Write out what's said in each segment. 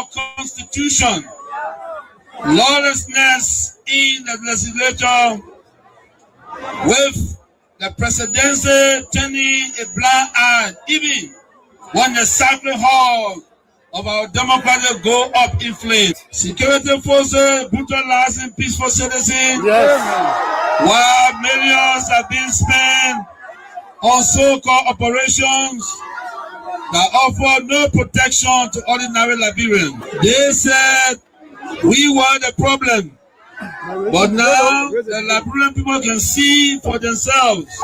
constitution, lawlessness in the legislature, with the presidency turning a blind eye, even when the sacred hall of our democracy go up in flames. Security forces brutalizing peaceful citizens, while millions are being spent on so-called operations that offer no protection to ordinary Liberians. They said we were the problem, but now the Liberian people can see for themselves.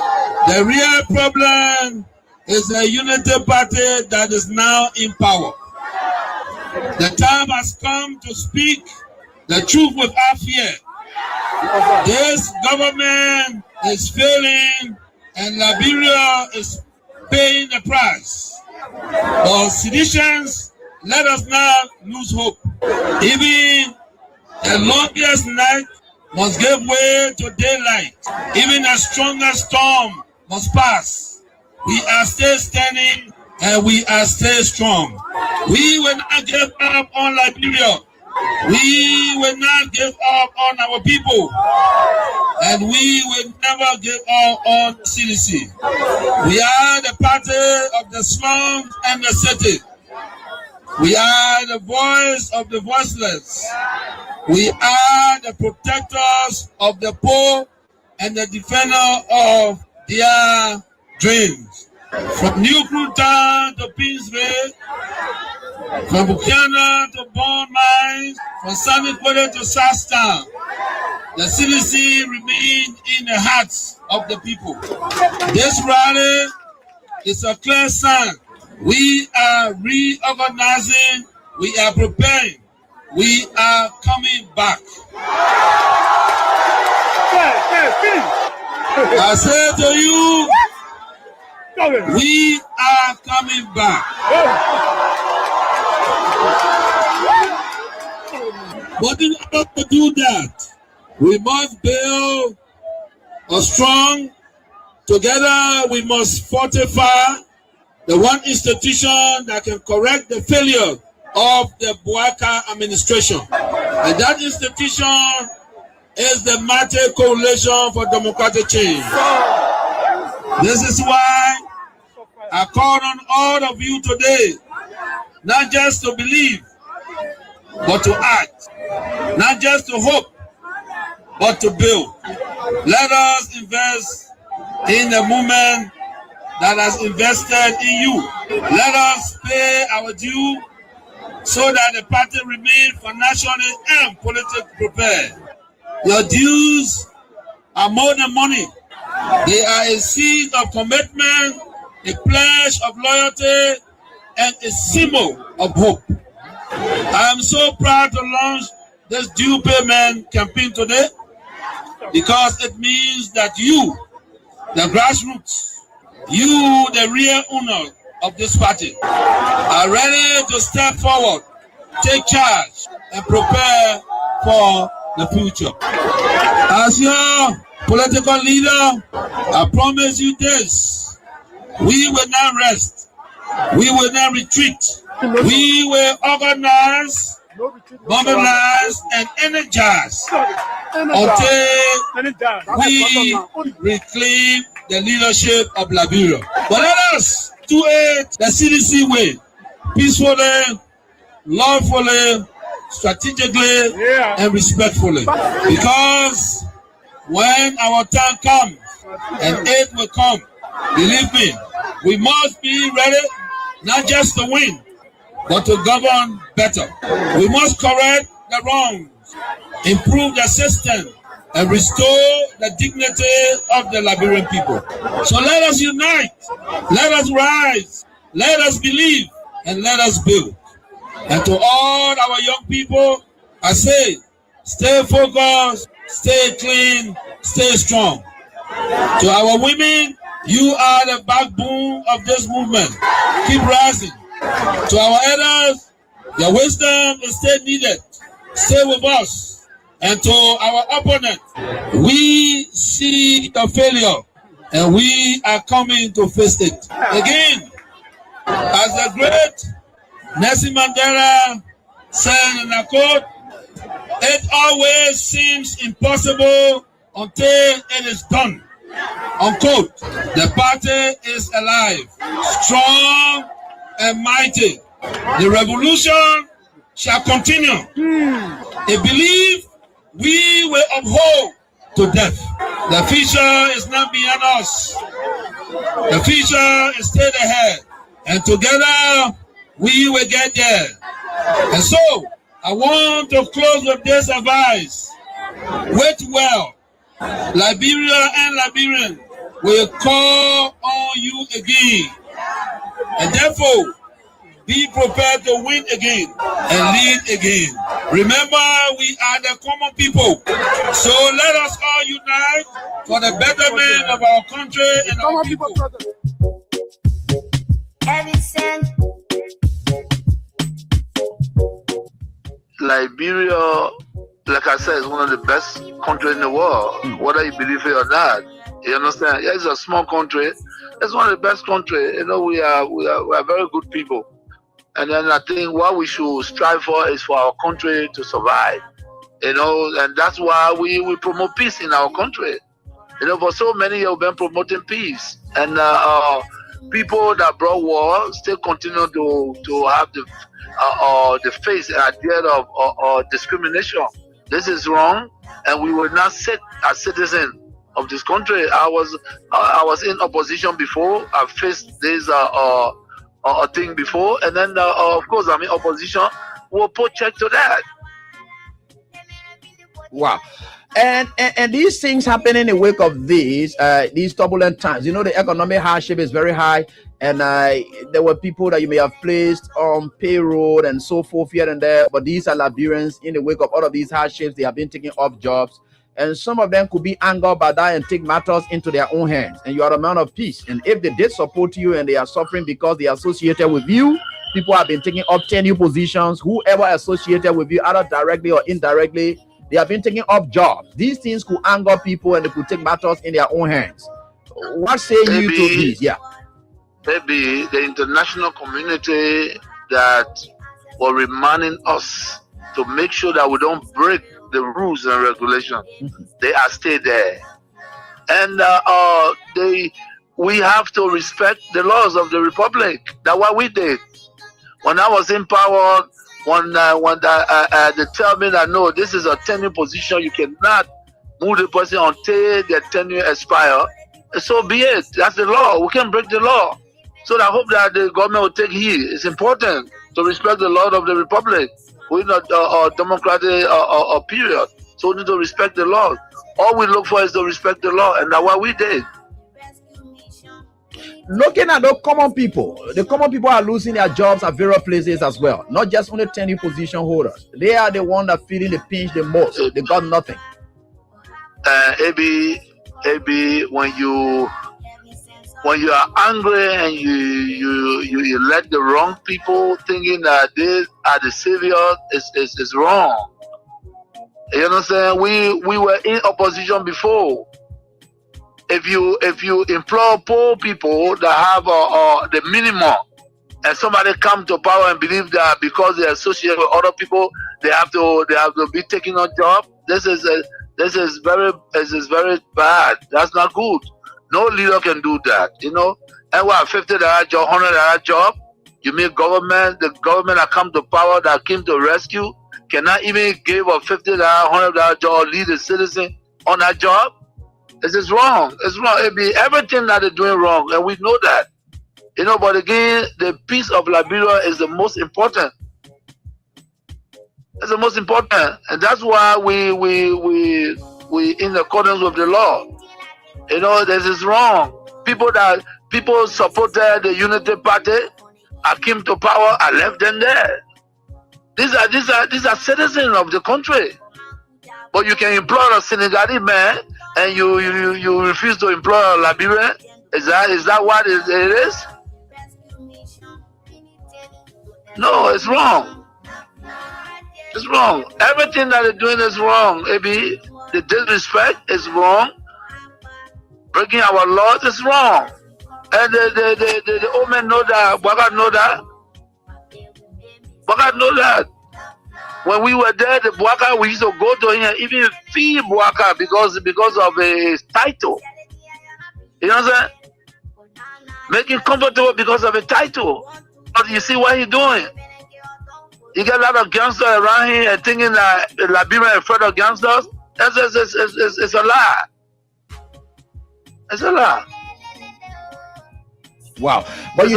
The real problem is the unity party that is now in power. The time has come to speak the truth without fear. This government is failing and Liberia is paying the price. For seditions, let us not lose hope. Even the longest night must give way to daylight. Even the strongest storm must pass. We are still standing and we are still strong. We will not give up on Liberia. We will not give up on our people. And we will never give up on CDC. We are the party of the slums and the city. We are the voice of the voiceless. We are the protectors of the poor and the defender of their dreams. From New Cruton to Peaceville, from Buchanan to Bond Mines, from Sunny Quarter to Southtown, the CDC remains in the hearts of the people. This rally is a clear sign. We are reorganizing, we are preparing, we are coming back. I say to you, we are coming back. But in order to do that, we must build a strong, together we must fortify the one institution that can correct the failure of the Buaka administration. And that institution is the Mighty Coalition for Democratic Change. This is why I call on all of you today, not just to believe, but to act. Not just to hope, but to build. Let us invest in the movement that has invested in you. Let us pay our due so that the party remains financially and politically prepared. Your dues are more than money. They are a seed of commitment, a pledge of loyalty, and a symbol of hope. I am so proud to launch this due payment campaign today because it means that you, the grassroots, you, the real owner of this party, are ready to step forward, take charge, and prepare for the future. As your political leader, I promise you this: we will not rest, we will not retreat, we will organize, mobilize, and energize until we reclaim the leadership of Liberia. But let us do it the CDC way, peacefully, lawfully, strategically, and respectfully. Because when our time comes, and it will come, believe me, we must be ready not just to win, but to govern better. We must correct the wrongs, improve the system, and restore the dignity of the Liberian people. So let us unite, let us rise, let us believe, and let us build. And to all our young people, I say, stay focused, stay clean, stay strong. To our women, you are the backbone of this movement. Keep rising. To our elders, your wisdom is still needed. Stay with us. And to our opponent, we see the failure and we are coming to face it. Again, as the great Nelson Mandela saying, and I quote, "It always seems impossible until it is done." Unquote. The party is alive, strong and mighty. The revolution shall continue. A belief we will uphold to death. The future is not beyond us. The future is straight ahead. And together we will get there. And so I want to close with this advice. Wait well. Liberia and Liberians will call on you again. And therefore, be prepared to win again and lead again. Remember, we are the common people. So let us all unite for the betterment of our country and our people. Liberia, like I said, is one of the best countries in the world, whether you believe it or not. You understand? Yeah, it's a small country. It's one of the best countries. You know, we are very good people. And then I think what we should strive for is for our country to survive. You know, and that's why we promote peace in our country. You know, for so many years we've been promoting peace. And people that brought war still continue to have the face and idea of discrimination. This is wrong, and we will not sit as citizens of this country. I was in opposition before. I faced this thing before, and then of course I'm in opposition. We'll put check to that. Wow. And these things happen in the wake of these turbulent times. You know, the economic hardship is very high, and there were people that you may have placed on payroll and so forth here and there. But these are Liberians in the wake of all of these hardships. They have been taking off jobs, and some of them could be angered by that and take matters into their own hands. And you are a man of peace. And if they did support you and they are suffering because they are associated with you, people have been taking up tenure positions. Whoever associated with you, either directly or indirectly, they have been taking up jobs. These things could anger people and they could take matters in their own hands. What say you to this? Yeah. Maybe the international community that were reminding us to make sure that we don't break the rules and regulations. They are still there. And we have to respect the laws of the Republic. That's what we did. When I was in power, when they tell me that no, this is a tenure position, you cannot move the person until their tenure expire. So be it. That's the law. We can't break the law. So I hope that the government will take heed. It's important to respect the law of the Republic. We're in a democratic period, so we need to respect the law. All we look for is to respect the law, and that's what we did. Looking at the common people are losing their jobs at various places as well. Not just only tenure position holders. They are the ones that are feeling the pinch the most. They got nothing. Abi, when you are angry and you let the wrong people thinking that they are the savior, is wrong. You understand? We were in opposition before. If you employ poor people that have the minimum, and somebody come to power and believe that because they associate with other people, they have to be taking on job. This is very bad. That's not good. No leader can do that, you know. And what, $50 job, $100 job? You mean the government that come to power, that came to rescue, cannot even give a $50, $100 job or lead a citizen on that job? This is wrong. It's wrong. It be everything that they're doing wrong, and we know that. You know, but again, the peace of Liberia is the most important. It's the most important, and that's why we in accordance with the law. You know, this is wrong. People supported the Unity Party. I came to power. I left them there. These are citizens of the country. But you can employ a Senegalese man, and you refuse to employ a Liberian. Is that what it is? No, it's wrong. It's wrong. Everything that they're doing is wrong. Maybe the disrespect is wrong. Breaking our laws is wrong. And the old men know that. Baga know that. Baga know that. When we were there, the Bwaka, we used to go to him, even fee Bwaka because of his title. You know what I'm saying? Make him comfortable because of a title. But you see what he's doing? You get a lot of gangsters around here and thinking that Liberia is afraid of gangsters. It's a lie. It's a lie. Wow. But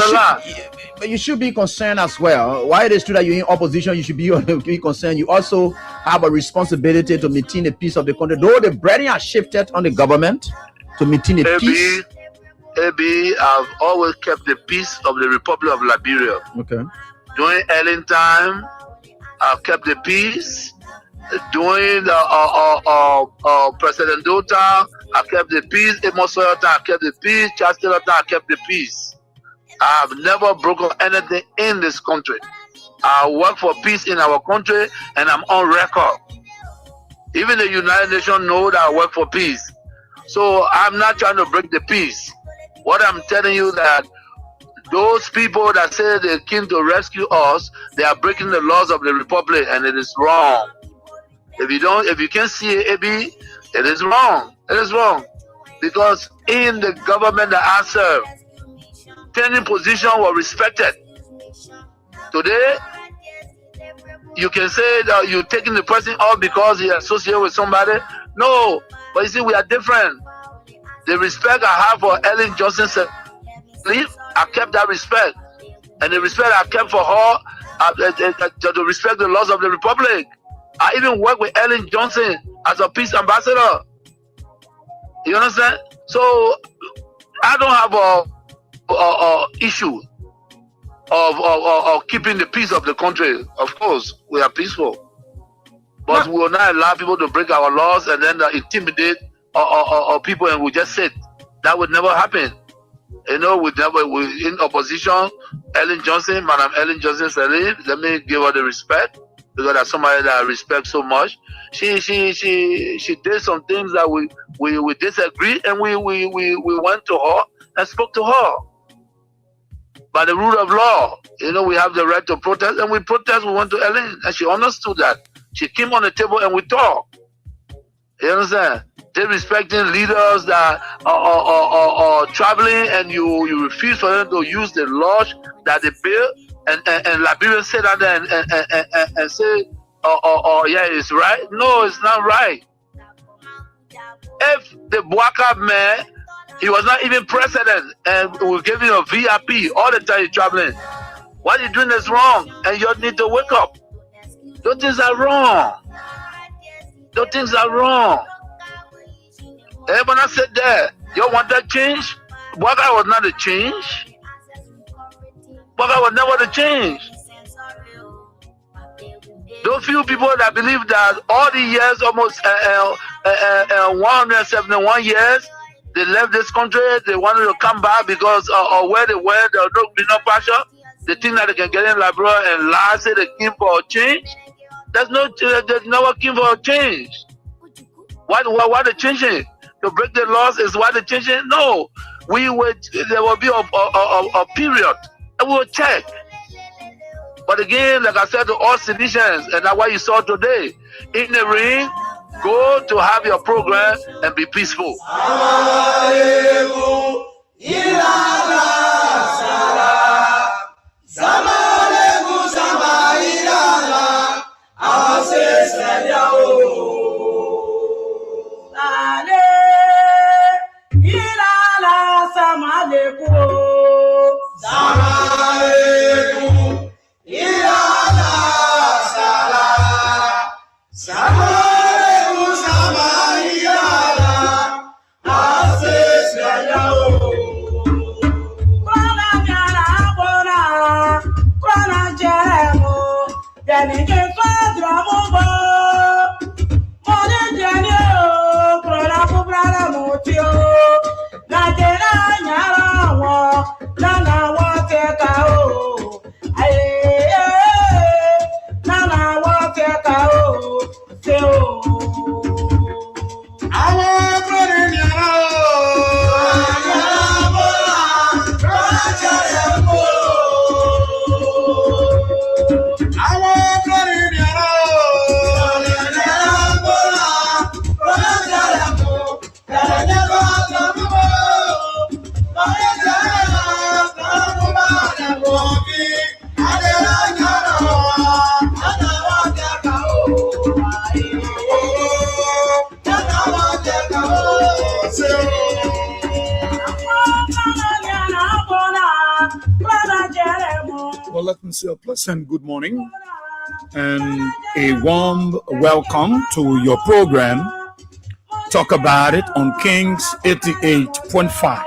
you should be concerned as well. Why it is true that you're in opposition, you should be concerned. You also have a responsibility to maintain the peace of the country. Though the burden has shifted on the government to maintain the peace. I've always kept the peace of the Republic of Liberia. Okay. During Ellen time, I've kept the peace. During President Dota, I kept the peace. Amos Sawyer time, I kept the peace. Charles Taylor time, I kept the peace. I have never broken anything in this country. I work for peace in our country, and I'm on record. Even the United Nations know that I work for peace. So I'm not trying to break the peace. What I'm telling you that those people that say they came to rescue us, they are breaking the laws of the Republic, and it is wrong. If you can't see it, AB, it is wrong. It is wrong. Because in the government that I serve, tenant position was respected. Today, you can say that you're taking the person off because he associated with somebody. No, but you see, we are different. The respect I have for Ellen Johnson said, I kept that respect. And the respect I kept for her, to respect the laws of the Republic. I even worked with Ellen Johnson as a peace ambassador. You understand? So, I don't have a issue of keeping the peace of the country. Of course, we are peaceful. But we will not allow people to break our laws and then intimidate or people and we just sit. That would never happen. You know, we in opposition. Ellen Johnson, Madam Ellen Johnson said, let me give her the respect because that's somebody that I respect so much. She did some things that we disagreed, and we went to her and spoke to her. By the rule of law, you know, we have the right to protest, and we protest. We went to Ellen, and she understood that. She came on the table and we talked. You understand? They respecting leaders that are traveling, and you refuse for them to use the laws that they built, and Liberians sit down there and say, yeah, it's right. No, it's not right. If the Bwaka man, he was not even president, and we gave him a VIP all the time he's traveling. What he's doing is wrong, and you need to wake up. Those things are wrong. Those things are wrong. Everyone said that. You want that change? Bwaka was not a change. Bwaka was never the change. Those few people that believe that all the years, almost 171 years, they left this country, they wanted to come back because of where they were, there was no passion. They think that they can get in Liberia and lie, say they came for a change. There's never came for a change. Why they changing? To break the laws is why they changing? No. There will be a period and we will check. But again, like I said to all citizens, and that's what you saw today, in the ring, go to have your program and be peaceful. say a pleasant good morning and a warm welcome to your program. Talk about it on Kings 88.5.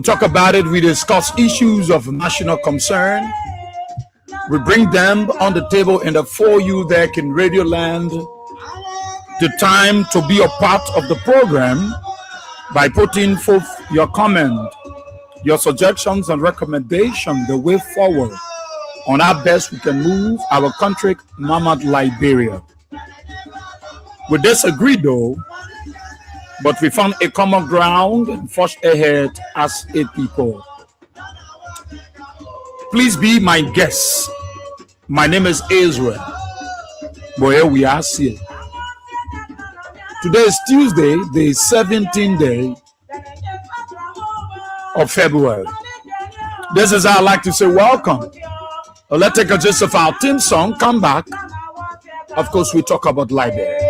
Talk about it. We discuss issues of national concern. We bring them on the table and for you there in Radio Land. The time to be a part of the program by putting forth your comment, your suggestions and recommendations, the way forward on how best we can move our country, Mama Liberia. We disagree though, but we found a common ground and forged ahead as a people. Please be my guest. My name is Israel. But here we are still. Today is Tuesday, the 17th day of February. This is how I like to say welcome. Let's take a gist of our theme song. Come back. Of course, we talk about Liberia.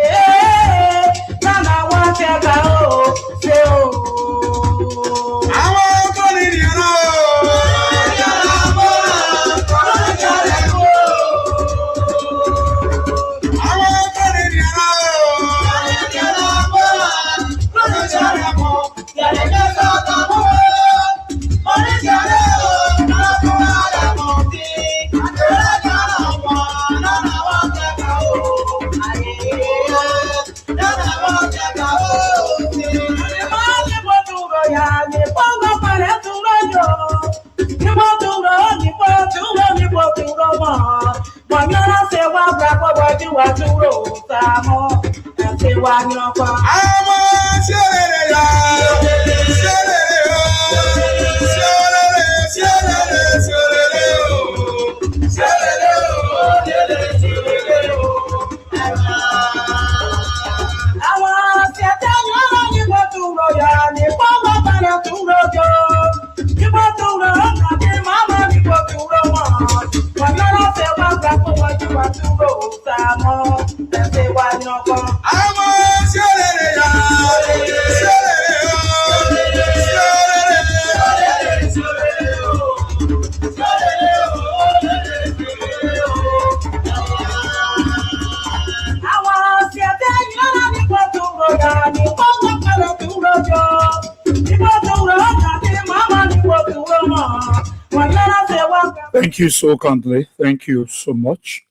Thank you so kindly. Thank you so much.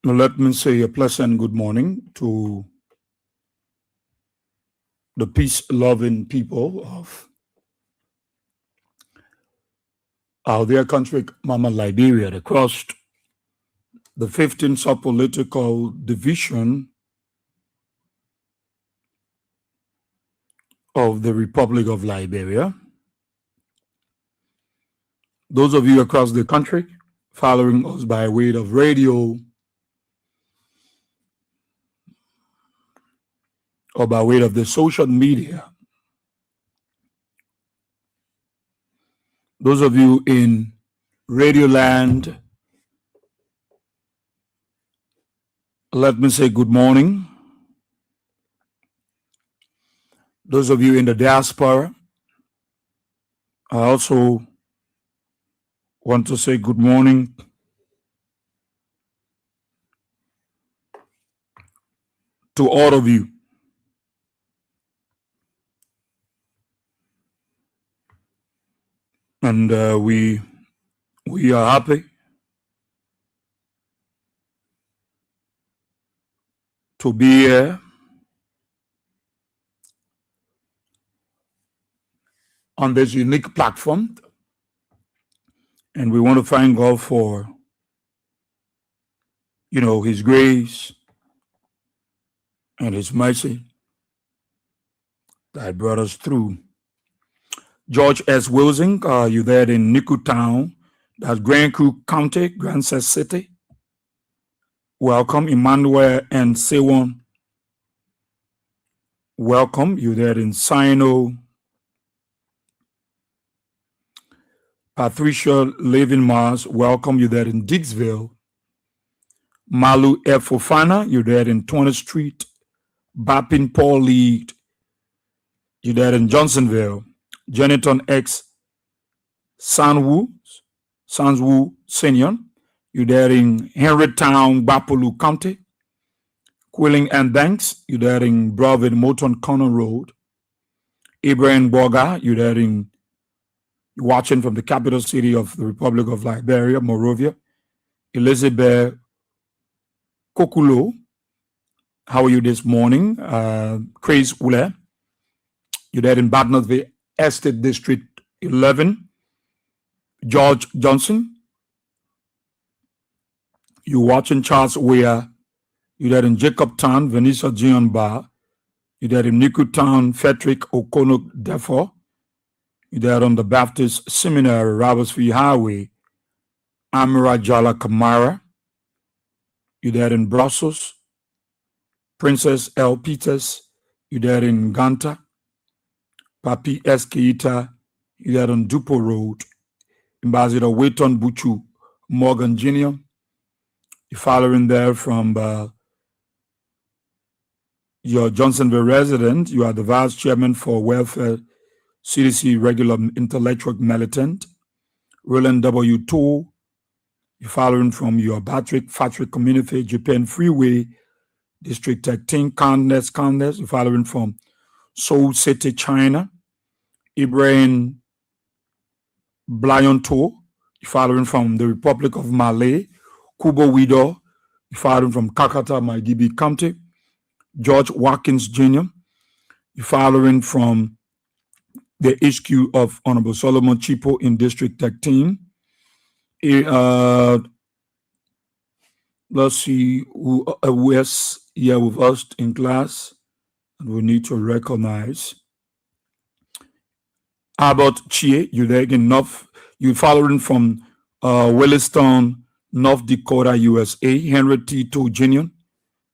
Let me say a pleasant good morning to the peace-loving people of our dear country, Mama Liberia, that crossed the 15th sub-political division of the Republic of Liberia. Those of you across the country following us by way of radio or by way of the social media. Those of you in Radio Land, let me say good morning. Those of you in the diaspora, I also want to say good morning to all of you. And we are happy to be here on this unique platform. And we want to thank God for, His grace and His mercy that brought us through. George S. Wilson, you there in Niku Town, that's Grand Creek County, Grand Cess City. Welcome, Emmanuel and Sewon. Welcome, you there in Sino. Patricia Levin Mars, welcome, you there in Dixville. Malu F. Fofana, you there in 20th Street. Bapin Paul Lead, you're there in Johnsonville. Jeniton X Sanwoo Senior, you're there in Henrytown, Bapolu County. Quilling and Banks, you're there in Broward, Moulton Corner Road. Ibrahim Boga, you're there in watching from the capital city of the Republic of Liberia, Monrovia. Elizabeth Kokulo, how are you this morning? Chris Ule, you're there in Badnasville Estate District 11. George Johnson, you're watching Charles Weir, you're there in Jacobtown, Vanessa Jion Bar. You're there in Nikutown, Frederick Okono Defo. You're there on the Baptist Seminary, Robertsville Highway, Amira Jala Kamara. You're there in Brussels, Princess L. Peters. You're there in Ganta, Papi S. Keita. You're there on Dupo Road, Ambassador Waiton Buchu Morgan Jr. You're following there from your Johnsonville resident. You are the vice chairman for welfare, CDC regular intellectual militant. Roland W. Tool. You're following from your Patrick Community, Japan Freeway, District 13, Condes. You're following from Seoul City, China. Ibrahim Blyonto. You're following from the Republic of Malay. Kubo Wido. You're following from Kakata, Maigibi County. George Watkins Jr., you're following from the HQ of Honorable Solomon Chipo in District 13. Let's see who is here with us in class, and we need to recognize. Albert Chie, you're there in you're following from Williston, North Dakota, USA. Henry Tito Jr.,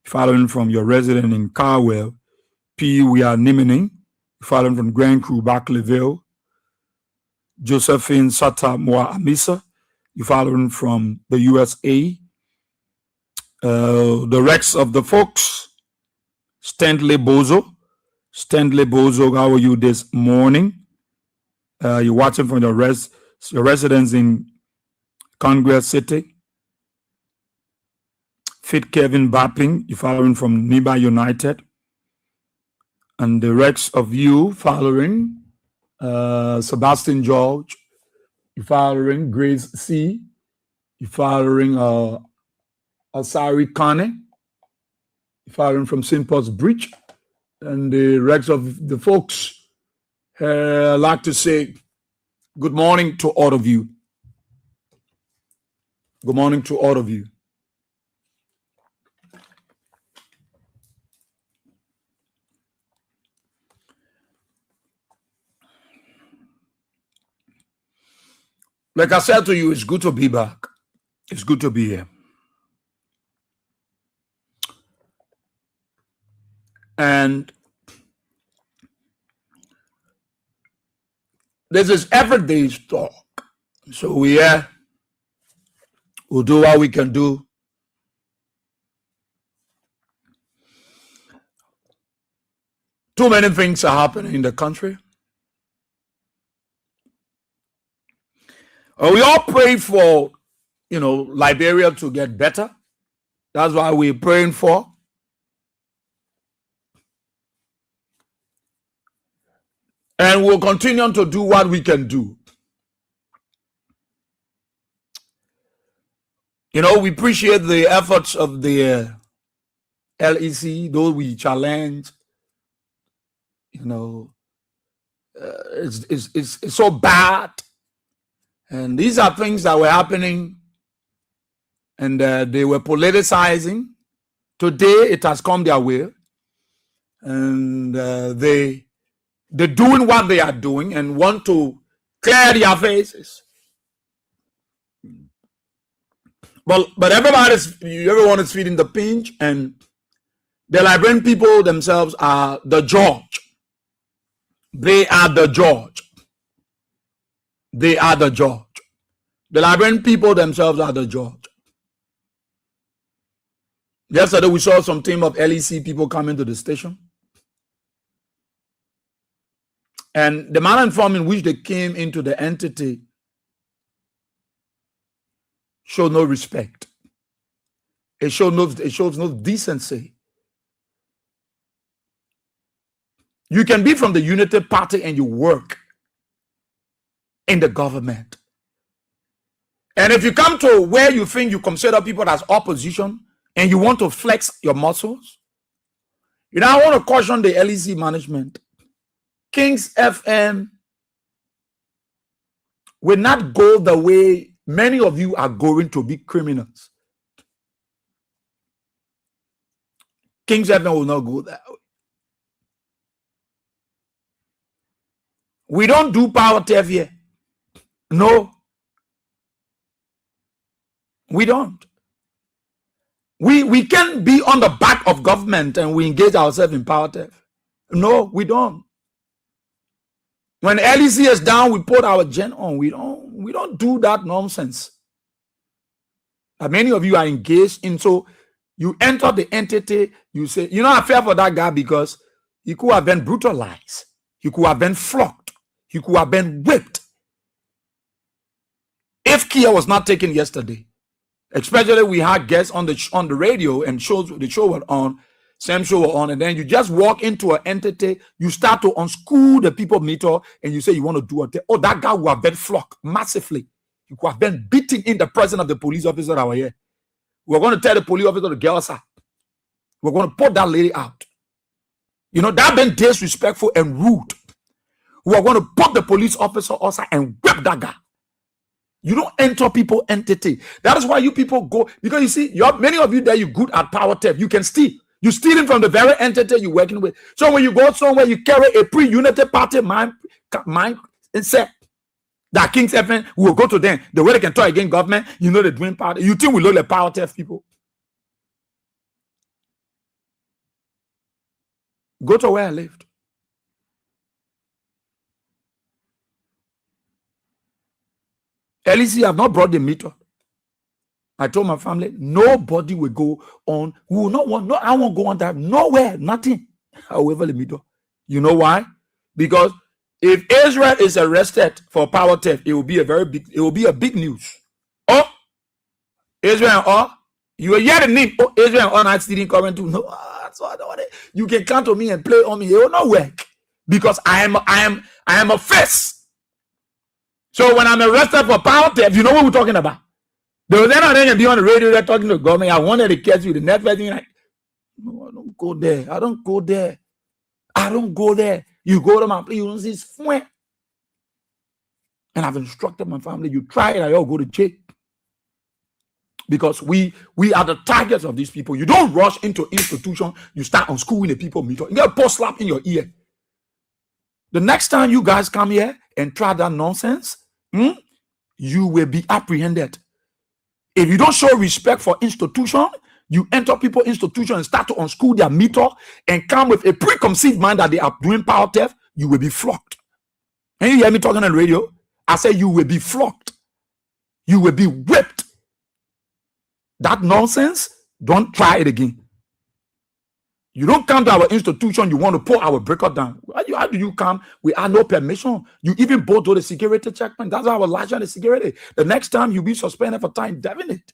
following from your resident in Carwell, P. We are Nimining, following from Grand Crew, Barclayville. Josephine Sata Moa Amisa, you following from the USA. The Rex of the Folks, Stanley Bozo. How are you this morning? You're watching from your residence in Congress City. Fit Kevin Bapping, you're following from Niba United. And the rest of you following Sebastian George, you're following Grace C, you're following Asari Kane, you're following from St. Paul's Bridge, and the rest of the folks. I'd like to say good morning to all of you. Good morning to all of you. Like I said to you, it's good to be back. It's good to be here. And this is everyday's talk. So we'll do what we can do. Too many things are happening in the country. We all pray for, Liberia to get better. That's why we're praying for. And we'll continue to do what we can do. We appreciate the efforts of the LEC, those we challenge. It's so bad. And these are things that were happening, and they were politicizing. Today, it has come their way, and they're doing what they are doing and want to clear their faces. But everyone is feeling the pinch, and the Liberian people themselves are the judge. They are the judge. They are the judge. The Liberian people themselves are the judge. Yesterday, we saw some team of LEC people coming to the station. And the manner and form in which they came into the entity show no respect. It shows no decency. You can be from the Unity Party and you work in the government. And if you come to where you think you consider people as opposition and you want to flex your muscles, I want to caution the LEC management. Kings FM will not go the way many of you are going to be criminals. Kings FM will not go that way. We don't do power theft here. No. We don't. We can be on the back of government and we engage ourselves in power theft. No, we don't. When LEC is down, we put our gen on. We don't do that nonsense that many of you are engaged in. So you enter the entity, you say, I fear for that guy because he could have been brutalized, he could have been flogged, he could have been whipped. If Kia was not taken yesterday, especially we had guests on the radio and the show was on, same show was on, and then you just walk into an entity, you start to unscrew the people meter, and you say you want to do it. Oh, that guy would have been flogged massively. He could have been beaten in the presence of the police officer that were here. We're going to tell the police officer to get us out. We're going to put that lady out. That been disrespectful and rude. We're going to put the police officer outside and whip that guy. You don't enter people entity. That is why you people go, because you see, many of you there, you're good at power theft. You can steal. You're stealing from the very entity you're working with. So when you go somewhere, you carry a pre-unity party mind and say that Kings FM will go to them. The way they can talk against government, they're doing power. You think we look like power theft people? Go to where I lived. LEC have not brought the meter. I told my family, nobody will go on. We will not want. No, I won't go on that. Nowhere, nothing. However, the meter. You know why? Because if Israel is arrested for power theft, it will be a big news. Oh, Israel, you will hear the name. Oh, Israel, not stealing current too. No, that's what I don't want it. You can count on me and play on me. It will not work because I am a face. So when I'm arrested for power theft, you know what we're talking about. They were then be on the radio, they're talking to the government. I wanted to catch you, the network thing. Like, no, I don't go there. I don't go there. I don't go there. You go to my place, you don't see sweat. And I've instructed my family, you try it, I'll go to jail. Because we are the targets of these people. You don't rush into institution, you start unscrewing the people meter. You get a post slap in your ear. The next time you guys come here and try that nonsense, you will be apprehended. If you don't show respect for institution, you enter people institution and start to unscrew their meter and come with a preconceived mind that they are doing power theft, you will be flogged. And you hear me talking on the radio? I say you will be flogged. You will be whipped. That nonsense, don't try it again. You don't come to our institution, you want to pull our breaker down. How do you come? We have no permission. You even go to the security checkpoint. That's our large on the security. The next time you be suspended for time indefinite.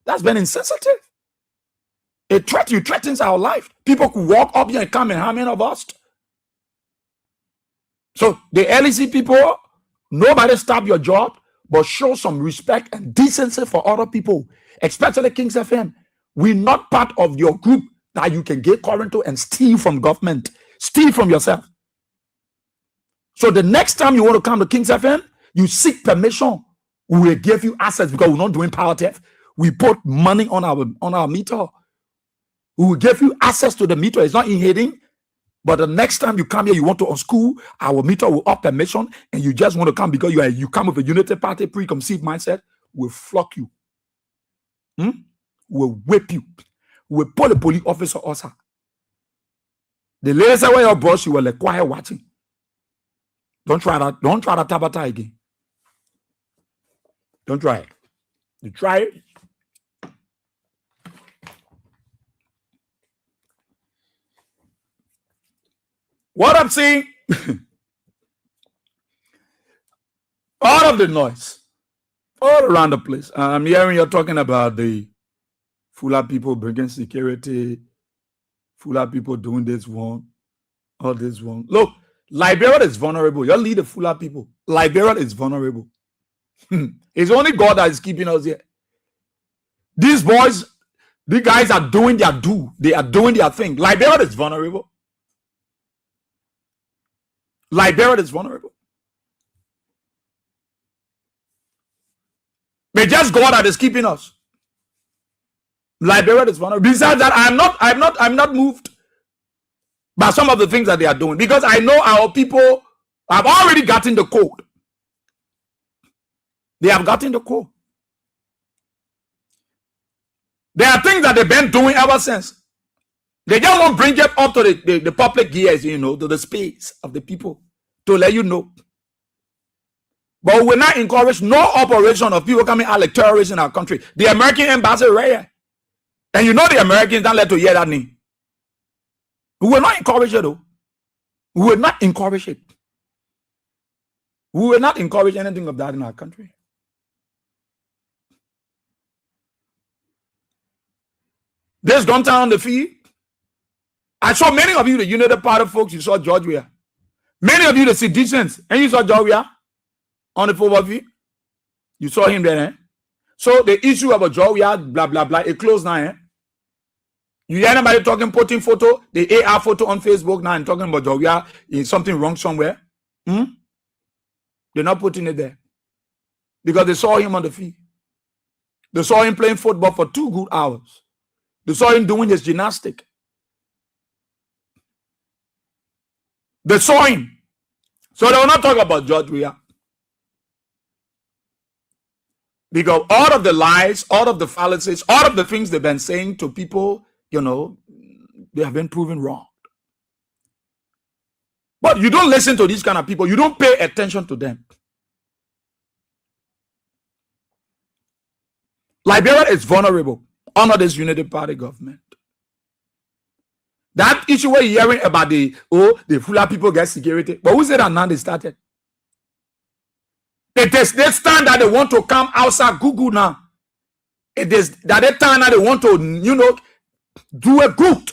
That's been insensitive. You threatens our life. People could walk up here and come and harm any of us. So the LEC people, nobody stop your job, but show some respect and decency for other people, especially Kings FM. We're not part of your group that you can get current to and steal from government, steal from yourself. So the next time you want to come to Kings FM, you seek permission. We will give you access because we're not doing power theft. We put money on our meter. We will give you access to the meter. It's not in hiding. But the next time you come here, you want to unscrew our meter with up permission, and you just want to come because you come with a Unity Party preconceived mindset, we'll flog you. We'll whip you. We'll put the police officer also. The lady said, "Where your boss?" You were like quiet watching. Don't try that. Don't try that Tabata again. Don't try it. You try it. What I'm saying, All of the noise, all around the place. I'm hearing you're talking about the Fula people bringing security, Fula people doing this one, all this one. Look, Liberia is vulnerable. Your leader, Fula people. Liberia is vulnerable. It's only God that is keeping us here. These boys, these guys are doing their do. They are doing their thing. Liberia is vulnerable. Liberia is vulnerable. But just God that is keeping us. Liberia is vulnerable. Besides that, I'm not moved by some of the things that they are doing, because I know our people have already gotten the code. They have gotten the code. There are things that they've been doing ever since. They just won't bring it up to the public gears, to the space of the people to let you know. But we're not encourage no operation of people coming out like terrorists in our country. The American embassy right here. And the Americans don't let to hear that name. We will not encourage it though. We will not encourage it. We will not encourage anything of that in our country. This gone down on the feed. I saw many of you, the United Party folks, you saw George Weah. Many of you, the citizens, and you saw George Weah on the football field. You saw him there, eh? So the issue about George Weah, blah, blah, blah, it closed now, eh? You hear anybody putting photo, the AR photo on Facebook now and talking about George Weah, is something wrong somewhere? They're not putting it there. Because they saw him on the field. They saw him playing football for 2 good hours. They saw him doing his gymnastic. They saw him. So they will not talk about George Weah. Because all of the lies, all of the fallacies, all of the things they've been saying to people, they have been proven wrong. But you don't listen to these kind of people. You don't pay attention to them. Liberia is vulnerable under this Unity Party government. That issue we're hearing about the Fula people get security. But who said that now they started? It is this time that they want to come outside Google now. It is that the time that they want to, do a good.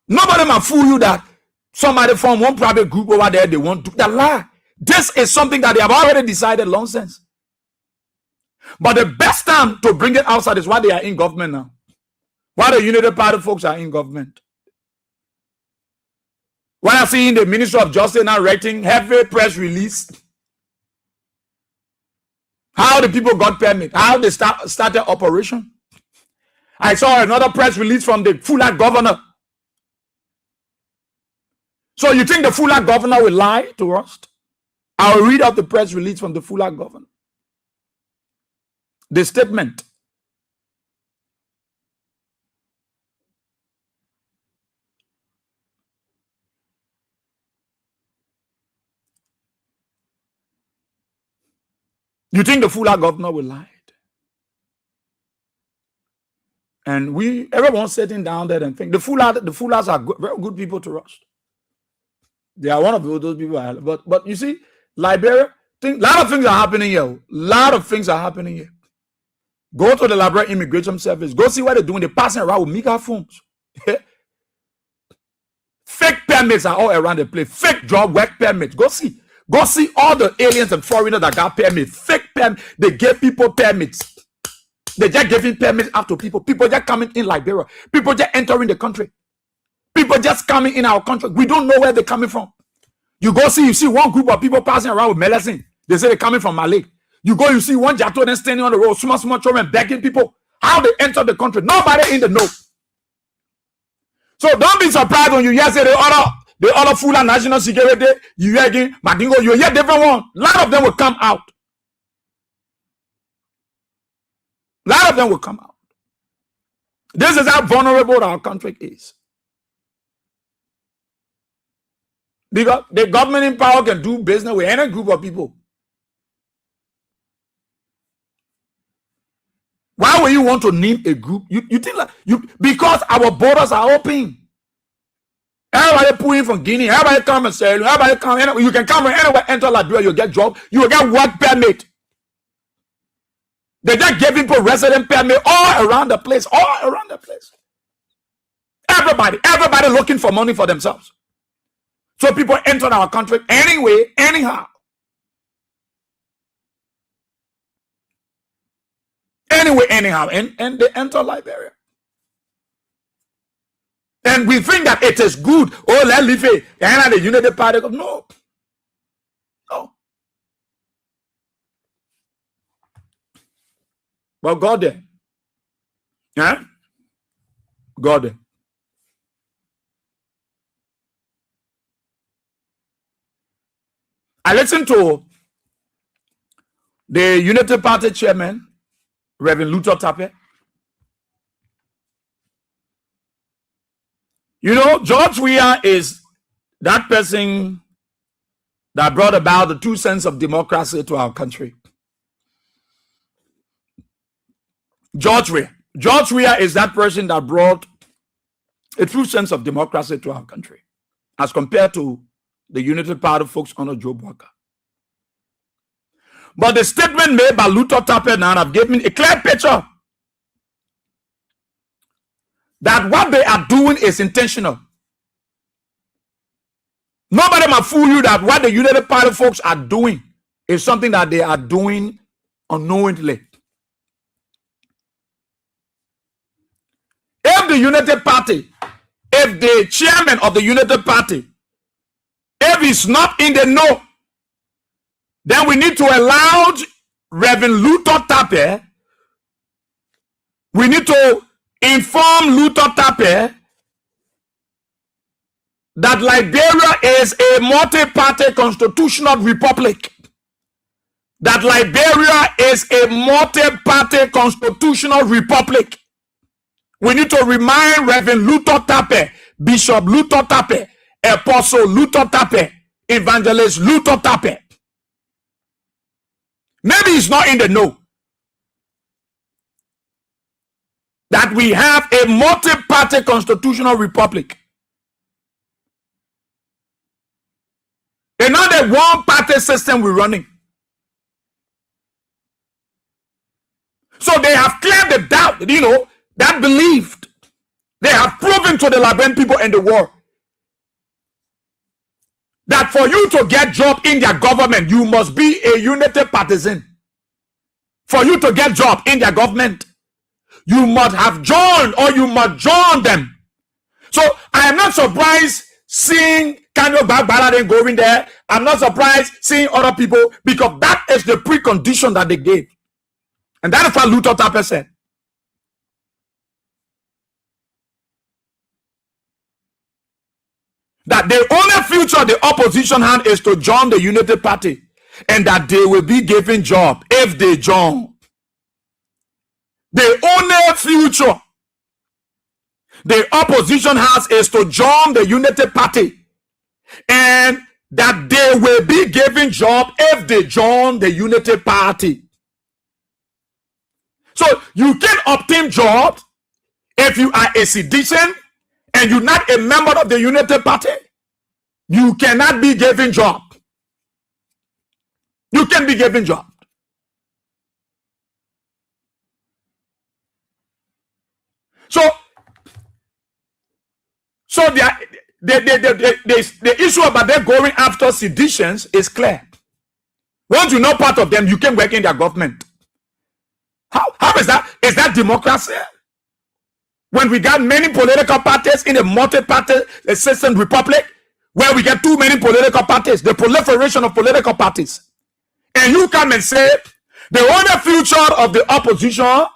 Nobody might fool you that somebody from one private group over there, they want to. That lie. This is something that they have already decided long since. But the best time to bring it outside is why they are in government now. Why the United Party folks are in government. When I see the Minister of Justice now writing heavy press release, how the people got permit, how they started operation. I saw another press release from the Fula governor. So you think the Fula governor will lie to us? I'll read out the press release from the Fula governor. The statement. You think the Fula governor will lie? And everyone's sitting down there and think the Fulas are very good people to trust. They are one of those people. But you see, Liberia, a lot of things are happening here. A lot of things are happening here. Go to the Liberia Immigration Service. Go see what they're doing. They're passing around with megaphones. Fake permits are all around the place. Fake job work permits. Go see. Go see all the aliens and foreigners that got permits. Fake permits. They give people permits. They're just giving permits out to people. People just coming in Liberia. People just entering the country. People just coming in our country. We don't know where they're coming from. You see one group of people passing around with medicine. They say they're coming from Malay. You see one Jato then standing on the road, small children begging people how they enter the country. Nobody in the know. So don't be surprised when you hear say the other Fula national security, you hear again, Madingo, you hear different one. A lot of them will come out. A lot of them will come out. This is how vulnerable our country is. Because the government in power can do business with any group of people. Why would you want to name a group? You think like because our borders are open. Everybody pulling from Guinea. Everybody come and say, everybody come. You can come anywhere, enter Liberia, you get job. You will get work permit. They just give people resident permit all around the place. All around the place. Everybody looking for money for themselves. So people enter our country anyway, anyhow. Anyway, anyhow. And they enter Liberia. And we think that it is good. Oh, let's leave it. And the Unity Party. No. No. But God there. Yeah? God there. I listened to the Unity Party chairman, Reverend Luther Tape. You know, George Weah is that person that brought about the 2 cents of democracy to our country. George Weah is that person that brought a true sense of democracy to our country, as compared to the Unity Party folks under Joe Walker. But the statement made by Luther Tape now have given me a clear picture that what they are doing is intentional. Nobody might fool you that what the Unity Party folks are doing is something that they are doing unknowingly. If the Unity Party, if the chairman of the Unity Party, if he's not in the know, then we need to allow Reverend Luther Tape, we need to inform Luther Tape that Liberia is a multi-party constitutional republic. That Liberia is a multi-party constitutional republic. We need to remind Reverend Luther Tape, Bishop Luther Tape, Apostle Luther Tape, Evangelist Luther Tape. Maybe he's not in the know that we have a multi-party constitutional republic. Another one-party system we're running. So they have cleared the doubt, that believed. They have proven to the Liberian people in the world that for you to get job in their government, you must be a Unity partisan. For you to get job in their government, you must have joined, or you must join them. So I am not surprised seeing Kanyo Bagbala going there. I'm not surprised seeing other people, because that is the precondition that they gave. And that is what Luther Tape said. That the only future the opposition had is to join the Unity Party, and that they will be given job if they join. The only future the opposition has is to join the Unity Party, and that they will be given job if they join the Unity Party. So you can obtain jobs if you are a citizen and you're not a member of the Unity Party. You cannot be given job. You can be given job. So the issue about them going after seditions is clear. Once you're not part of them, you can work in their government. How is that? Is that democracy? When we got many political parties in a multi-party system republic, where we get too many political parties, the proliferation of political parties, and you come and say the only future of the opposition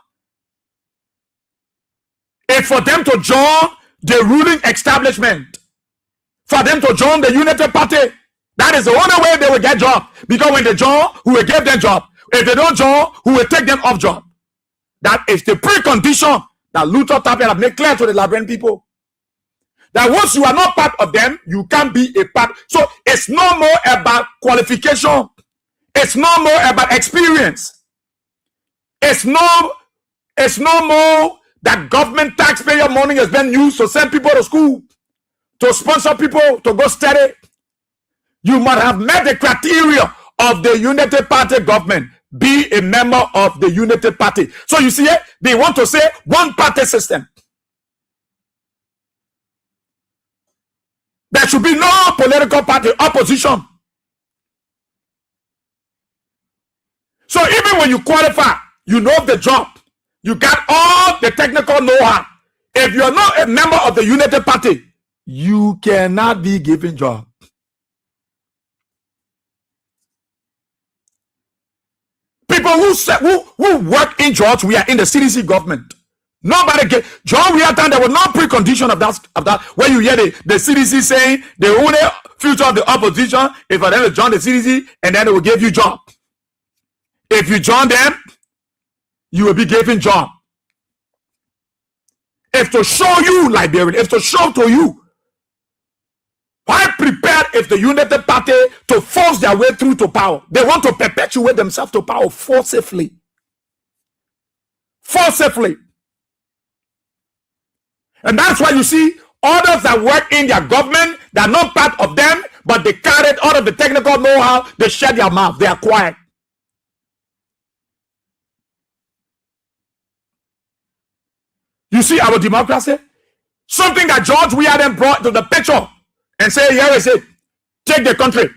is for them to join the ruling establishment, for them to join the Unity Party. That is the only way they will get job, because when they join, who will give them job? If they don't join, who will take them off job? That is the precondition that Luther Tape have made clear to the Liberian people. That once you are not part of them, you can't be a part. So it's no more about qualification. It's no more about experience. It's no more that government taxpayer money has been used to send people to school, to sponsor people to go study, you must have met the criteria of the Unity Party government. Be a member of the Unity Party. So you see, they want to say one party system. There should be no political party opposition. So even when you qualify, you know the job. You got all the technical know-how. If you're not a member of the Unity Party, you cannot be given job. People who work in George, we are in the CDC government. Nobody get John. We are time there was no precondition of that. When you hear the CDC saying the only future of the opposition is for them to join the CDC, and then they will give you job. If you join them, you will be given job. If to show you Liberian, if to show to you, why prepare if the United Party to force their way through to power? They want to perpetuate themselves to power forcibly. Forcibly. And that's why you see others that work in their government, they're not part of them, but they carried all of the technical know-how, they shut their mouth, they are quiet. You see our democracy? Something that George Weah then brought to the picture and say, here is it. Take the country.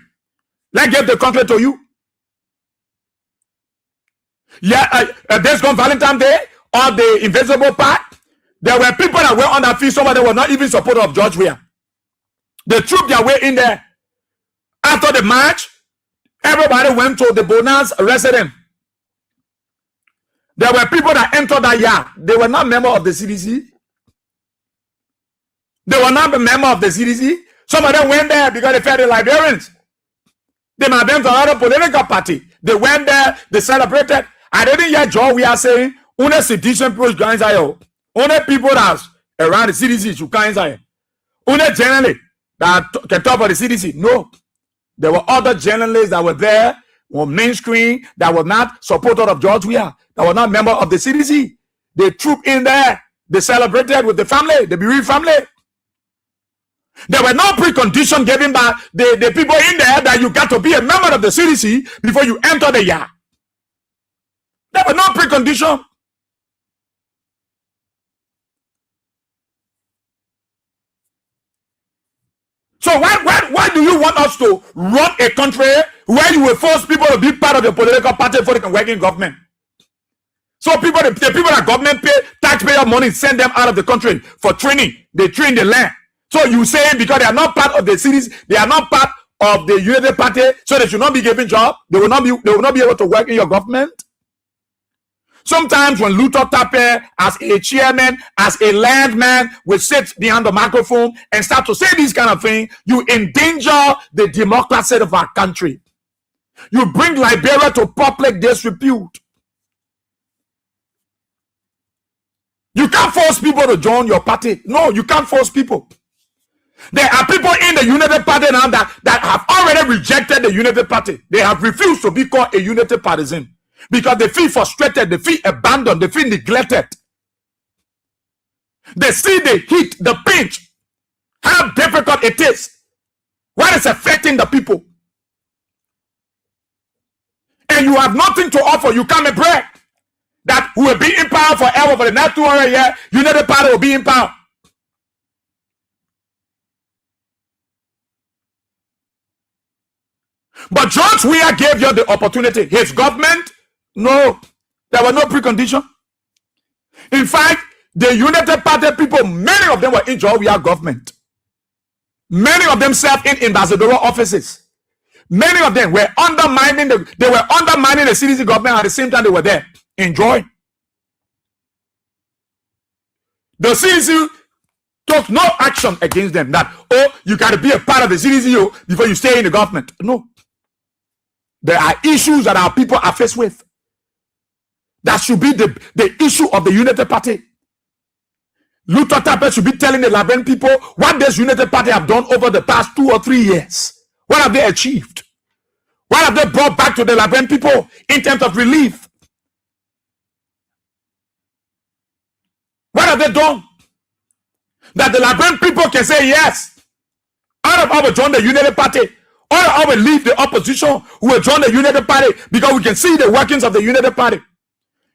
Let's give the country to you. Yeah, this gone Valentine's Day, or the Invisible Part. There were people that were on that field, some of them were not even supporters of George Weah. They trooped their way in there. After the march, everybody went to the Bonans residence. There were people that entered that yard. They were not members of the CDC. They were not a member of the CDC. Some of them went there because they felt the Liberians. They might have been to another political party. They went there, they celebrated. I didn't hear George Weah saying, only citizen push guys are only people that's around the CDC should come inside. Only journalists that can talk about the CDC. No. There were other journalists that were there on mainstream that were not supporters of George Weah, that were not members of the CDC. They trooped in there. They celebrated with the family, the bereaved family. There were no preconditions given by the people in there that you got to be a member of the CDC before you enter the yard. There were no preconditions. So why do you want us to run a country where you will force people to be part of the political party before they can work in government? So the people that government pay taxpayer money, send them out of the country for training. They train the land. So you say because they are not part of the cities, they are not part of the Unity Party, so they should not be given job. They will not be able to work in your government. Sometimes when Luther Tappe, as a chairman, as a landman, will sit behind the microphone and start to say these kind of things, you endanger the democracy of our country. You bring Liberia to public disrepute. You can't force people to join your party. No, you can't force people. There are people in the Unity Party now that have already rejected the Unity Party. They have refused to be called a Unity Partisan because they feel frustrated, they feel abandoned, they feel neglected. They see the heat, the pinch, how difficult it is, what is affecting the people. And you have nothing to offer. You come and brag that we will be in power forever for the next 200 years. Unity Party will be in power. But George Weah gave you the opportunity. His government, no, there were no precondition. In fact, the United Party people, many of them were in George Weah government. Many of them served in ambassadorial offices. Many of them were undermining the CDC government at the same time they were there enjoying. The CDC took no action against them that, oh, you got to be a part of the CDC before you stay in the government. No. There are issues that our people are faced with. That should be the issue of the Unity Party. Luther Tappe should be telling the Liberian people what this Unity Party have done over the past 2 or 3 years. What have they achieved? What have they brought back to the Liberian people in terms of relief? What have they done? That the Liberian people can say, yes, All of us will join the United Party. All of us will leave the opposition. We will join the United Party because we can see the workings of the United Party.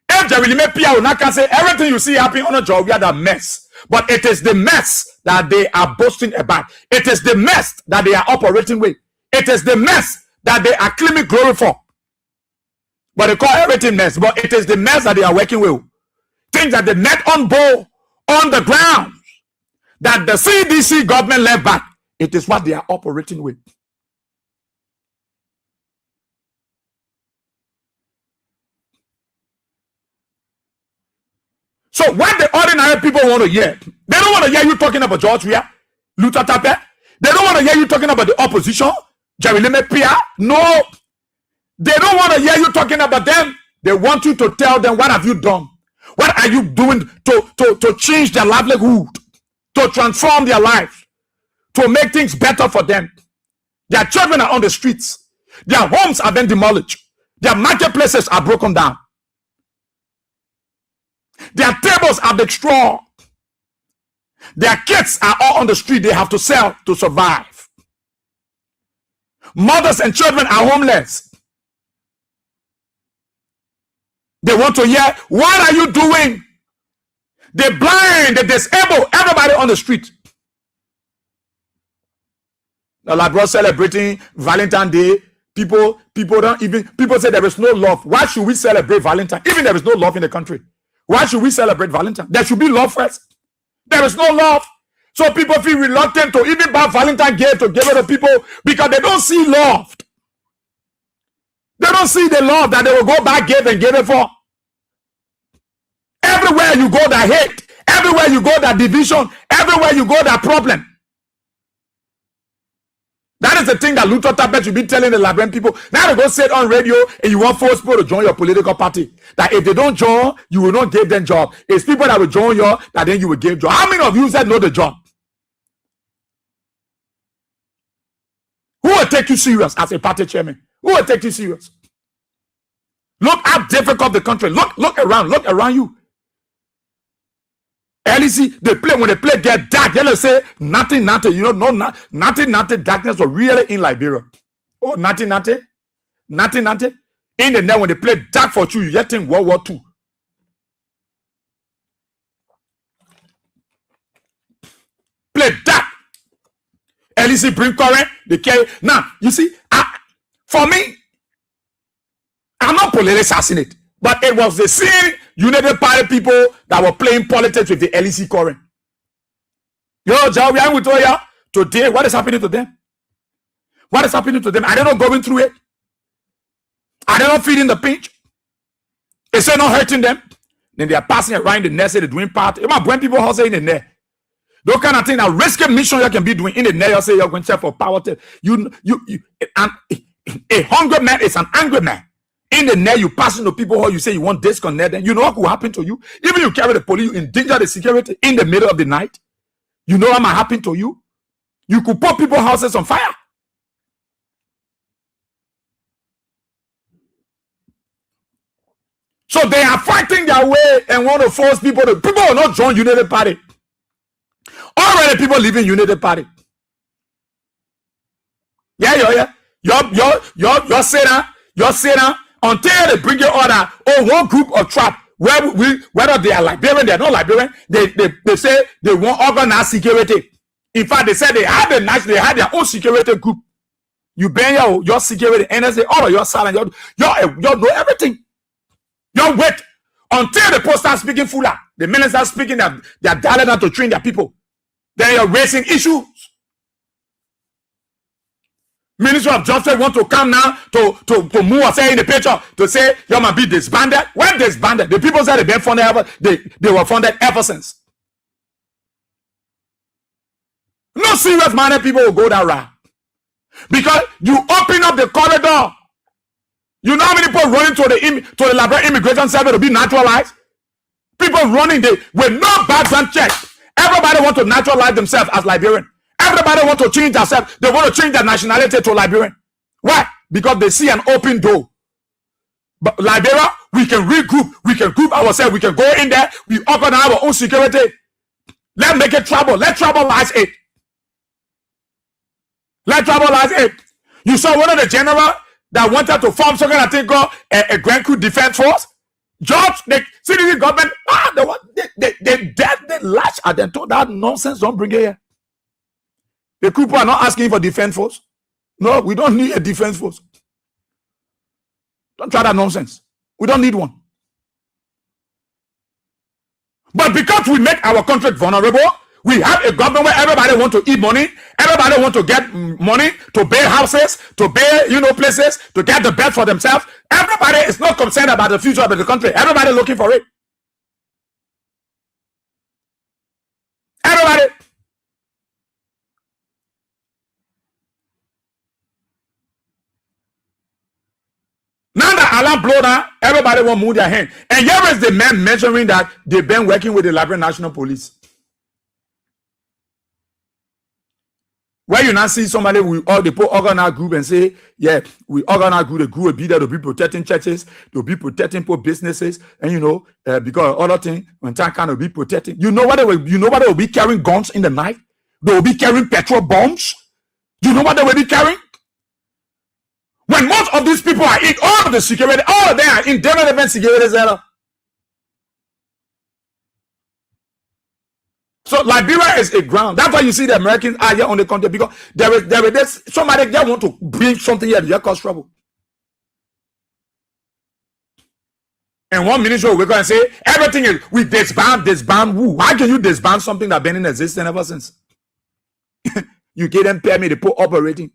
If there will make Pia Unaka say everything you see happening on a job, we are the mess. But it is the mess that they are boasting about. It is the mess that they are operating with. It is the mess that they are claiming glory for. But they call everything mess. But it is the mess that they are working with. Things that they met on board, on the ground, that the CDC government left back. It is what they are operating with. So what the ordinary people want to hear, they don't want to hear you talking about George Weah, Luther Tappe. They don't want to hear you talking about the opposition, Jerry Pia. No, they don't want to hear you talking about them. They want you to tell them, what have you done? What are you doing to change their livelihood, to transform their lives, to make things better for them? Their children are on the streets. Their homes are being demolished. Their marketplaces are broken down. Their tables are destroyed. Their kids are all on the street. They have to sell to survive. Mothers and children are homeless. They want to hear, what are you doing? The blind, the disabled, everybody on the street. Now, like bro, celebrating Valentine's Day, people say there is no love. Why should we celebrate Valentine? Even there is no love in the country. Why should we celebrate Valentine? There should be love first. There is no love. So people feel reluctant to even buy Valentine gift to give it to people because they don't see love. They don't see the love that they will go back, give and give it for. Everywhere you go, that hate. Everywhere you go, that division. Everywhere you go, that problem. That is the thing that Luther Tappe should be telling the Liberian people. Now they go say it on radio and you want force people to join your political party. That if they don't join, you will not give them job. It's people that will join you that then you will give job. How many of you said know the job? Who will take you serious as a party chairman? Who will take you serious? Look how difficult the country. Look around you. LEC, they play when they play get dark. They say nothing. You know, no, nothing. Darkness was really in Liberia. Oh, nothing. In the night when they play dark for you, you get in World War II. Play dark. LEC bring current. They carry. Now you see, for me, I'm not politically assassinate. But it was the same United Party people that were playing politics with the LEC current. Today, what is happening to them? What is happening to them? Are they not going through it? Are they not feeling the pinch? Is it not hurting them? Then they are passing around the net, they're doing part. When people are saying in the net, those kind of things, that risky mission you can be doing in the net, you say you're going to check for power. A hungry man is an angry man. In the net, you passing to people who you say you want disconnect them. You know what will happen to you? Even you carry the police, you endanger the security in the middle of the night. You know what might happen to you? You could put people's houses on fire. So they are fighting their way and want to force people to. People will not join United Party. Already people leaving United Party. Yeah. You're saying until they bring your order or one group of trap whether they are Liberian, they are not Liberian, they say they want organized security. In fact, they said they had their own security group. You bring your security and they say, all of your silent, you know everything. You wait until the post start speaking fuller. The minister speaking their dialect to train their people. Then you're raising issues. Minister of Justice want to come now to move us in the picture to say you might be disbanded. When disbanded, the people said they've been funded they were funded ever since. No serious minded people will go that route. Because you open up the corridor. You know how many people running to the Liberian immigration service to be naturalized? People running with no background check. Everybody want to naturalize themselves as Liberian. Everybody want to change themselves. They want to change their nationality to Liberian. Why? Because they see an open door. But Liberia, we can regroup. We can group ourselves. We can go in there. We organize our own security. Let's make it trouble. Let trouble lies it. Let trouble as it. You saw one of the general that wanted to form something I think called a Grand Coup Defense Force. George, the citizen government, they lash at them. Told that nonsense, don't bring it here. The people are not asking for defense force. No, we don't need a defense force. Don't try that nonsense. We don't need one. But because we make our country vulnerable, we have a government where everybody want to eat money, everybody want to get money to build houses, to build, places, to get the best for themselves. Everybody is not concerned about the future of the country. Everybody looking for it. Everybody. Now that alarm blow down, everybody will move their hand. And here is the man mentioning that they've been working with the Liberian National Police. Where you now see somebody, they put organized group and say, yeah, we organize group, the group will be there to be protecting churches, to be protecting poor businesses, and because other thing, when time kind of be protecting, you know what they will be carrying guns in the night? They will be carrying petrol bombs. Do you know what they will be carrying? When most of these people are in all of the security, all of them are in different security center. So Liberia is a ground. That's why you see the Americans are here on the country, because there is somebody that want to bring something here to cause trouble. And one minister will go and say everything is we disband. Who? How can you disband something that been in existence ever since? You get them permit to put operating.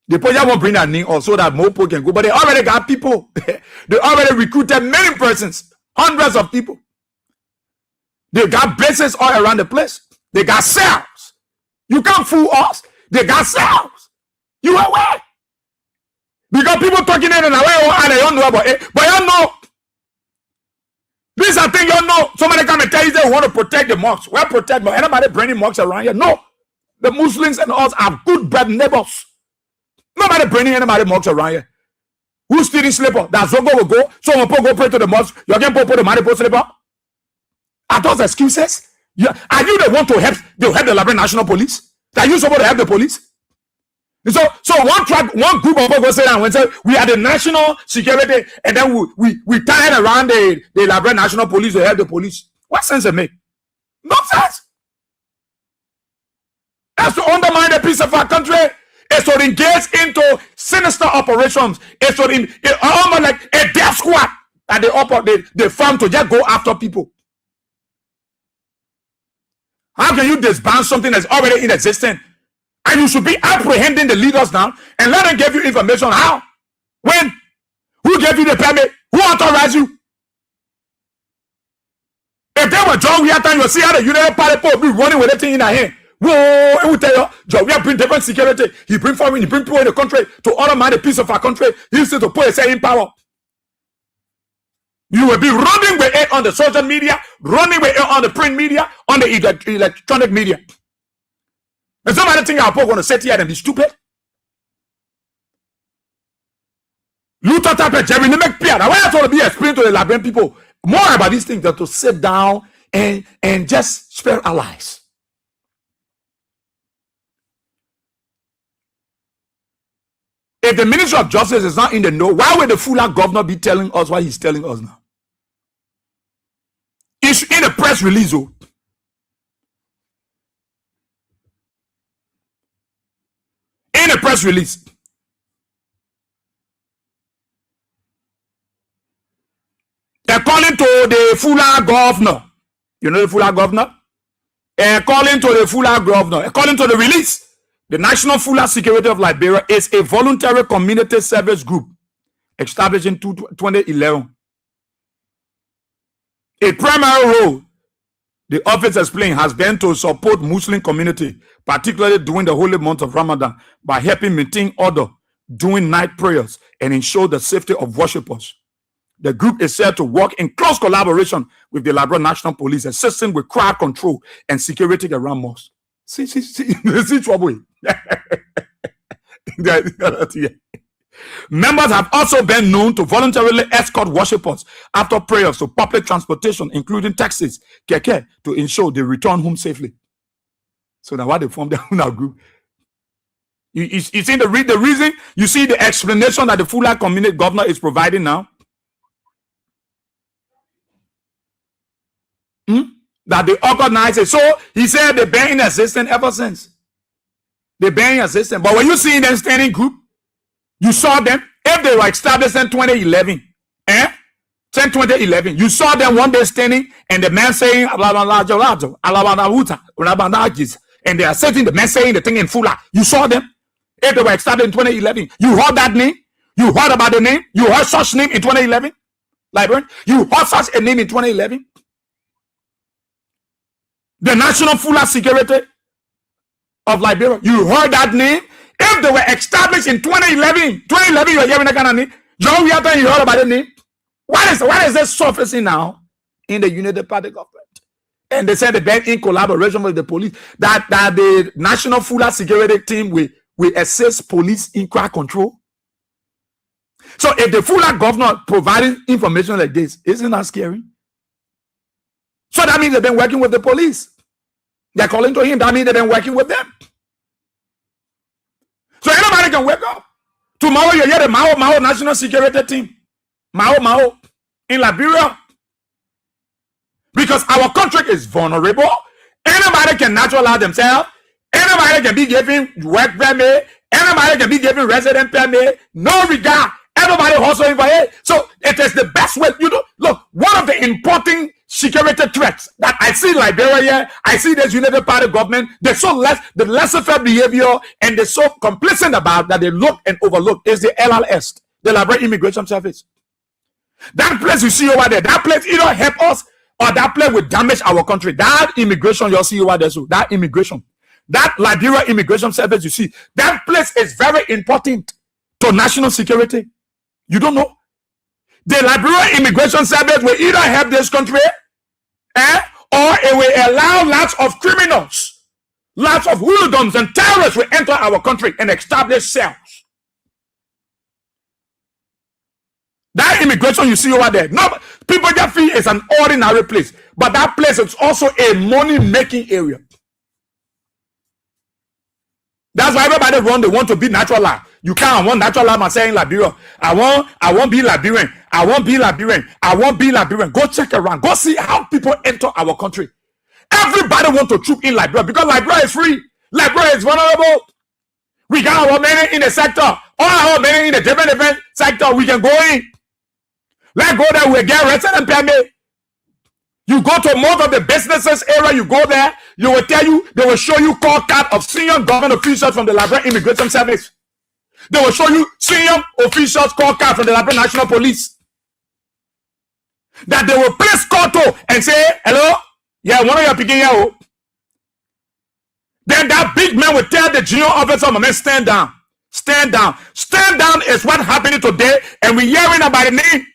The project won't bring that name or so that more people can go, but they already got people. They already recruited many persons, hundreds of people. They got bases all around the place. They got cells. You can't fool us. They got cells. You are aware? Because people talking in and away and they don't know about it. But you know, this is a thing you know. Somebody come and tell you they want to protect the mosques. Well, protect them. Anybody bringing mosques around here? No. The Muslims and us are good bad neighbors. Nobody bringing anybody mosques around here. Who's stealing slipper? That Zogo will go. Someone go pray to the mosque. You can put the money for slipper. Are those excuses? Yeah. Are you the one to help? They help the Liberian National Police? Are you supposed to help the police? So one group of people go sit down and say we are the national security, and then we tie it around the Liberian National Police to help the police. What sense it make? No sense. That's to undermine the peace of our country. It's to engage into sinister operations. It's to almost like a death squad that they form to just go after people. How can you disband something that's already in existence? And you should be apprehending the leaders now and let them give you information. How? When? Who gave you the permit? Who authorized you? If they were John Weirton, you'll see how the United Party will be running with everything in their hand. Whoa, I will tell you, John Weirton bring different security. He bring foreign, he bring people in the country to undermine the peace of our country. He used to put a say in power. You will be running with it on the social media, running with it on the print media, on the electronic media. And somebody think our people going to sit here and be stupid? Luther type of Jerry, make peer. Now, why I want to be explaining to the Liberian people more about these things than to sit down and just spare our lives. If the Ministry of Justice is not in the know, why would the Fula governor be telling us what he's telling us now? It's in a press release. Oh. In a press release. According to the Fula governor, you know the Fula governor? According to the Fula governor, according to the release, the National Fula Security of Liberia is a voluntary community service group established in 2011. A primary role, the office explained, has been to support Muslim community, particularly during the holy month of Ramadan, by helping maintain order during night prayers and ensure the safety of worshippers. The group is said to work in close collaboration with the Liberian National Police, assisting with crowd control and security around mosques. See trouble. Members have also been known to voluntarily escort worshippers after prayers to public transportation, including taxis, keke, to ensure they return home safely. So now what they formed their own group. You see the reason, you see the explanation that the Fula community governor is providing now? That they organize it. So he said they've been in existence ever since. They've been in existence. But when you see them standing group, you saw them, if they were established in 2011, 2011, you saw them one day standing and the man saying, and they are setting the man saying the thing in Fula. You saw them. If they were established in 2011, you heard that name? You heard about the name? You heard such name in 2011? Librarian, you heard such a name in 2011? The National Fula Security of Liberia. You heard that name? If they were established in 2011, you are hearing that kind of name. John, you heard about the name? What is this surfacing now in the United Party government? And they said they've in collaboration with the police that the National Fula Security team will assist police in crowd control. So if the Fula governor providing information like this, isn't that scary? So that means they've been working with the police. They're calling to him. That means they've been working with them. So anybody can wake up. Tomorrow you hear the Mao National Security Team. Mao in Liberia. Because our country is vulnerable. Anybody can naturalize themselves. Anybody can be given work permit. Anybody can be given resident permit. No regard. Everybody hustling for it. So it is the best way. Look, one of the important security threats that I see in Liberia, I see this United Party government, they're so the laissez-faire behavior and they're so complacent about that they look and overlook is the LLS, the Liberia Immigration Service. That place you see over there, that place either help us or that place will damage our country. That immigration you'll see over there, so that immigration, that Liberia Immigration Service you see, that place is very important to national security. You don't know? The Liberia Immigration Service will either help this country or it will allow lots of criminals, lots of hooligans and terrorists will enter our country and establish cells. That immigration you see over there, no, people just feel it's an ordinary place, but that place is also a money-making area. That's why everybody they want to be natural life. You can't want natural life and saying Liberia. I won't be Liberian. I won't be Liberian. I won't be Liberian. Go check around. Go see how people enter our country. Everybody want to troop in Liberia because Liberia is free. Liberia is vulnerable. We got our men in the sector. All our men in the different sector. We can go in. Let's go there. We get resident permit. You go to most of the businesses area, you go there, they will show you call card of senior government officials from the Liberia Immigration Service. They will show you senior officials call card from the Liberia National Police. That they will place call to and say, hello? Yeah, one of your picking here. Then that big man will tell the junior officer, man, stand down. Stand down. Stand down is what happening today, and we're hearing about the name.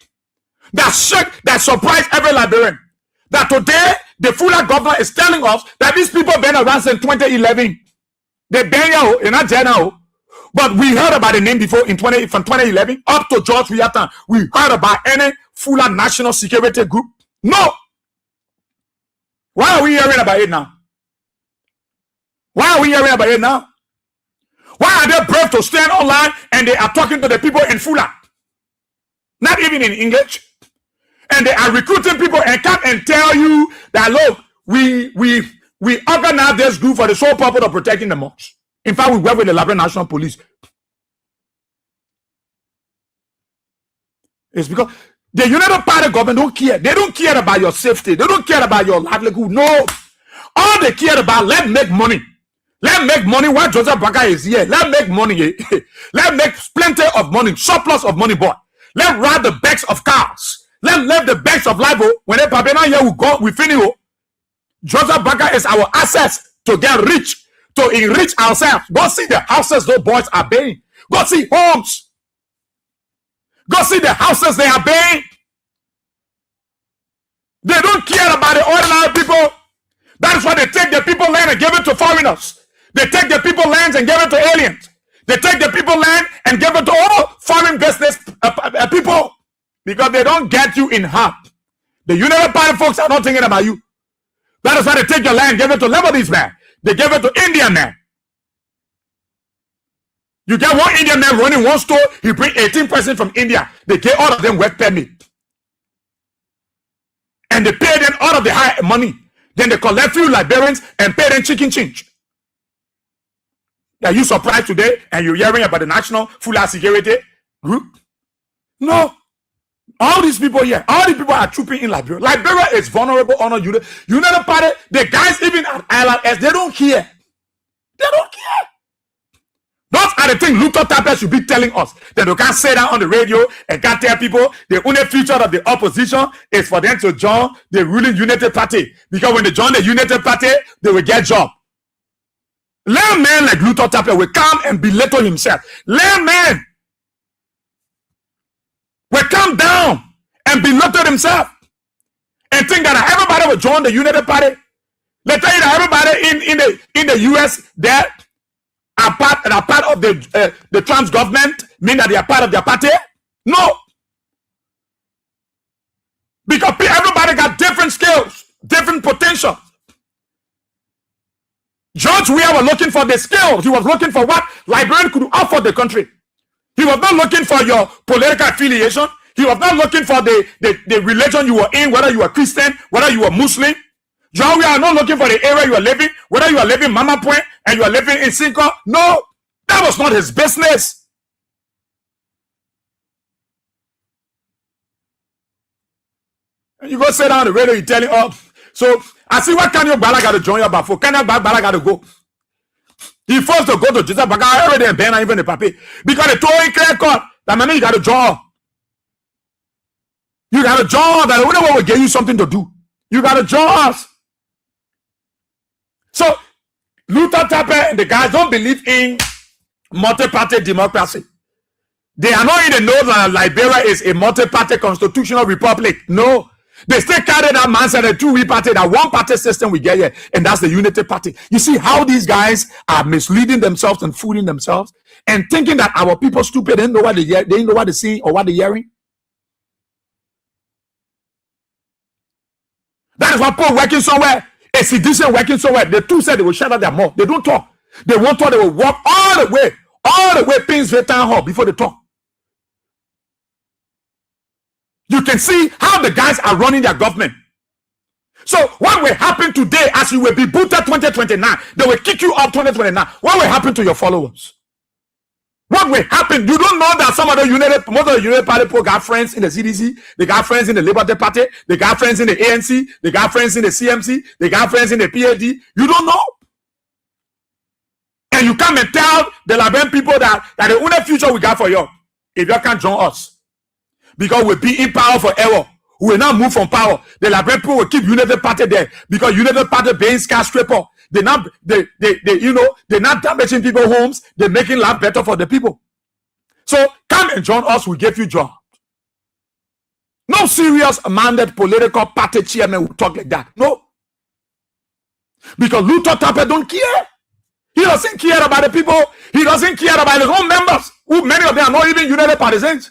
That shook, that surprised every Liberian. That today, the Fula governor is telling us that these people been around since 2011. They've been here in a general. But we heard about the name before from 2011 up to George Weah. We heard about any Fula national security group. No. Why are we hearing about it now? Why are we hearing about it now? Why are they brave to stand online and they are talking to the people in Fula? Not even in English. And they are recruiting people and come and tell you that, look, we organize this group for the sole purpose of protecting the mosques. In fact, we work with the Liberia National Police. It's because the United Party government don't care. They don't care about your safety. They don't care about your livelihood. No. All they care about, let's make money. Let's make money while Joseph Baka is here. Let's make money. Let's make plenty of money, surplus of money, boy. Let's ride the backs of cars. Let's live the best of life. When they Papena here, we go, we finish. Joseph Baka is our assets to get rich, to enrich ourselves. Go see the houses those boys are paying. Go see homes. Go see the houses they are paying. They don't care about the ordinary people. That's why they take the people land and give it to foreigners. They take the people land and give it to aliens. They take the people land and give it to all foreign business people. Because they don't get you in heart. The United Party folks are not thinking about you. That is why they take your land, give it to Lebanese man. They gave it to Indian man. You get one Indian man running one store, he bring 18 persons from India. They gave all of them work permit. And they pay them all of the high money. Then they collect few Liberians and pay them chicken change. Are you surprised today and you're hearing about the National Full Security Group? No. All these people here, all these people are trooping in Liberia. Liberia is vulnerable under United Party. The guys even at Island S, they don't care. They don't care. Those are the things Luther Tapper should be telling us. That they can't say that on the radio and can't tell people the only future of the opposition is for them to join the ruling United Party. Because when they join the United Party, they will get job. Let a man like Luther Tapper will come and belittle himself. Let a man will come down and belittle himself and think that everybody will join the United Party. They tell you that everybody in the US there are part of the Trump's government, mean that they are part of their party? No. Because everybody got different skills, different potential. George Weah was looking for the skills. He was looking for what Liberian could offer the country. He was not looking for your political affiliation. He was not looking for the religion you were in, whether you were Christian, whether you were Muslim. John, we are not looking for the area you are living, whether you are living Mama Point and you are living in Cinco. No, that was not his business. And you go sit down on the radio, you telling so I see what can you Bala got to join your bafo. Can you Bala got to go? He forced to go to Jesus, but I already and Ben even the papi. Because they told him clear cut that man, you got to join. You got to join. That the only one will give you something to do. You got to join us. So, Luther Tapper and the guys don't believe in multi-party democracy. They are not in the know that Liberia is a multi-party constitutional republic. No. They still carry that mindset, a two-way party, that one-party system we get here, and that's the unity party. You see how these guys are misleading themselves and fooling themselves and thinking that our people stupid, they don't know what they didn't know what they're seeing or what they're hearing. That is why Paul working somewhere. A citizen working somewhere, the two said they will shut out their mouth. They don't talk. They won't talk. They will walk all the way Pinsville Town Hall before they talk. You can see how the guys are running their government. So what will happen today as you will be booted 2029? They will kick you up 2029. What will happen to your followers? What will happen? You don't know that some of the most of the United Party people got friends in the CDC, they got friends in the Liberty Party, they got friends in the ANC, they got friends in the CMC, they got friends in the PAD. You don't know. And you come and tell the Liberian people that the only future we got for you, if you can't join us, because we'll be in power forever. We will not move from power. The Liberian people will keep United Party there because United Party being skyscraper. They're not damaging people's homes. They're making life better for the people. So come and join us. We give you jobs. No serious mandate political party chairman will talk like that. No. Because Luther Tapper don't care. He doesn't care about the people. He doesn't care about his own members, who many of them are not even United Partisans.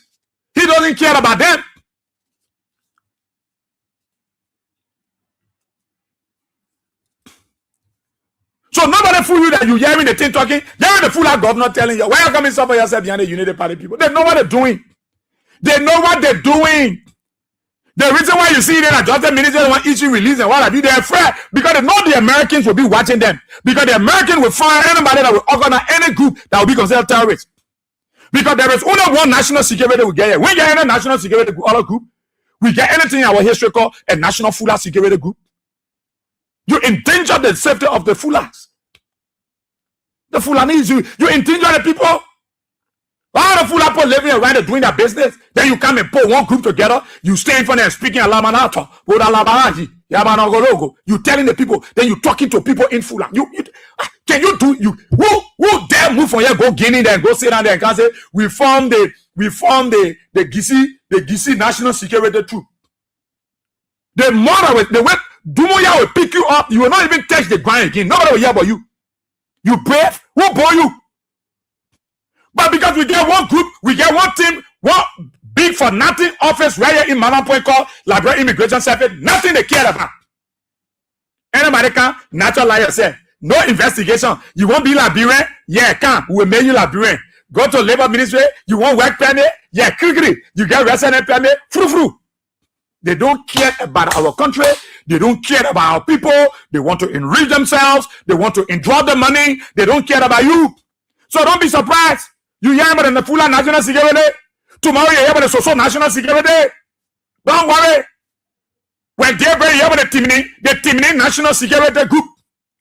He doesn't care about them. So nobody fool you that you hearing the thing talking. They're the fool governor telling you, why are you coming suffer yourself behind the United Party people? They know what they're doing. They know what they're doing. The reason why you see them at just ministers want issue release and what have you, they're afraid because they know the Americans will be watching them. Because the Americans will find anybody that will organize any group that will be considered terrorist. Because there is only one national security we get here. We get any national security other group. We get anything in our history called a national fuller security group. You endanger the safety of the Fullers. The Fulanese, you endanger the people. All the Fuller people living around and doing their business. Then you come and put one group together. You stay in front and speaking Alamanato. You telling the people. Then you talking to people in Fuller. Can you do who dare move from here, go Guinea there and go sit down there and can say we form the Gisi National Security Troop. The mother with the way Dumoya will pick you up, you will not even touch the ground again. Nobody will hear about you. You brave? Who bore you? But because we get one group, we get one team, one big for nothing office right here in Mama Point called Liberia Immigration Service, nothing they care about. Anybody can natural liar say, No investigation. You won't be Liberian? Yeah, come. We'll make you Liberian. Go to labor ministry. You want work permit? Yeah, quickly. You get resident permit. Frou. They don't care about our country. They don't care about our people. They want to enrich themselves. They want to enjoy the money. They don't care about you. So don't be surprised. You hear about the full national security. Tomorrow you hear about the social national security. Don't worry. When they bring you about the Timini National Security Group.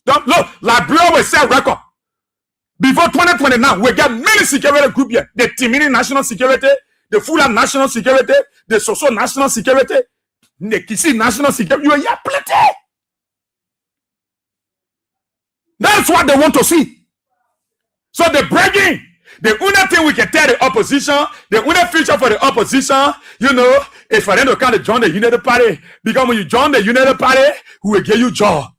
Don't look, Liberia will sell record. Before 2029, we get many security group here. The Timini National Security, the Fulan National Security, the Social National Security, the Kisi National Security. You are here plenty. That's what they want to see. So they're bragging. The only thing we can tell the opposition, the only future for the opposition, you know, is for them to kind of join the United Party. Because when you join the United Party, we will give you job.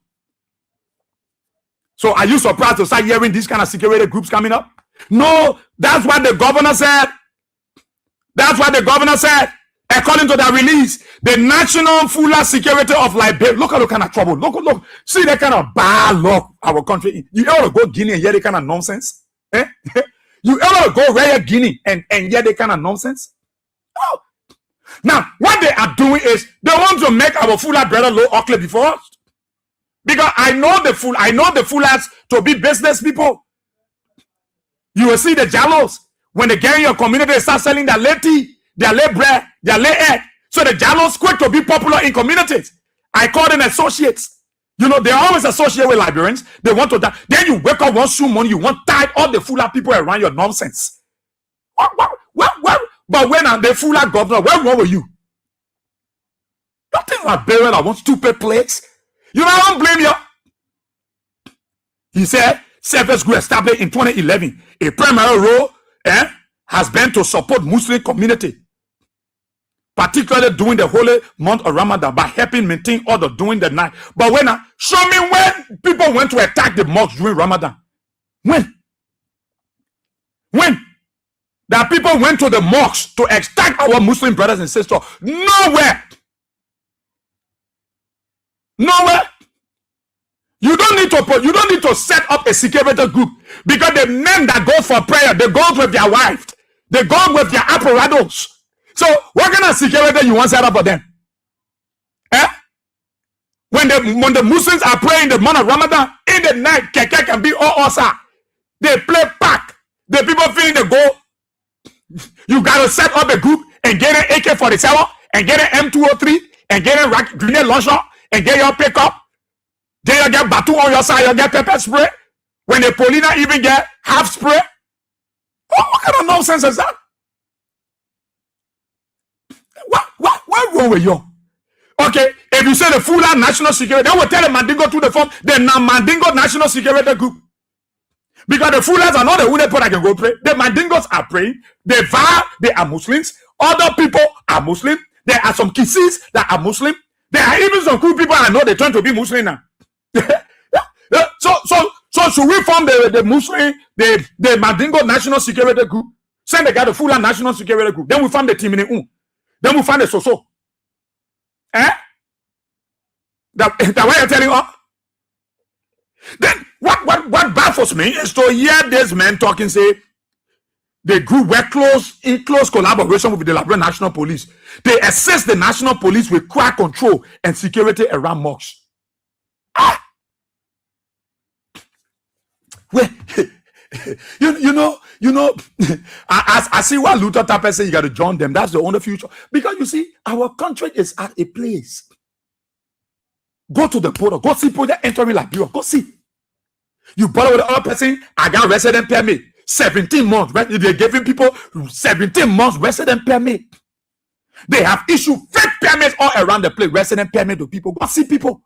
So are you surprised to start hearing these kind of security groups coming up? No, that's what the governor said. That's what the governor said. According to that release, the National Fuller Security of Liberia. Look at the kind of trouble. Look. See the kind of bad luck our country. You ever go Guinea and hear the kind of nonsense? Eh? You ever go Rare Guinea and hear the kind of nonsense? Oh. Now, what they are doing is they want to make our Fuller brother low ugly before us. Because I know the Fullers to be business people. You will see the Jallos. When they get in your community, they start selling their lay tea, their lay bread, their lay egg. So the Jallos quick to be popular in communities. I call them associates. You know, they always associate with Liberians. They want to die. Then you wake up one soon morning, you want to tie all the Fuller people around your nonsense. But when I'm the Fuller governor, where were you? Don't think Liberian I want stupid plagues. You know, I don't blame you. He said, Service Group established in 2011. A primary role has been to support Muslim community, particularly during the holy month of Ramadan, by helping maintain order during the night. But show me when people went to attack the mosque during Ramadan. When that people went to the mosque to attack our Muslim brothers and sisters? Nowhere. You don't need to set up a security group, because the men that go for prayer, they go with their wives, they go with their apparatus. So what kind of security you want set up for them? When the Muslims are praying the month of Ramadan, in the night, keke can be all osa. They play pack. The people feeling the go. You gotta set up a group and get an AK-47 and get an M203 and get a grenade launcher and get your pickup. Then you get batu on your side, you get pepper spray. When the Polina even get half spray. What kind of nonsense is that? What wrong with you? Okay, if you say the Fuller National Security, they will tell the Mandingo to the form, the Mandingo National Security Group. Because the Fullers are not the only people that can go pray. The Mandingos are praying. They are Muslims. Other people are Muslim. There are some Kisis that are Muslim. There are even some cool people I know they turn to be Muslim now. So should we form the Muslim, the Mandingo National Security Group? Send the guy the Fuller National Security Group. Then we form the Timini. Then we find the Soso. That way you're telling us? Then what baffles me is to hear this man talking, say the group were in close collaboration with the Liberian National Police. They assist the National Police with crowd control and security around mosques. Well, you know, I see what Luther Tapper said, you got to join them. That's the only future. Because you see, our country is at a place. Go to the border. Go see people entering Liberia. Go see. You borrow with the other person, I got resident permit. 17 months. They're giving people 17 months resident permit. They have issued fake permits all around the place. Resident permit to people. Go see people.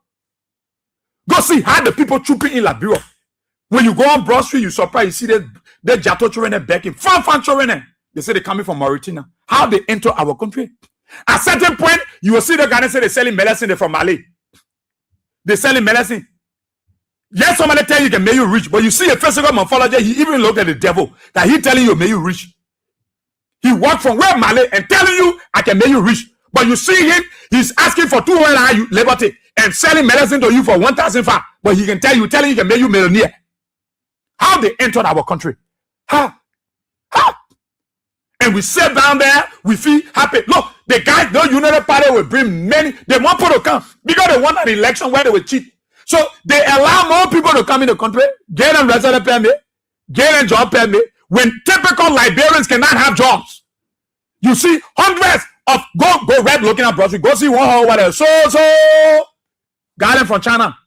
Go see how the people trooping in Liberia. When you go on Broad Street, you surprise, you see the Jato children begging. Fan children. They say they're coming from Mauritania. How they enter our country. At certain point, you will see the guy say they're selling medicine from Mali. They're selling medicine. Yes, somebody tell you can make you rich, but you see a physical morphology, he even looked at the devil that he telling you make you rich. He walked from where Mali and telling you I can make you rich. But you see him, he's asking for 200 liberty and selling medicine to you for 1,005. but he can tell you, telling you can make you millionaire. How they entered our country? How? And we sit down there, we feel happy. Look, the guys, the United Party will bring many. They want people to come because they want an election where they will cheat. So they allow more people to come in the country, get them resident permit, get them job permit. When typical Liberians cannot have jobs, you see hundreds of go red looking at brothers. Go see one over there. So got them from China.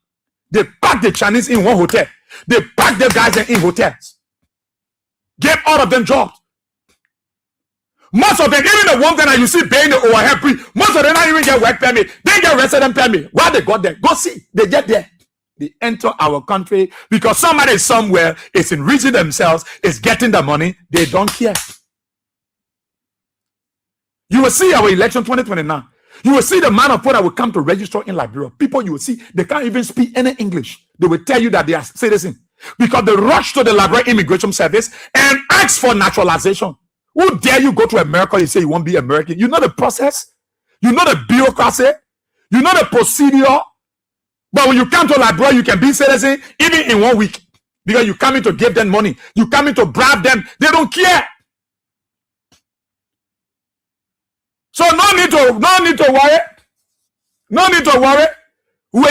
They pack the Chinese in one hotel. They pack the guys in hotels. Give all of them jobs. Most of them, even the ones that you see paying the overhead free, most of them not even get work permit. They get resident permit. Why they got there? Go see. They get there. They enter our country because somebody somewhere is enriching themselves, is getting the money. They don't care. You will see our election 2029. You will see the amount of people that will come to register in Liberia. People you will see, they can't even speak any English. They will tell you that they are citizens because they rush to the Liberia Immigration Service and ask for naturalization. Who dare you go to America and say you won't be American? You know the process. You know the bureaucracy. You know the procedure. But when you come to Liberia, you can be citizen even in 1 week because you come in to give them money. You come in to bribe them. They don't care. So no need to worry. No need to worry. We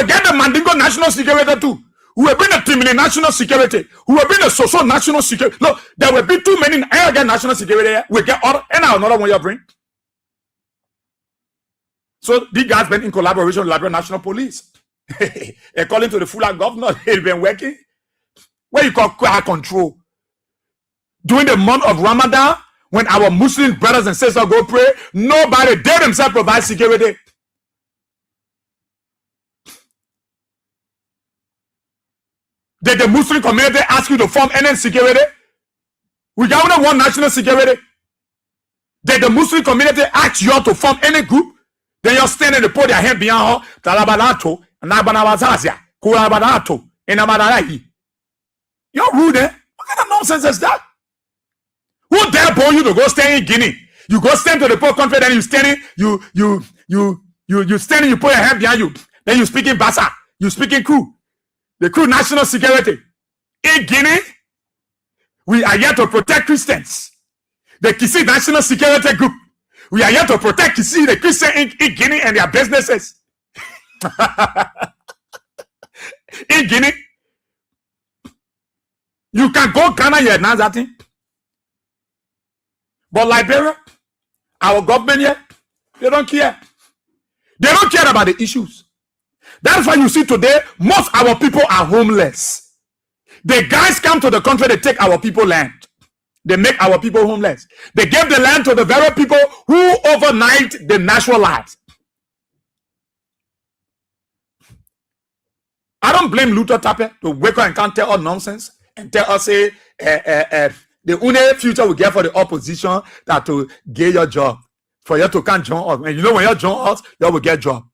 get the Mandingo national security too. We will bring the Timini national security. We will bring the social national security. Look, there will be too many. I get national security. We get all, and now another one you bring. So these guys been in collaboration with Liberia National Police. According to the Fula governor, they've been working. Where you call crowd control. During the month of Ramadan, when our Muslim brothers and sisters go pray, nobody, they themselves provide security. Did the Muslim community ask you to form any security? We got only one national security. Did the Muslim community ask you to form any group? Then you're standing to put your hand behind her. Talabanato, Nabanawazazia, Kurabanato, and Amadarahi. You're rude, eh? What kind of nonsense is that? Who dare born you to go stand in Guinea? You go stand to the poor country, then you standing, you standing, you put your hand behind you. Then you speak in Bassa, you speak in Crew. The Crew national security. In Guinea, we are here to protect Christians. The Kisi National Security Group. We are here to protect Kisi, the Christian in Guinea and their businesses. In Guinea, you can go Ghana here now, that thing. But Liberia, our government here, they don't care. They don't care about the issues. That's why you see today, most our people are homeless. The guys come to the country, they take our people land. They make our people homeless. They give the land to the very people who overnight they naturalize. I don't blame Luther Tappe to wake up and can't tell us nonsense and tell us, say, the only future we get for the opposition that to get your job. For you to can't join us. And you know when you join us, you will get job.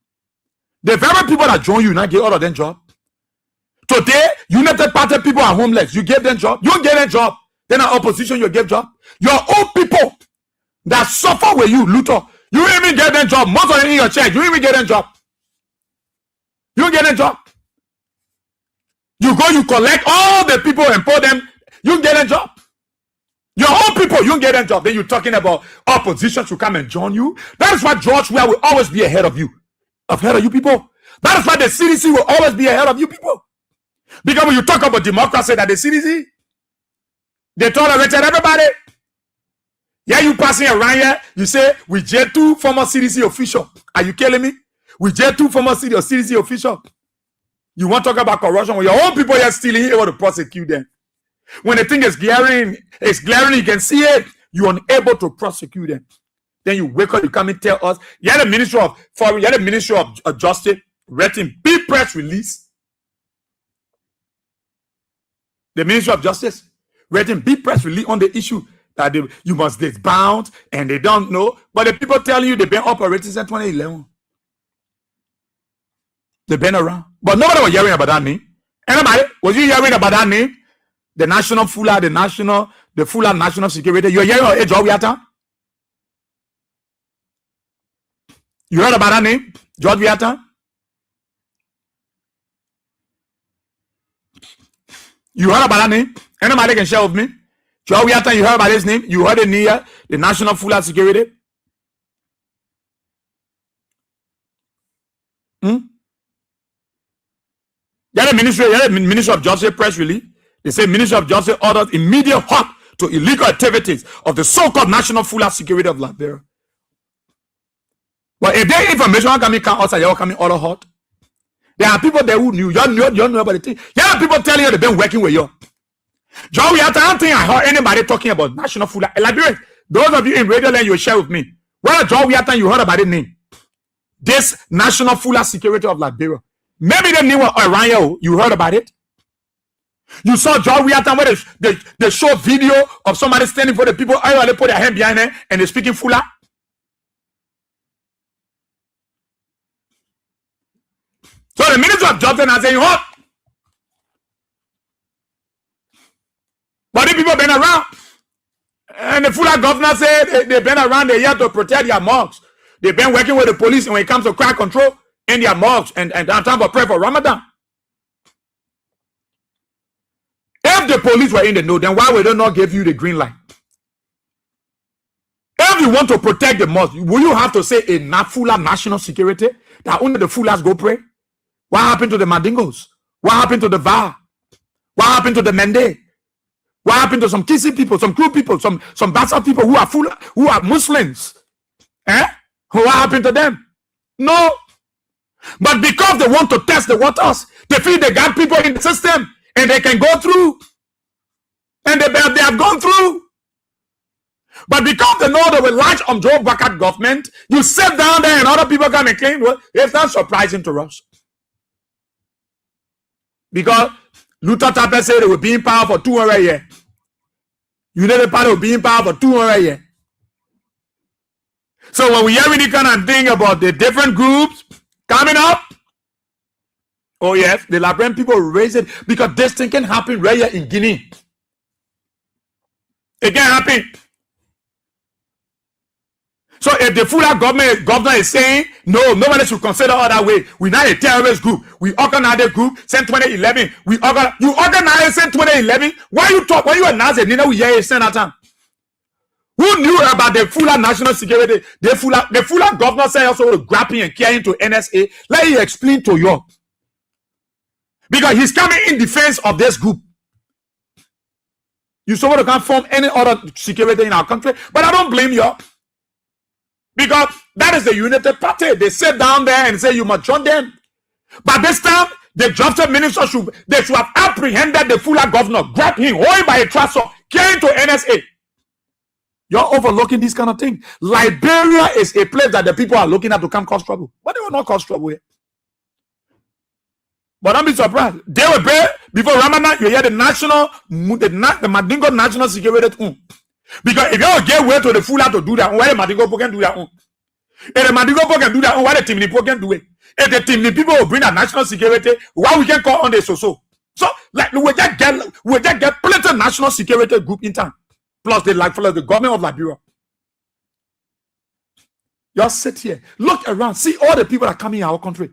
The very people that join you, not get all of them job. Today, United Party people are homeless. You give them job. You don't get them job. Then our opposition, you give job. Your own people that suffer with you, Luther, you don't even get them job. Most of them in your church, you don't even get them job. You don't get them job. You go, you collect all the people and put them, you don't get them job. Your own people, you don't get them job. Then you're talking about opposition to come and join you. That is why George Weah will always be ahead of you. Ahead of you people. That is why the CDC will always be ahead of you people. Because when you talk about democracy, that the CDC, they tolerated everybody. Yeah, you passing around here, you say, we jail 2 former CDC officials. Are you killing me? We jail 2 former CDC officials. You want to talk about corruption when your own people are stealing, you able to prosecute them. When the thing is glaring, you can see it, you're unable to prosecute them. Then you wake up, you come and tell us, you're the Ministry of Foreign, you're the Ministry of Justice, writing big press release. The Ministry of Justice, writing big press release on the issue that you must disbound, and they don't know. But the people telling you they've been operating since 2011. They've been around. But nobody was hearing about that name. Anybody? Was you hearing about that name? The National Fula, the Fula National Security. You're hearing about George Weah? You heard about that name? George Weah? You heard about that name? Anybody can share with me? Joe Wiatan, you heard about his name? You heard it near the National Fuller Security? Yeah, the Ministry of Justice press release. They say Ministry of Justice orders immediate halt to illegal activities of the so-called National Fuller Security of Liberia. But if there information coming outside, you're coming all hot. There are people there who knew. You know about the thing. There are people telling you they've been working with you. Joe, I don't think I heard anybody talking about National Fuller Liberia. Those of you in Radio Land, you will share with me. Well, Joe, you heard about the name. This National Fuller Security of Liberia. Maybe they knew around you. You heard about it. You saw Joe Wiatan where they show video of somebody standing for the people. They put their hand behind them and they're speaking Fuller. So the Minister of Justice is saying, "What?" But the people been around, and the Fuller governor said they've been around. They're here to protect their mosques. They've been working with the police, and when it comes to crowd control in their mosques and time for prayer for Ramadan. If the police were in the know, then why would they not give you the green light? If you want to protect the mosque, will you have to say a Fuller national security that only the Fullers go pray? What happened to the Mandingos? What happened to the VAR? What happened to the Mende? What happened to some Kisi people, some Kru people, some Bassa people who are Fuller, who are Muslims? What happened to them? No. But because they want to test the waters, they feel they got people in the system and they can go through. And they have gone through. But because they know they will launch on Joe Bakat government, you sit down there and other people come and claim, well, it's not surprising to us. Because Luther Tapper said they will be in power for 200 years. United Party will be in power for 200 years. So when we hear any kind of thing about the different groups coming up, oh yes, the Liberian people raise it because this thing can happen right here in Guinea. It can happen. So if the Fuller governor is saying, no, nobody should consider all that way. We're not a terrorist group. We organized a group since 2011. You organized since 2011. Why you talk? When you announce it, we hear it that time. Who knew about the Fuller national security? The Fuller governor said also grabbing and carrying to NSA. Let me explain to you. Because he's coming in defense of this group. You so want to can't form any other security in our country, but I don't blame you. Because that is the United Party. They sit down there and say you must join them. But this time, the justice minister should have apprehended the Fuller governor, grab him, hold him by a trousseau, carry him to NSA. You're overlooking this kind of thing. Liberia is a place that the people are looking at to come cause trouble. But they will not cause trouble here. But don't be surprised. They will pray before Ramadan. You hear the Mandingo national security. Because if you get way to the Fuller to do that, why the Mandingo people can do that? If the Mandingo people can do that, why the Timni people can do it? If the Timni people will bring that national security, why we can call on the so-so? So, like, we just get plenty of national security group in time. Plus the government of Liberia. Just sit here, look around, see all the people that come in our country.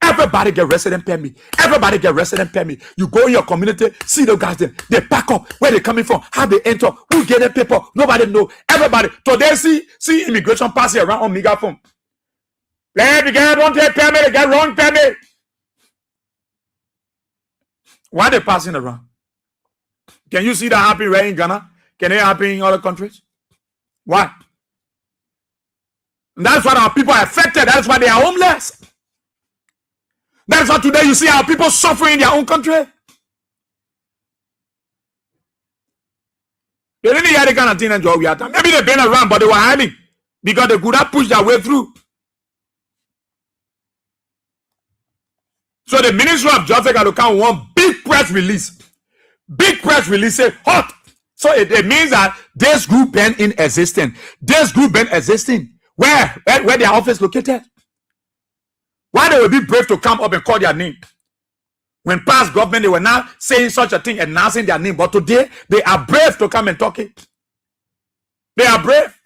Everybody get resident permit. Everybody get resident permit. You go in your community, see the guys there. They pack up where they coming from, how they enter, who get their paper. Nobody know. Everybody. Today see immigration passing around on megaphone. Let the guy don't take permit, they get wrong permit. Why they passing around? Can you see that happen right in Ghana? Can it happen in other countries? Why? And that's why our people are affected. That's why they are homeless. That's why today you see our people suffering in their own country. They didn't hear the kind of thing and job we had. Maybe they've been around, but they were hiding because they could have pushed their way through. So the Ministry of Justice got to come one big press release. Big press release say hot. So it means that this group been in existence. This group been existing. Where their office located? Why they will be brave to come up and call their name? When past government, they were now saying such a thing, announcing their name. But today, they are brave to come and talk it. They are brave.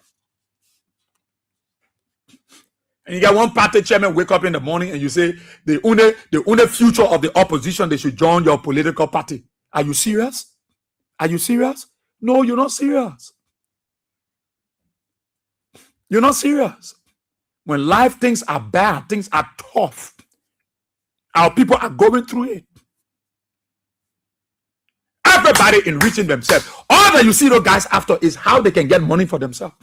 And you get one party chairman wake up in the morning and you say, the only future of the opposition, they should join your political party. Are you serious? Are you serious? No, you're not serious. You're not serious. When life things are bad, things are tough, our people are going through it. Everybody enriching themselves. All that you see those guys after is how they can get money for themselves.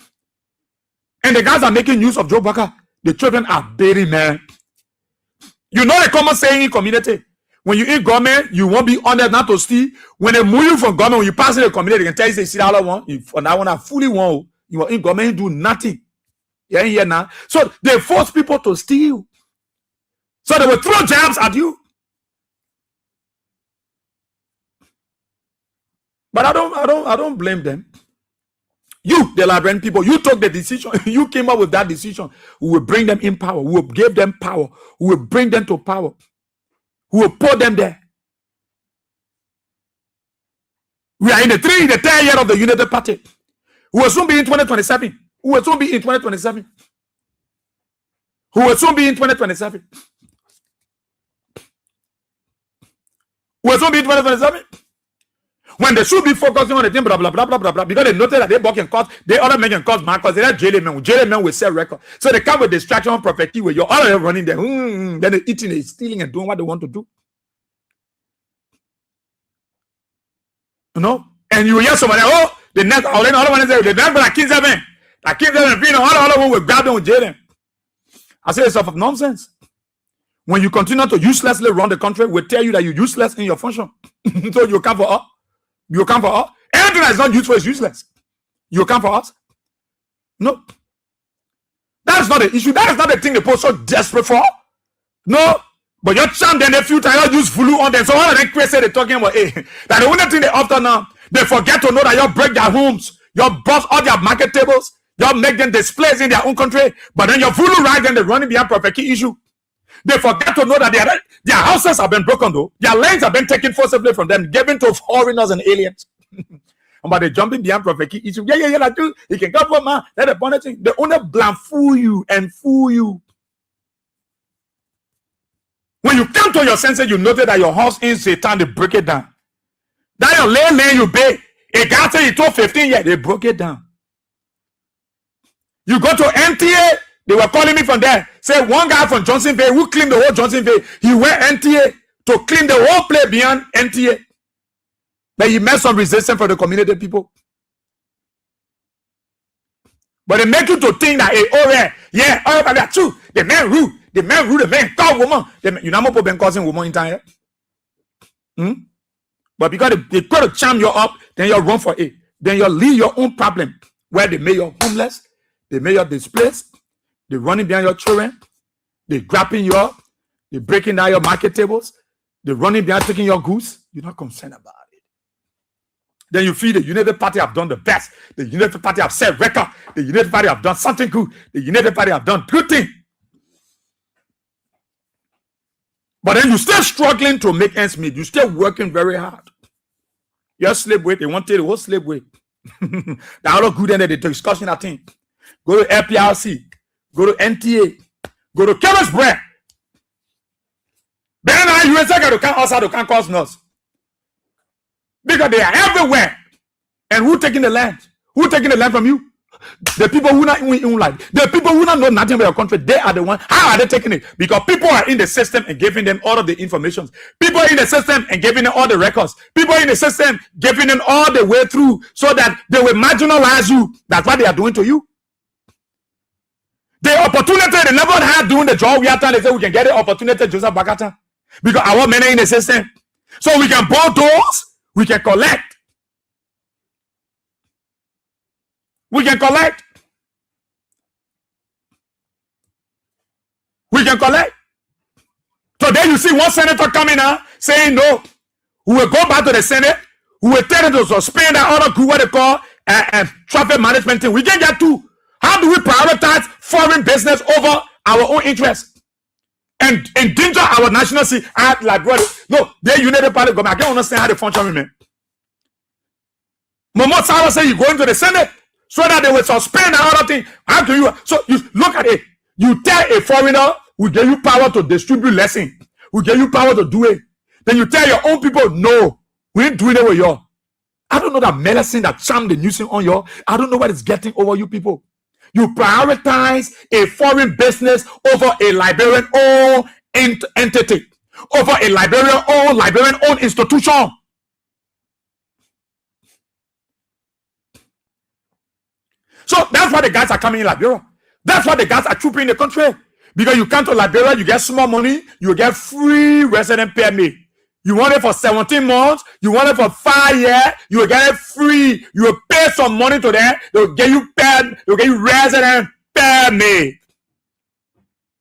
And the guys are making use of Joe Bucker. The children are baiting, man. You know the common saying in community. When you in government, you won't be honored not to steal. When they move you from government, when you pass in the community, they can tell you, say, see that one. If on that one, I fully want you are in government, you do nothing. You're in here now. So they force people to steal. So they will throw jabs at you. But I don't blame them. You, the Liberian people, you took the decision. You came up with that decision. We will bring them in power. We will give them power. We will bring them to power. We will put them there. We are in the 3rd year of the United Party. We will soon be in 2027. We will soon be in 2027. We will soon be in 2027. We will soon be in 2027. When they should be focusing on the thing, blah, blah, blah, blah, blah, blah, because they noted that they work in cost, they other men can cause man, because they're jailing men will sell record. So they come with distraction, prophecy, where you're all running there, then they're eating, they're stealing and doing what they want to do. You know? And you will hear somebody, oh, the next, all one is there, the next, like King 7, all one will grab them and jail them. I say it's stuff of nonsense. When you continue to uselessly run the country, we'll tell you that you're useless in your function. So you come for us. You come for us. Anything that is not useful is useless. You come for us. No. That is not the issue. That is not the thing the post so desperate for. No. But your champ then a few times use flu on them. So all of them crazy they're talking about, that the only thing they often now, they forget to know that you break their homes, you bust all their market tables, you make them displays in their own country, but then your voodoo right then they're running behind prophecy issue. They forget to know that their houses have been broken though. Their lands have been taken forcibly from them, given to foreigners and aliens. But they jumping behind prophecy issue. Yeah, that too. You can go for man. Let the bonnet thing. They only blame fool you and fool you. When you come to your senses, you notice that your house is Satan, they break it down. That your land you pay. A guy say he told 15 years, they broke it down. You go to NTA. They were calling me from there. Say one guy from Johnson Bay who cleaned the whole Johnson Bay. He went NTA to clean the whole place beyond NTA. But he met some resistance from the community people. But they make you to think that, that's true. The man rude. The man call woman. You know what been causing woman in time. But because they try to charm you up, then you run for it. Then you leave your own problem. Where they make you homeless, they make you displaced. They're running behind your children. They're grabbing you up. They're breaking down your market tables. They're running behind taking your goods. You're not concerned about it. Then you feel the United Party have done the best. The United Party have set record. The United Party have done something good. The United Party have done good thing. But then you're still struggling to make ends meet. You're still working very hard. You're slave weight. They want to take the whole slave weight. The other good end of the discussion, I think. Go to LPRC. Go to NTA. Go to Chemist Bread. Then I USA got to come outside to come cause us. Because they are everywhere. And who taking the land? Who taking the land from you? The people who not in like the people who not know nothing about your country, they are the one. How are they taking it? Because people are in the system and giving them all of the information. People are in the system and giving them all the records. People are in the system giving them all the way through so that they will marginalize you. That's what they are doing to you. The opportunity they never had doing the job we are trying to say we can get the opportunity Joseph Bakata. Because our men are in the system. So we can both doors, we can collect. We can collect. We can collect. So then you see one senator coming out saying no. We will go back to the Senate. We will tell them to suspend that other group what they call traffic management thing. We can get to. How do we prioritize foreign business over our own interests and endanger our national security? Like, brother, no, they United Party government. I can't understand how they function, man. Momo Sawa say you go into the Senate so that they will suspend another thing. How do you? So you look at it. You tell a foreigner, we give you power to distribute lesson. We give you power to do it. Then you tell your own people, no, We ain't doing it with you. I don't know that medicine that charm the nuisance on you. I don't know what is getting over you people. You prioritize a foreign business over a Liberian-owned entity, over a Liberian-owned institution. So that's why the guys are coming in Liberia. That's why the guys are trooping in the country. Because you come to Liberia, you get small money, you get free resident permit. You want it for 17 months, you want it for 5 years, you will get it free. You will pay some money to them, they'll get you resident permit.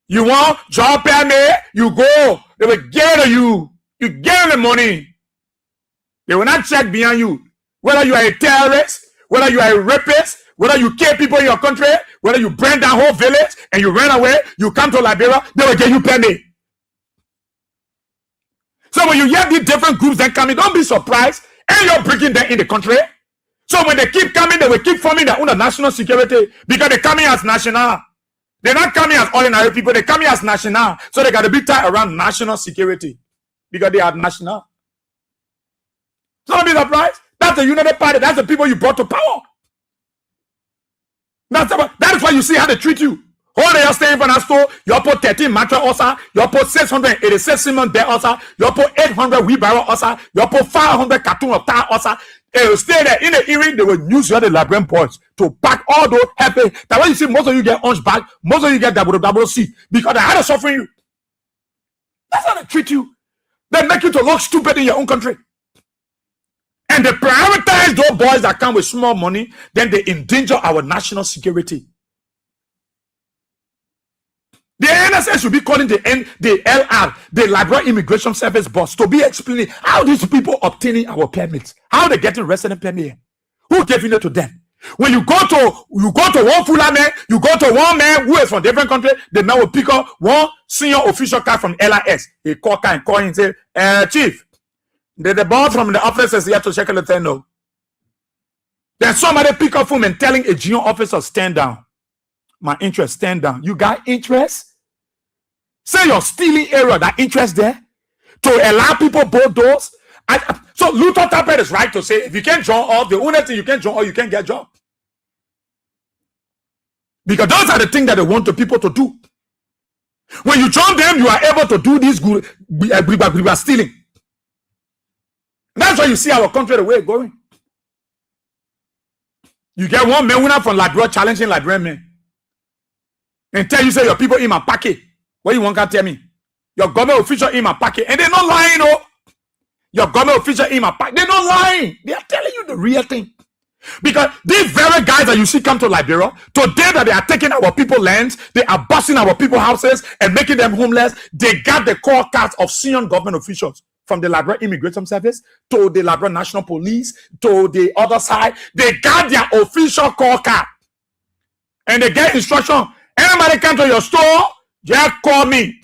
You want job permit, you go, they will give to you. You give the money. They will not check behind you. Whether you are a terrorist, whether you are a rapist, whether you kill people in your country, whether you burn down whole village and you run away, you come to Liberia, they will give you permit. So when you hear these different groups that come in, don't be surprised, and you're bringing them in the country. So when they keep coming, they will keep forming their own national security because they're coming as national. They're not coming as ordinary people, they're coming as national. So they got a big tie around national security because they are national. So don't be surprised. That's the United Party. That's the people you brought to power. That is why you see how they treat you. All they are staying for that store, you put 13 mattress also, you put 686 cement bed also, you put 800 wheelbarrow also, you put 500 carton of tire also. They will stay there in the evening, they will use the Liberian points to pack all those happy. That's why you see most of you get hunchback, most of you get double C because they had to suffer you. That's how they treat you. They make you to look stupid in your own country. And they prioritize those boys that come with small money, then they endanger our national security. The NSA should be calling the LR, the Liberal Immigration Service boss, to be explaining how these people obtaining our permits, how they getting resident permit, who giving it to them. When you go to one fuller man, you go to one man who is from different country, the man will pick up one senior official card from LIS. He call him and say, Chief, the boss from the office is here to check the thing. No. Then somebody pick up him and telling a junior officer, stand down. My interest, stand down. You got interest? Say you're stealing area, that interest there to allow people both doors. So Luther Tappert is right to say if you can't join all, the only thing you can join all, you can't get a job. Because those are the things that they want the people to do. When you join them, you are able to do this good stealing. That's why you see our country the way it's going. You get one man from Liberia challenging Liberian men. And tell you say your people in my pocket. What you want to tell me? Your government official in my pocket. And they're not lying, oh. Your government official in my pocket. They're not lying. They are telling you the real thing. Because these very guys that you see come to Liberia, today that they are taking our people lands, they are busting our people houses and making them homeless, they got the call cards of senior government officials. From the Liberia Immigration Service to the Liberia National Police to the other side. They got their official call card. And they get instruction. Anybody come to your store, just call me.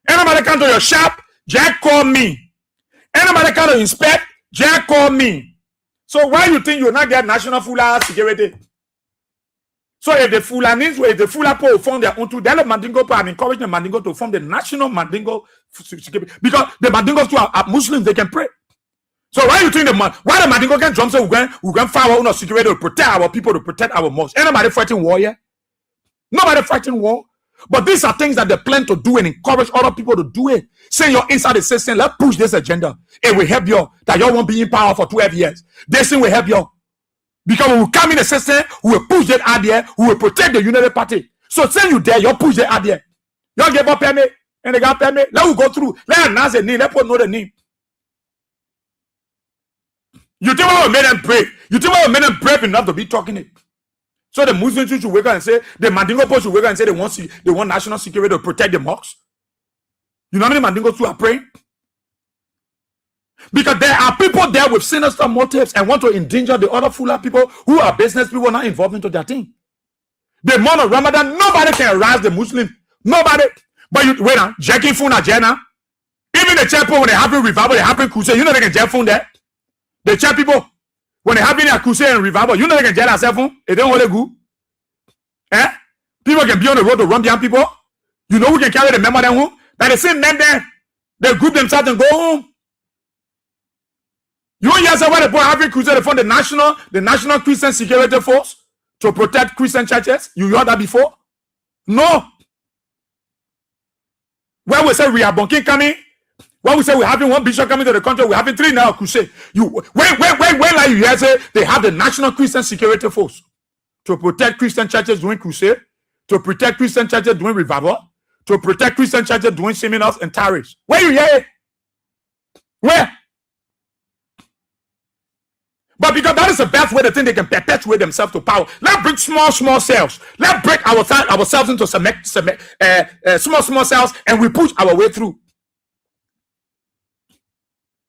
Anybody come to your shop, just call me. Anybody come to inspect, just call me. So why you think you will not get national fuller security? So if the Fuller people form their own too, then the Mandingo people, I'm encouraging the Mandingo to form the national Mandingo security. Because the Mandingos too are Muslims, they can pray. So why you think why the Mandingo can jump so we can find our own security to protect our people, to protect our mosques? Anybody fighting war here? Nobody fighting war. But these are things that they plan to do and encourage other people to do it. Say you're inside the system, let's push this agenda. It will help you that you won't be in power for 12 years. This thing will help you. Because when we come in the system, we will push that out there, we will protect the United Party. So say you there, you push that out there. You give up permit, and they got permit. Let we go through. Let announce the name, let people know the name. You think what made them brave? You think what made them brave enough to be talking it? So the Muslims should wake up and say, the Mandingo people should wake up and say they want national security to protect the mosques. You know how many Mandingos who are praying? Because there are people there with sinister motives and want to endanger the other Fuller people who are business people not involved into their thing. The month of Ramadan, nobody can harass the Muslim. Nobody. But you wait now, jacking phone agenda. Even the church people, when they happen revival, they happen crusade, you know they can jack phone there. The church people, when they happen a crusade and revival, you know they can jack their phone. They don't hold a good. Eh? People can be on the road to run behind people. You know who can carry the member them home? That the same men there, they group themselves and go home. You won't hear somebody having crusade from the National Christian Security Force to protect Christian churches. You heard that before? No. When we say we are bunking coming, when we say we're having one bishop coming to the country, we're having 3 now crusade. When like you hear say they have the National Christian Security Force to protect Christian churches doing crusade, to protect Christian churches doing revival, to protect Christian churches doing seminars and tariffs. Where you hear it? Where? But because that is the best way they think they can perpetuate themselves to power. Let's break small cells. Let's break ourselves into small cells, and we push our way through.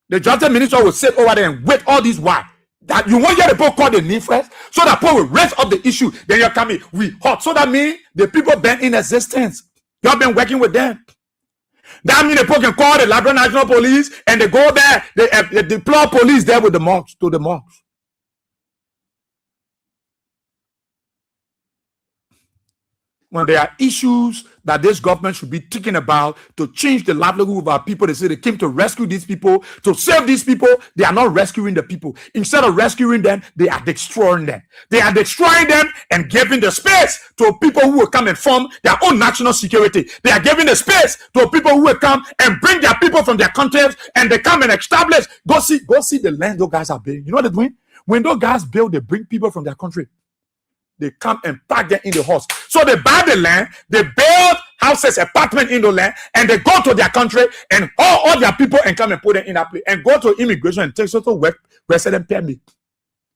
The justice minister will sit over there and wait all these while. That you want hear the people call the need first, so that people will raise up the issue. Then you're coming, we hot. So that means the people been in existence. You have been working with them. That means the people can call the Liberal National Police and they go there, they deploy police there with the mosques, to the mosques. When there are issues that this government should be thinking about to change the livelihood of our people, they say they came to rescue these people, to save these people. They are not rescuing the people. Instead of rescuing them, they are destroying them. They are destroying them and giving the space to people who will come and form their own national security. They are giving the space to people who will come and bring their people from their countries, and they come and establish. Go see the land those guys are building. You know what they're doing? When those guys build, they bring people from their country. They come and pack them in the house. So they buy the land, they build houses, apartments in the land, and they go to their country and all their people and come and put them in that place and go to immigration and take social work resident permit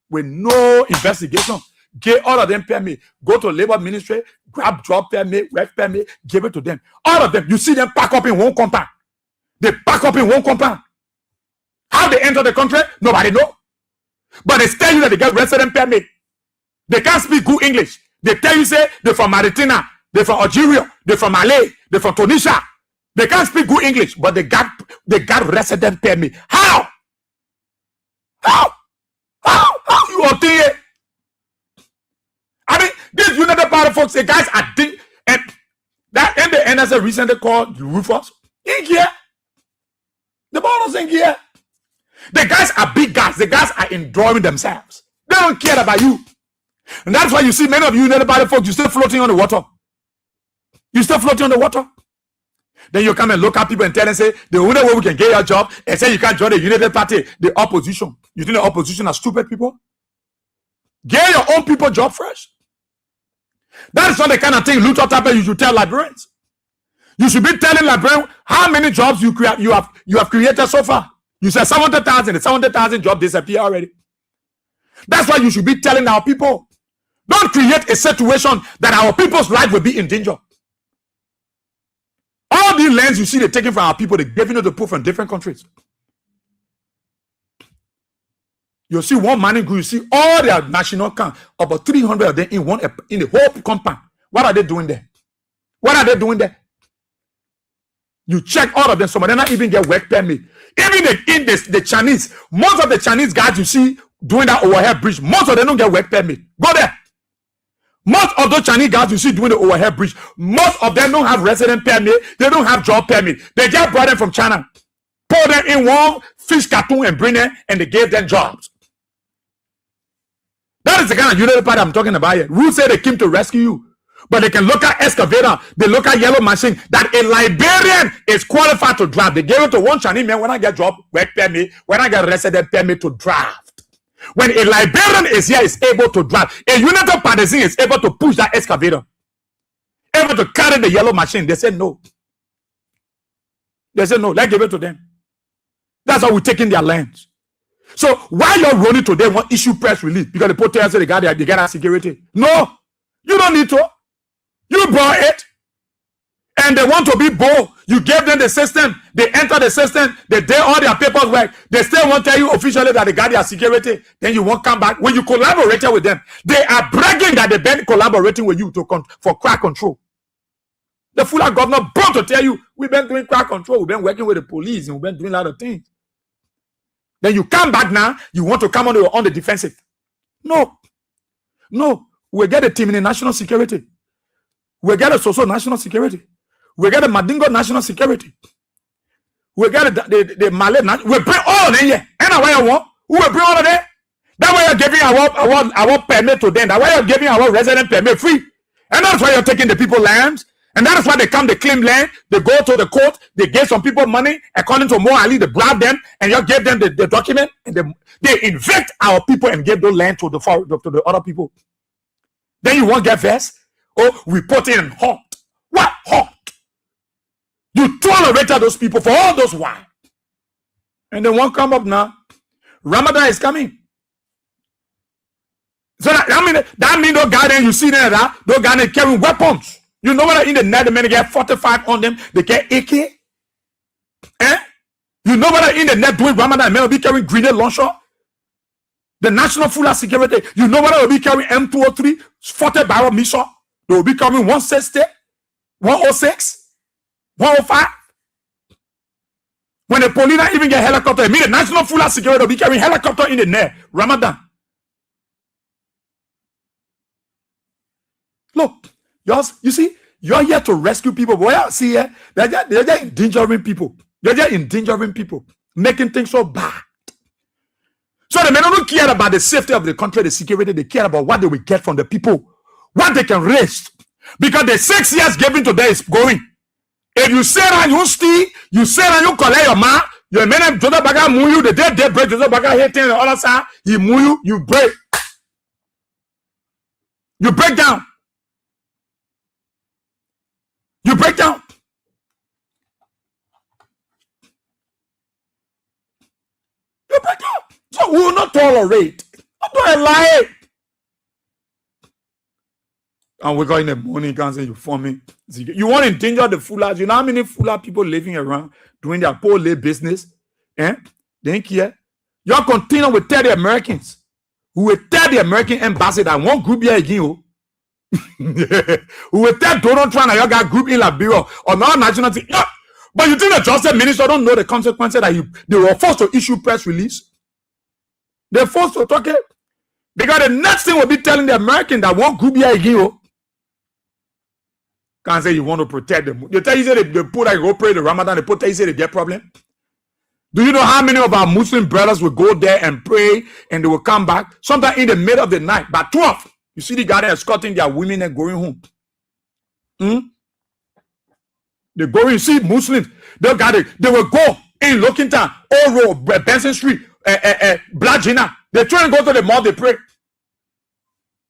with no investigation. Get all of them permit. Go to labor ministry, grab job permit, work permit, give it to them. All of them. You see them pack up in one compound. They pack up in one compound. How they enter the country, nobody know. But they tell you that they get resident permit. They can't speak good English. They tell you, say, they're from Mauritania, they're from Algeria, they're from Malay, they're from Tunisia. They can't speak good English, but they got resident permit. How? How you are doing it? I mean, these United Party folks, the guys are doing, and that NSA recently called Rufus in here. The ballers in here. The guys are big guys. The guys are enjoying themselves. They don't care about you. And that's why you see many of you United Party folks, you still floating on the water. You still floating on the water. Then you come and look at people and tell them, say, the only way we can get your job and say you can't join the United Party, the opposition. You think the opposition are stupid people? Get your own people job first. That is not the kind of thing Luther Tapper you should tell librarians. You should be telling librarians how many jobs you have created so far. You said 700,000, the 700,000 job disappear already. That's why you should be telling our people. Don't create a situation that our people's life will be in danger. All these lands you see they're taking from our people, they're giving it to people from different countries. You see one mining group, you see all their national camp, about 300 of them in the whole compound. What are they doing there? What are they doing there? You check all of them, some of them not even get work permit. Even the Chinese, most of the Chinese guys you see doing that overhead bridge, most of them don't get work permit. Go there. Most of those Chinese guys you see doing the overhead bridge, most of them don't have resident permit, they don't have job permit. They just brought them from China, pour them in one fish cartoon and bring them, and they gave them jobs. That is the kind of United Party I'm talking about here. Rules say they came to rescue you, but they can look at excavator, they look at yellow machine that a Liberian is qualified to drive. They gave it to one Chinese man when I get job work permit, when I get resident permit to drive. When a Liberian is here, is able to drive. A United Partisan is able to push that excavator, able to carry the yellow machine. They said no. They said no. Let's give it to them. That's how we're taking their lands. So why you're running to them, want issue press release because the protesters say they got their security? No, you don't need to. You bought it, and they want to be bold. You gave them the system. They enter the system. They did all their paperwork. They still won't tell you officially that they got their security. Then you won't come back. When you collaborated with them, they are bragging that they've been collaborating with you for crack control. The Fuller governor brought to tell you, we've been doing crack control. We've been working with the police, and we've been doing a lot of things. Then you come back now, you want to come on the defensive. No. We get a team in the national security. We get a social national security. We get a Madingo national security. We get the Malay. We bring all in here. And where you want, Who will bring all of that? That's why you're giving our permit to them. That's why you're giving our resident permit free. And that's why you're taking the people lands. And that is why they come, they claim land, they go to the court, they give some people money, according to Mo Ali, they bribe them, and you give them the document, and they evict our people and give those land to the other people. Then you won't get vexed? Oh, we put in hot. What hot? You tolerated those people for all those while. And they won't come up now. Ramadan is coming. So that means those guys you see there, those guys carrying weapons. You know what in the net the men get 45 on them, they get AK? You know what in the net doing Ramadan, men will be carrying grenade launcher? The National Full Security, you know what will be carrying M203, 40 barrel missile? They will be carrying 160, 106, 105. When the police not even get helicopter, I mean the National Full Security will be carrying helicopter in the net. Ramadan. Look. You see, you're here to rescue people. But I see here, they're just endangering people. They're just endangering people, making things so bad. So the men don't care about the safety of the country, the security. They care about what they will get from the people, what they can raise. Because the 6 years given to them is going. If you say that you steal, you say that you collect your man, your men Joseph Baga move you, the day they break, Joseph Baga hitting the other side, he move you break. You break down. You break down. You break down. So we will not tolerate. Not do I lie. And we're going in the morning, can't say you forming. You want to endanger the Fulani. You know how many Fulani people living around doing their poor lay business? They ain't care. Y'all continue with tell the Americans. Who will tell the American embassy that one group here again. We will tell Donald Trump that you got group in Liberia or not national team. Yeah. But you think the justice minister don't know the consequences that they were forced to issue press release? They're forced to talk it. Because the next thing will be telling the American that one group here again. Can't say you want to protect them. You tell you say they put like go pray the Ramadan, they put you say they get problem. Do you know how many of our Muslim brothers will go there and pray and they will come back? Sometimes in the middle of the night, by 12. You see the guy escorting their women and going home. They go, you see Muslims, they will go in Looking Town, Old Road, Benson Street, Black Gina. They try and go to the mall, they pray.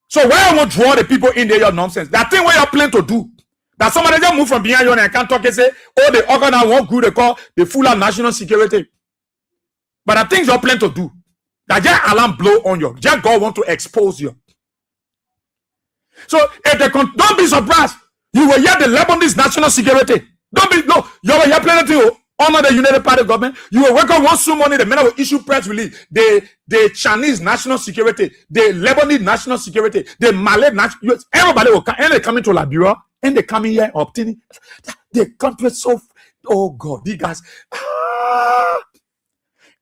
So why I want to draw the people in there, your nonsense? That thing what you're planning to do. That somebody just move from behind you and can't talk and say, oh, they organize one group they call the full of national security. But the things you're planning to do, that just alarm blow on you. Just God want to expose you. So if they don't be surprised, you will hear the Lebanese national security. You will hear plenty of honor the United Party government. You will wake up one soon morning, the men will issue press release. The Chinese national security, the Lebanese national security, the Malay national, everybody will come and they come into Liberia and they come in here obtaining the country so. Oh God, these guys.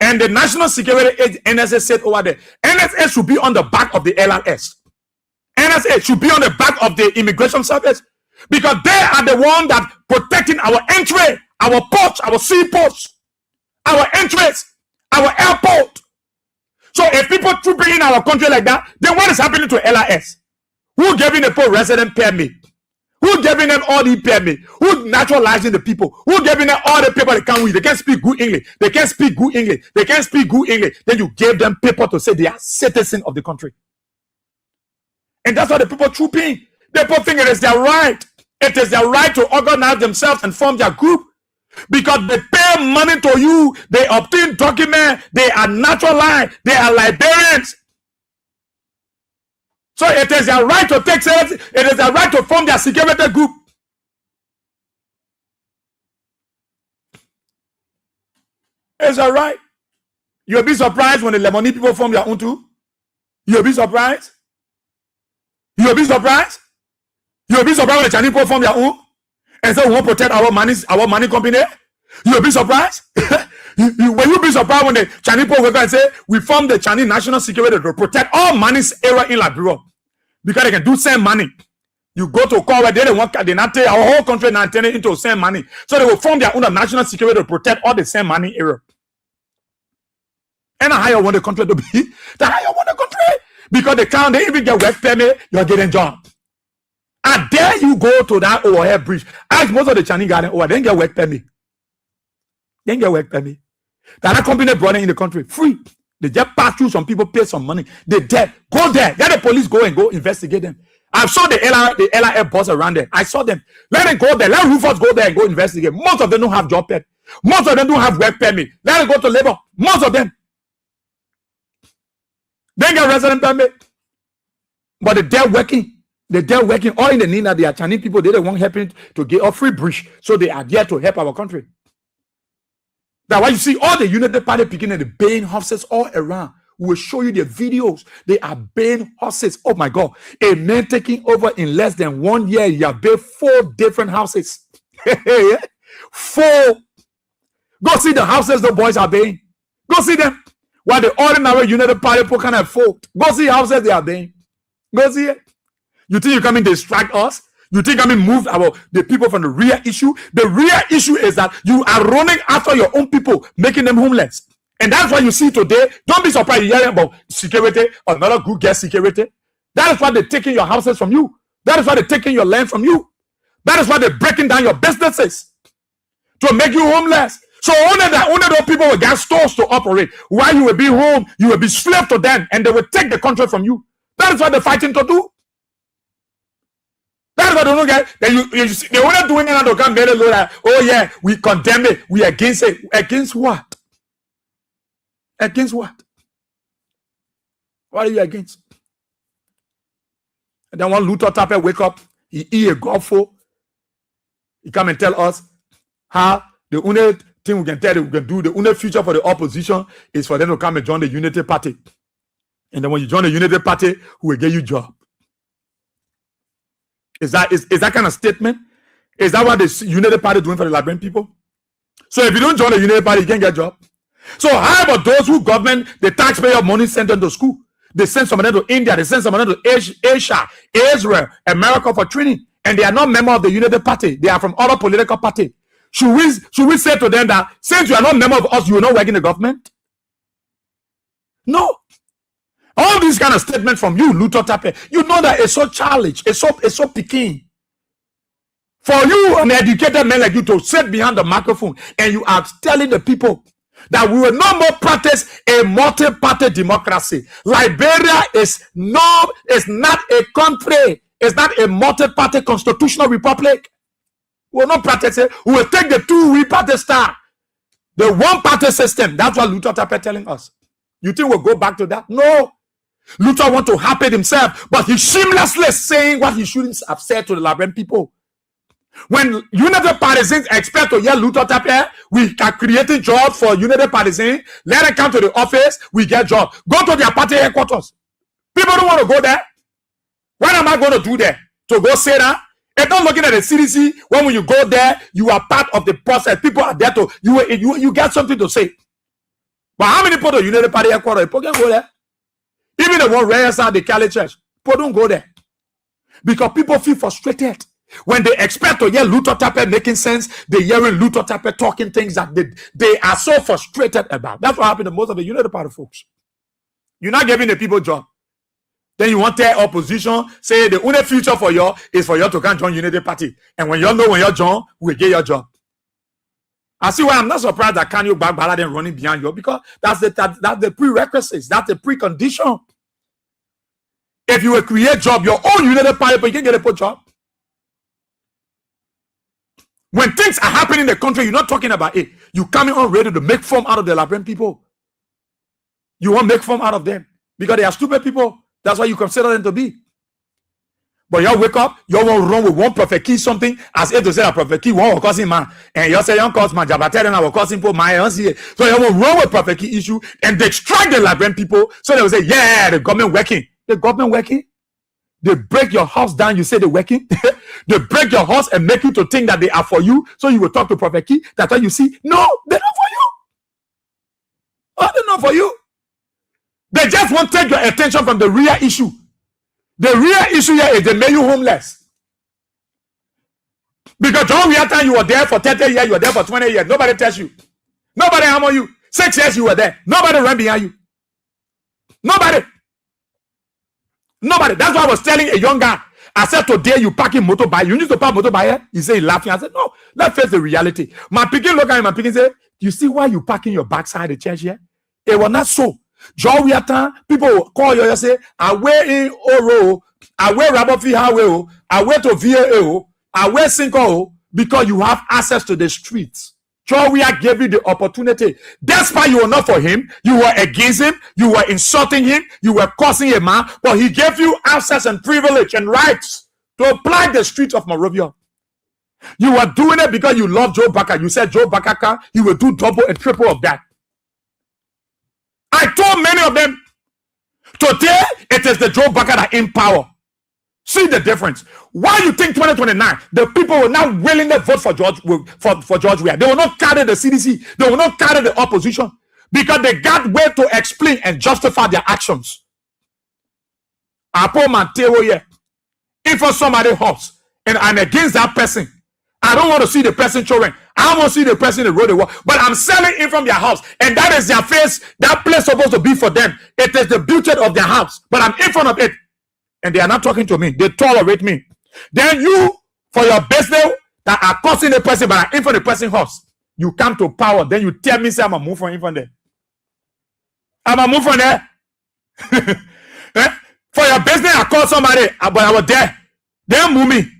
And the national security agent NSA said over there, NSA should be on the back of the LRS. NSA should be on the back of the immigration service because they are the one that protecting our entry, our ports, our seaports, our entries, our airport. So if people trooping in our country like that, then what is happening to LRS? Who giving the poor resident permit? Who giving them all the permit? Who naturalizing the people? Who giving them all the paper they can't read? They can't speak good English. They can't speak good English. They can't speak good English. Then you gave them paper to say they are citizens of the country. And that's why the people trooping. The people think it is their right. It is their right to organize themselves and form their group. Because they pay money to you. They obtain documents. They are naturalized. They are Liberians. So it is their right to take sales. It is their right to form their security group. It's their right. You'll be surprised when the Lebanese people form their own too. You'll be surprised. You'll be surprised. You'll be surprised when the Chinese people form their own and say we want to protect our money company. You'll be surprised. When you be surprised when the Chinese people will go and say we form the Chinese national security to protect all money's area in Liberia because they can do same money. You go to call where they not take our whole country and turn it into same money. So they will form their own national security to protect all the same money area. And how you want the country to be? That's how you want the country. Because the count, they even get work permit, you're getting job. And there you go to that overhead bridge. Ask most of the Chinese garden, they didn't get work permit. They didn't get work permit. That company brought it in the country free. They just pass through, some people pay some money. They dead. Go there. Let the police go and go investigate them. I saw the LRF boss around there. I saw them. Let them go there. Let roofers go there and go investigate. Most of them don't have job permit. Most of them don't have work permit. Let them go to labor. Most of them. They get resident permit. But they're working. They're working all in the need that they are Chinese people. They don't want helping to get a free bridge. So they are there to help our country. That's why you see all the United Party picking and the baying horses all around. We will show you the videos. They are baying horses. Oh my God. A man taking over in less than 1 year. You have built 4 different houses. 4. Go see the houses the boys are baying. Go see them. While the ordinary United Party people can afford. Go see houses they are baying. Go see it. You think you come and distract us? You think I move the people from the real issue? The real issue is that you are running after your own people, making them homeless. And that's why you see today, don't be surprised you hearing about security, another group gets security. That is why they're taking your houses from you. That is why they're taking your land from you. That is why they're breaking down your businesses to make you homeless. So only those people will get stores to operate. While you will be home, you will be slave to them, and they will take the country from you. That is what they're fighting to do. That's what they don't get. They were not doing it to come very low. Oh yeah, we condemn it. We against it. Against what? Against what? What are you against? And then one Luther Tapper wake up, he eat a golfo. He come and tell us how the only thing we can tell you we can do, the only future for the opposition is for them to come and join the Unity Party. And then when you join the Unity Party, who will get you job? Is that kind of statement? Is that what the Unity Party is doing for the Liberian people? So if you don't join the Unity Party, you can't get a job. So how about those who government, the taxpayer money sent them to school? They send some of them to India, they send some of them to Asia, Israel, America for training. And they are not member of the Unity Party. They are from other political party. Should we say to them that since you are not member of us, you will not work in the government? No. All these kind of statements from you, Luther Tappe, you know that it's so childish, it's so picking. For you, an educated man like you, to sit behind the microphone and you are telling the people that we will no more practice a multi-party democracy. Liberia is not a country. It's not a multi-party constitutional republic. We will not practice it. We will take the 2-party star, the one-party system. That's what Luther Tappe telling us. You think we'll go back to that? No. Luther want to happen himself, but he's shamelessly saying what he shouldn't have said to the Liberian people. When United Partisans expect to hear Luther Tappe, we are creating jobs for United Partisans. Let them come to the office, we get jobs. Go to their party headquarters. People don't want to go there. What am I going to do there? To go say that? And not looking at the CDC, when you go there, you are part of the process. People are there to, you get something to say. But how many people to United Party headquarters? People can go there. Even the one right outside the Cali church, people don't go there. Because people feel frustrated. When they expect to hear Luther Tappe making sense, they hearing Luther Tappe talking things that they are so frustrated about. That's what happened to most of the United Party folks. You're not giving the people job. Then you want their opposition, say the only future for you is for you to come join Unity Party. And when you know when you join, we get your job. I see why I'm not surprised that Kanye Bagbala then running behind you, because that's the prerequisites, that's the precondition. If you will create job, your own United Party, but you can get a job. When things are happening in the country, you're not talking about it. You coming on ready to make form out of the Liberian people. You won't make form out of them because they are stupid people. That's why you consider them to be. But y'all wake up, y'all won't run with one Prophet Key something as if to say that Prophet Key won't cause him man. And y'all say y'all cause man Jabater and I will cause him for my answer. So y'all won't run with Prophet Key issue and they distract the Liberian people. So they will say, yeah, the government working. The government working? They break your house down, you say they're working. They break your house and make you to think that they are for you. So you will talk to Prophet Key. That's why you see, no, they're not for you. Oh, they're not for you. They just want to take your attention from the real issue. The real issue here is they made you homeless. Because John Wiatan, you were there for 30 years, you were there for 20 years. Nobody tells you. Nobody hammer you. 6 years you were there. Nobody ran behind you. Nobody. That's why I was telling a young guy. I said, today you parking motorbike. You need to park motorbike here? He said, he laughing. I said, no, let's face the reality. My picking look at him, my picking say, you see why you parking your backside the church here? It was not so. Joe, we are time. People will call you and say, I wear in Oro, I wear Rabofi Highway, I wear to VAO, I wear Cinco, because you have access to the streets. Joe, we are gave you the opportunity. Despite you were not for him, you were against him, you were insulting him, you were cursing a man, but he gave you access and privilege and rights to apply the streets of Monrovia. You were doing it because you love Joe Baca. You said Joe Baca, he will do double and triple of that. I told many of them, today it is the Joe Baca that in power. See the difference. Why you think 2029 the people will not willingly vote for George Weah? They will not carry the CDC. They will not carry the opposition because they got way to explain and justify their actions. If for somebody hops and I'm against that person, I don't want to see the person children. I want to see the person in the road. But I'm selling it from their house, and that is their face. That place supposed to be for them. It is the beauty of their house, but I'm in front of it. And they are not talking to me. They tolerate me. Then you, for your business that are causing the person, but are in for the person's house, you come to power. Then you tell me, say, I'm going to move from in from there. I'm going to move from there. For your business, I call somebody, but I was there. They move me.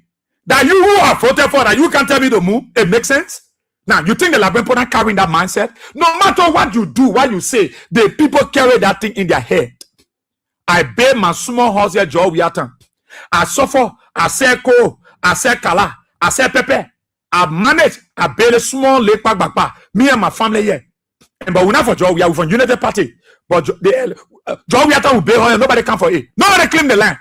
That you who are voted for, that you can tell me to move. It makes sense. Now, you think the Labempo not carrying that mindset? No matter what you do, what you say, the people carry that thing in their head. I build my small house here, Joe Wiatan. I suffer, I say ko, I say kala, I say pepe. I manage, I build a small lake back. Me and my family here. But we're not for Joe, we are from United Party. But Joe Wiatan will build here, nobody come for it. Nobody claim the land.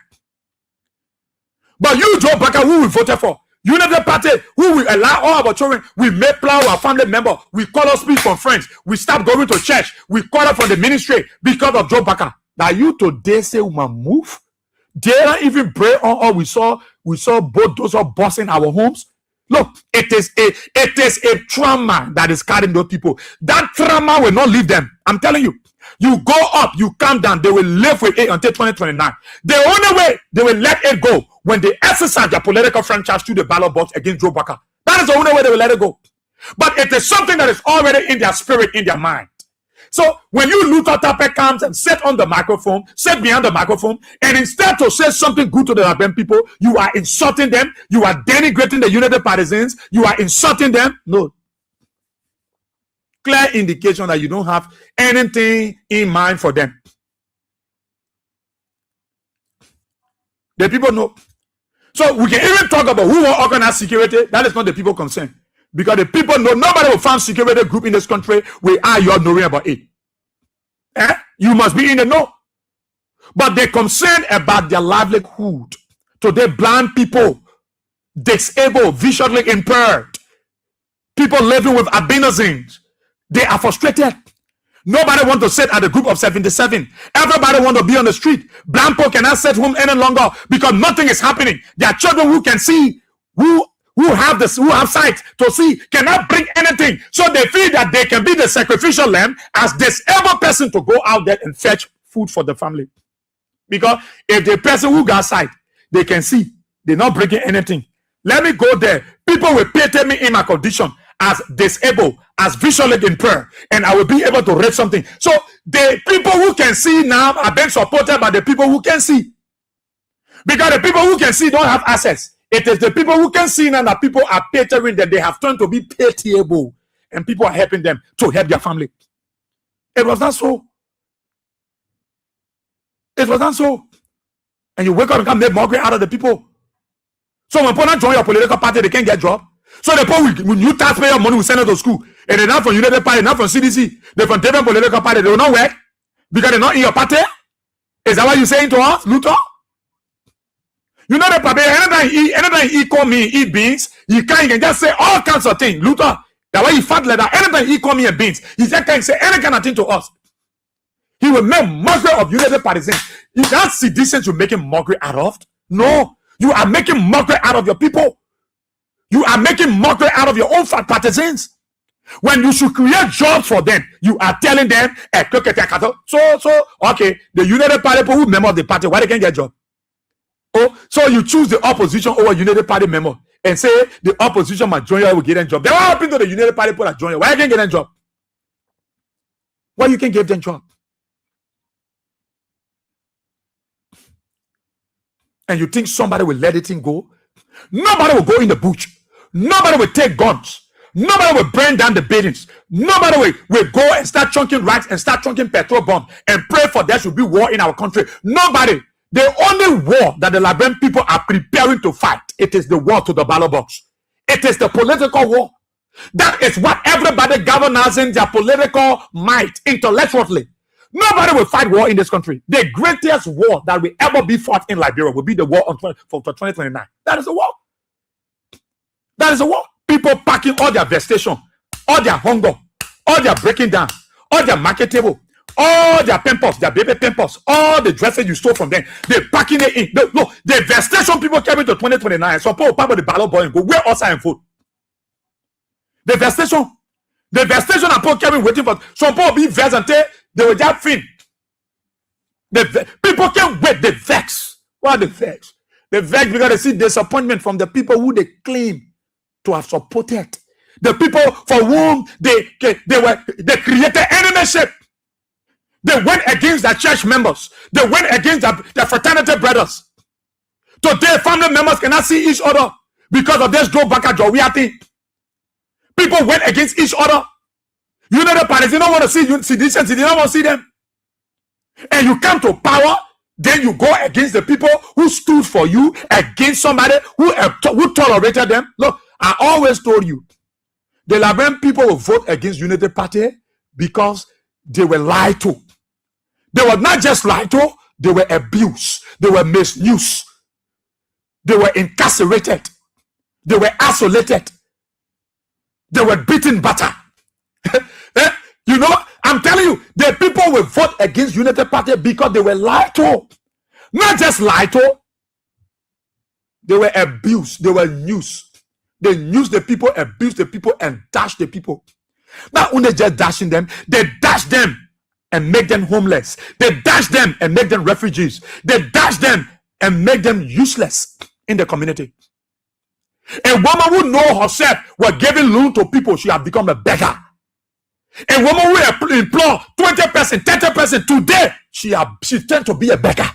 But you, Joe Baca, who we voted for? United Party, who will allow all our children, we make plan our family member, we call us speak from friends, we stop going to church, we call up from the ministry because of Joe Baca. That you today say we must move. They don't even pray on all we saw both those are busting our homes. Look, it is a trauma that is carrying those people. That trauma will not leave them. I'm telling you. You go up, you come down, they will live with it until 2029. The only way they will let it go when they exercise their political franchise through the ballot box against Joe Baca. That is the only way they will let it go. But it is something that is already in their spirit, in their mind. So when you Luther Tape comes and sit on the microphone, sit behind the microphone, and instead to say something good to the Laben people, you are insulting them, you are denigrating the United Partisans, you are insulting them. No. Clear indication that you don't have anything in mind for them. The people know. So we can even talk about who will organize security. That is not the people concerned. Because the people know nobody will find security group in this country where you're knowing about it. You must be in the know. But they're concerned about their livelihood. Today, blind people, disabled, visually impaired, people living with albinisms, they are frustrated. Nobody wants to sit at a group of 77. Everybody wants to be on the street. Blind people cannot sit home any longer because nothing is happening. There are children who can see, who have sight to see, cannot bring anything. So they feel that they can be the sacrificial lamb as disabled person to go out there and fetch food for the family. Because if the person who got sight, they can see, they're not bringing anything. Let me go there. People will pity me in my condition as disabled, as visually impaired, and I will be able to read something. So the people who can see now are being supported by the people who can see. Because the people who can see don't have access. It is the people who can see now that people are catering that they have turned to be pitiable, and people are helping them to help their family. It was not so. It was not so. And you wake up and come make mockery out of the people. So when people join your political party, they can't get a job. So the people, when you taxpayer money, will send them to school. And they're not from United Party, not from CDC. They're from different political party. They will not work because they're not in your party. Is that what you're saying to us, Luther? You know the party, anytime he call me, eat beans, you can just say all kinds of things. Luther, that's why he fat like that. Anytime he call me a beans, he just can't say any kind of thing to us. He will make mockery of United Partisans. Is that citizens you're making mockery out of? No. You are making mockery out of your people. You are making mockery out of your own fat partisans. When you should create jobs for them, you are telling them, so okay, the United Party people who member of the party, why they can't get job? Oh, so you choose the opposition over United Party member and say the opposition majority will get a job. Then what happened to the United Party people that join you? Why you can't get a job? Why you can't give them job? And you think somebody will let it thing go? Nobody will go in the bush. Nobody will take guns. Nobody will burn down the buildings. Nobody will go and start chunking racks and start chunking petrol bombs and pray for there should be war in our country. Nobody. The only war that the Liberian people are preparing to fight, it is the war to the ballot box. It is the political war. That is what everybody governs in their political might, intellectually. Nobody will fight war in this country. The greatest war that will ever be fought in Liberia will be the war for 2029. That is a war. That is a war. People packing all their vestation, all their hunger, all their breaking down, all their market table, all their pimples, their baby pimples, all the dresses you stole from them, they're packing it in. No, the vestation people carry to 2029. Some people pack with the ballot boy and go, where outside and vote? The vestation and people carrying waiting for some people be vexed and they will just fin. People can't wait, they vex. Why they vex? They vex because they see disappointment from the people who they claim to have supported. The people for whom they created enemyship. They went against their church members. They went against their fraternity brothers. Today, family members cannot see each other because of this Joe Baka Jowia thing. People went against each other. United Parties, you don't want to see you don't want to see them. And you come to power, then you go against the people who stood for you, against somebody who tolerated them. Look, I always told you, the Liberian people will vote against United Party because they were lied to. They were not just lied to, they were abused, they were misused, they were incarcerated, they were isolated, they were beaten butter. You know, I'm telling you, the people will vote against United Party because they were lied to. Not just lied to, they were abused, they were used. They use the people, abuse the people, and dash the people. Not only just dashing them, they dash them and make them homeless. They dash them and make them refugees. They dash them and make them useless in the community. A woman who know herself was giving loan to people, she has become a beggar. A woman who employ 20%, 30% today, she turned to be a beggar.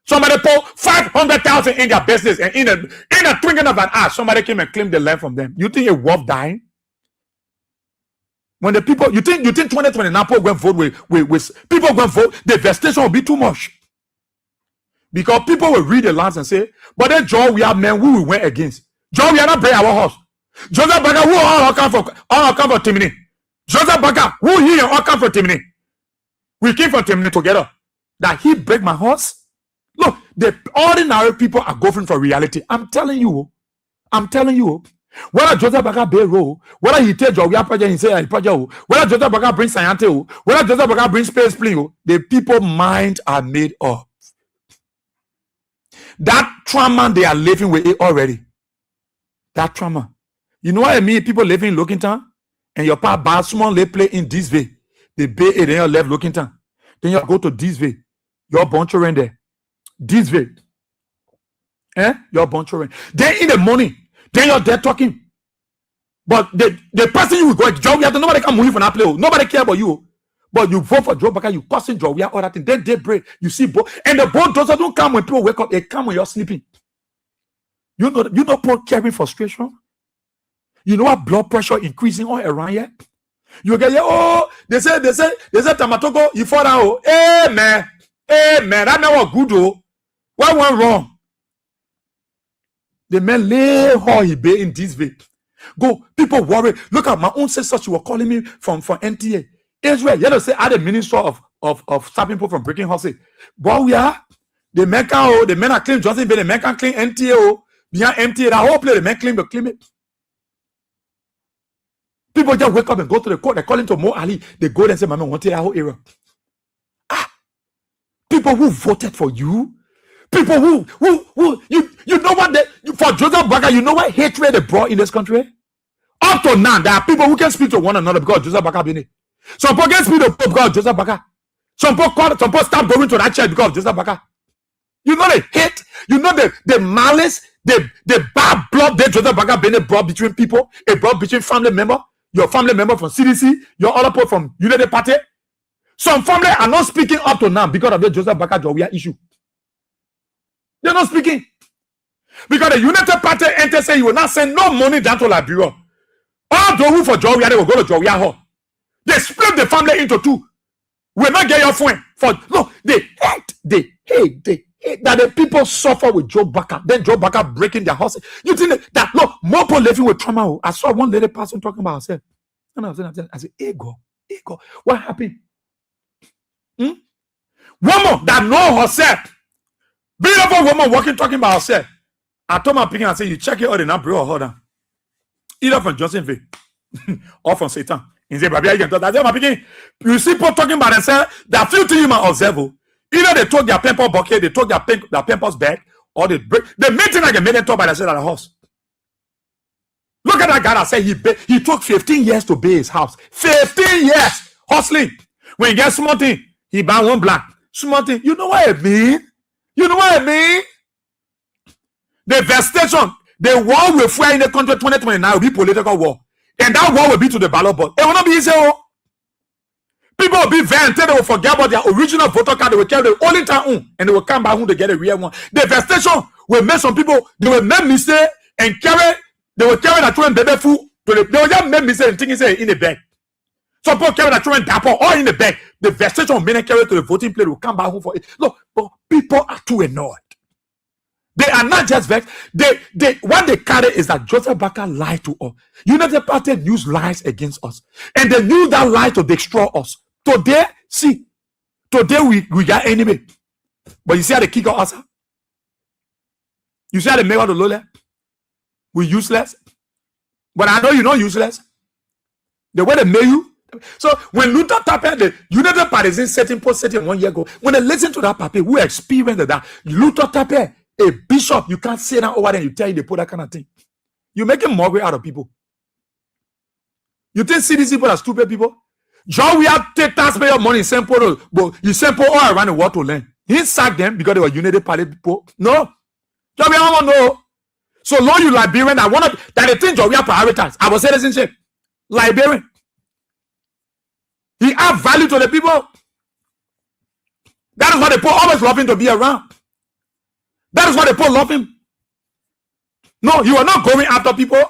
Somebody put 500,000 in their business, and in a twinkling of an eye, somebody came and claimed the land from them. You think it's worth dying? When the people, you think 2029 people go and vote with people go and vote, the devastation will be too much. Because people will read the lands and say, but then John, we have men who we went against. John, we are not bring our horse. Joseph Baga, who all come for Timini. Joseph Baga, who he and all come for Timini. We came from Timini together. That he break my horse. Look, the ordinary people are going for reality. I'm telling you. Whether Joseph Baga Bay Row, whether he tells you project, he say project, whether Joseph Baga brings Sayante, whether Joseph Baga brings Space Plane, the people mind are made up. That trauma they are living with it already. That trauma. You know what I mean? People living in Lockington, and your pa buy small they play in this way. They bay it, then you left Lockington. Then you go to this way. Your bunch around there. This way. Your bunch around. Then in the morning, then you're there talking. But the person you will go, Joe, nobody can move from that play. Nobody care about you. But you vote for Joe Baka, you cussing Joe, all that thing. Then they break. You see both. And the both doesn't don't come when people wake up, they come when you're sleeping. You know people carrying frustration. You know what blood pressure increasing all around here? You get they say Tamatogo, you fall down. Hey man, that man was good though. What went wrong? The man lay how he be in this way. Go, people worry. Look at my own sister, she was calling me from NTA. Israel, you know, say I the minister of stopping people from breaking horses. But we are the men can the men are claim Johnson, but the men can claim NTA behind NTA. That whole place the men claim it. People just wake up and go to the court. They call into Mo Ali. They go and say, "Mama, want that whole area." People who voted for you, people who you know what for Joseph Baga, you know what hatred they brought in this country. Up to now, there are people who can speak to one another because Joseph Baka Bini. Some people can speak to Pope because Joseph Baka. Some people start going to that church because Joseph Baka. You know the hate, you know the malice, the bad blood that Joseph Baka Bini brought between people, it brought between family member, your family member from CDC, your other people from United Party. Some family are not speaking up to now because of the Joseph Baka Jowia issue. They're not speaking. Because the United Party enter say you will not send no money down to Liberia. All those who for Jowia, they will go to Jowia Hall. They split the family into two. Will not get your phone. No, they hate that the people suffer with Joe Baka. Then Joe Baka breaking their houses. You think that no more people living with trauma? I saw one lady person talking about herself. And I said, ego. What happened? Woman that know herself. Beautiful woman walking talking about herself. I told my picking, I said, you check it out and now bring her down. Either from Johnsonville or from Satan. In the Babia, you can talk. I said, my picking, you see people talking about themselves. There are few things you might observe. Either they took their pamper bucket, they took their pampers back, or they break. The main thing I can make them talk by themselves at the house. Look at that guy that said he took 15 years to build his house. 15 years hustling. When he gets small thing, he buy one black. Small thing. You know what I mean? The devastation, the war will fire in the country 2029 will be political war. And that war will be to the ballot board. It will not be easy. People will be vented, they will forget about their original voter card, they will carry the only time and they will come back home to get a real one. The devastation will make some people, they will make mistake and they will carry the children baby food, they will just make mistake and think it's in the bag. Some people carry the children dapper or in the bag. The devastation will make them carry to the voting place, will come back home for it. Look, but people are too annoyed. They are not just vexed. What they carry is that Joseph Baka lied to us. United Party used lies against us. And they used that lie to destroy us. Today we got enemy. But you see how they kick us out? You see how they make us the lowly? We useless. But I know you're not useless. The way they made you. So when Luther Tapper, the United Party is setting 1 year ago, when they listen to that paper, who experienced that, Luther Tapper, a bishop, you can't sit down over there and you tell you they put that kind of thing. You're making mockery out of people. You think CDC people are stupid people? John, we have take taxpayer money, send people, but you send people all around the world to learn. He didn't sack them because they were United Party people. No. John, we don't know. So long you Liberian, that the thing John, we have prioritized. Our citizenship. Liberian. He adds value to the people. That is why the poor always love him to be around. That is why the poor love him. No, you are not going after people.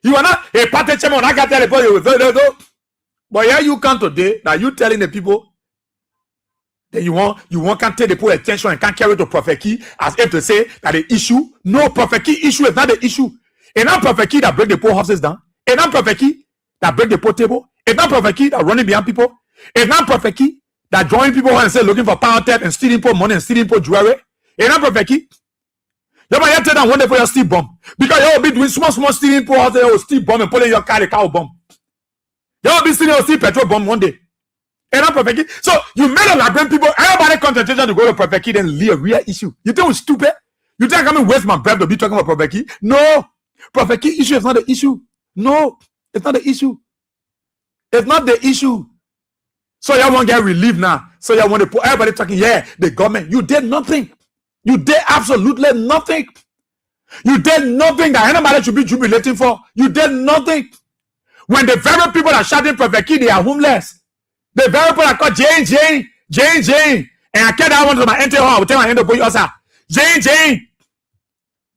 You are not a party chairman. I can tell the people you will. But here you come today that you telling the people that you want can't take the poor attention and can't carry to Prophet Key as if to say that the issue. No, Prophet Key issue is not the issue. It's not Prophet Key that break the poor houses down. It's not Prophet Key that break the poor table. It's not Prophet Key that running behind people. It's not Prophet Key that join people and say looking for power theft and stealing poor money and stealing poor jewelry. It's not Prophet Key. You might tell them one day for your steal bomb. Because you will be doing small stealing poor houses, you will steal bomb and pulling your car, the cow bomb. You will be stealing your steal petrol bomb one day. It's not Prophet Key. So you made a Liberian people, everybody concentration to go to Prophet Key then leave a real issue. You think we're stupid? You think I'm going to waste my breath to be talking about Prophet Key? No. Prophet Key issue is not the issue. No. It's not the issue. It's not the issue. So y'all want to get relief now. So y'all want to put everybody talking, yeah, the government. You did nothing. You did absolutely nothing. You did nothing that anybody should be jubilating for. You did nothing. When the very people that shouting Prophet Key, they are homeless. The very people that call Jane. And I carry that one to my entry hall. I will tell my hand to put you outside. Jane.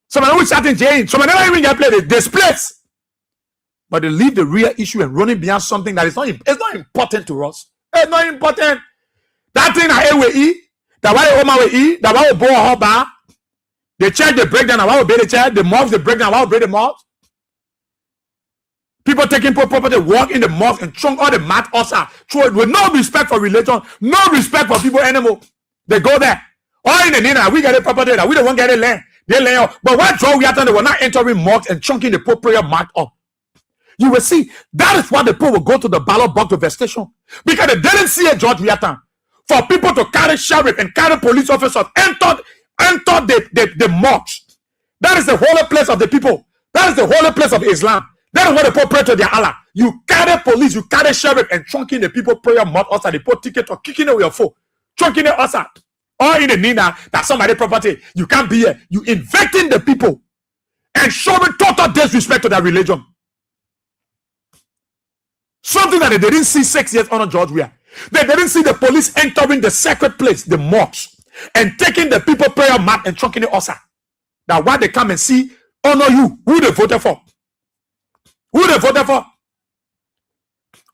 Some of them will shouting Jane. Some of them even get played displaced. But they leave the real issue and running behind something that is not important to us. It's not important. That thing that we eat, that why the woman will eat, that why we born her bar, the church they break down, why we build the church, the mosque they break down, why we break the mosque. People taking property, walk in the mosque and chunk all the mat outside. With no respect for religion, no respect for people anymore. They go there. All in the name, we get a property that we don't want to get a land. They lay out. But what joy we are done, they were not entering mosques and chunking the poor prayer mat up. You will see that is why the people will go to the ballot box to station because they didn't see a George Weah for people to carry sheriff and carry police officers enter the mosque. That is the holy place of the people. That is the holy place of Islam. They don't want to pray to their Allah. You carry police, you carry sheriff, and chunking the people prayer mouth outside. They put ticket or kicking away your phone, chunking it outside. Or in the Nina, that somebody property, you can't be here. You infecting the people and showing total disrespect to their religion. Something that they didn't see 6 years on George Weah. They didn't see the police entering the sacred place, the mosques, and taking the people prayer mat and chunking it outside. That why they come and see, honor you, who they voted for. Who they voted for?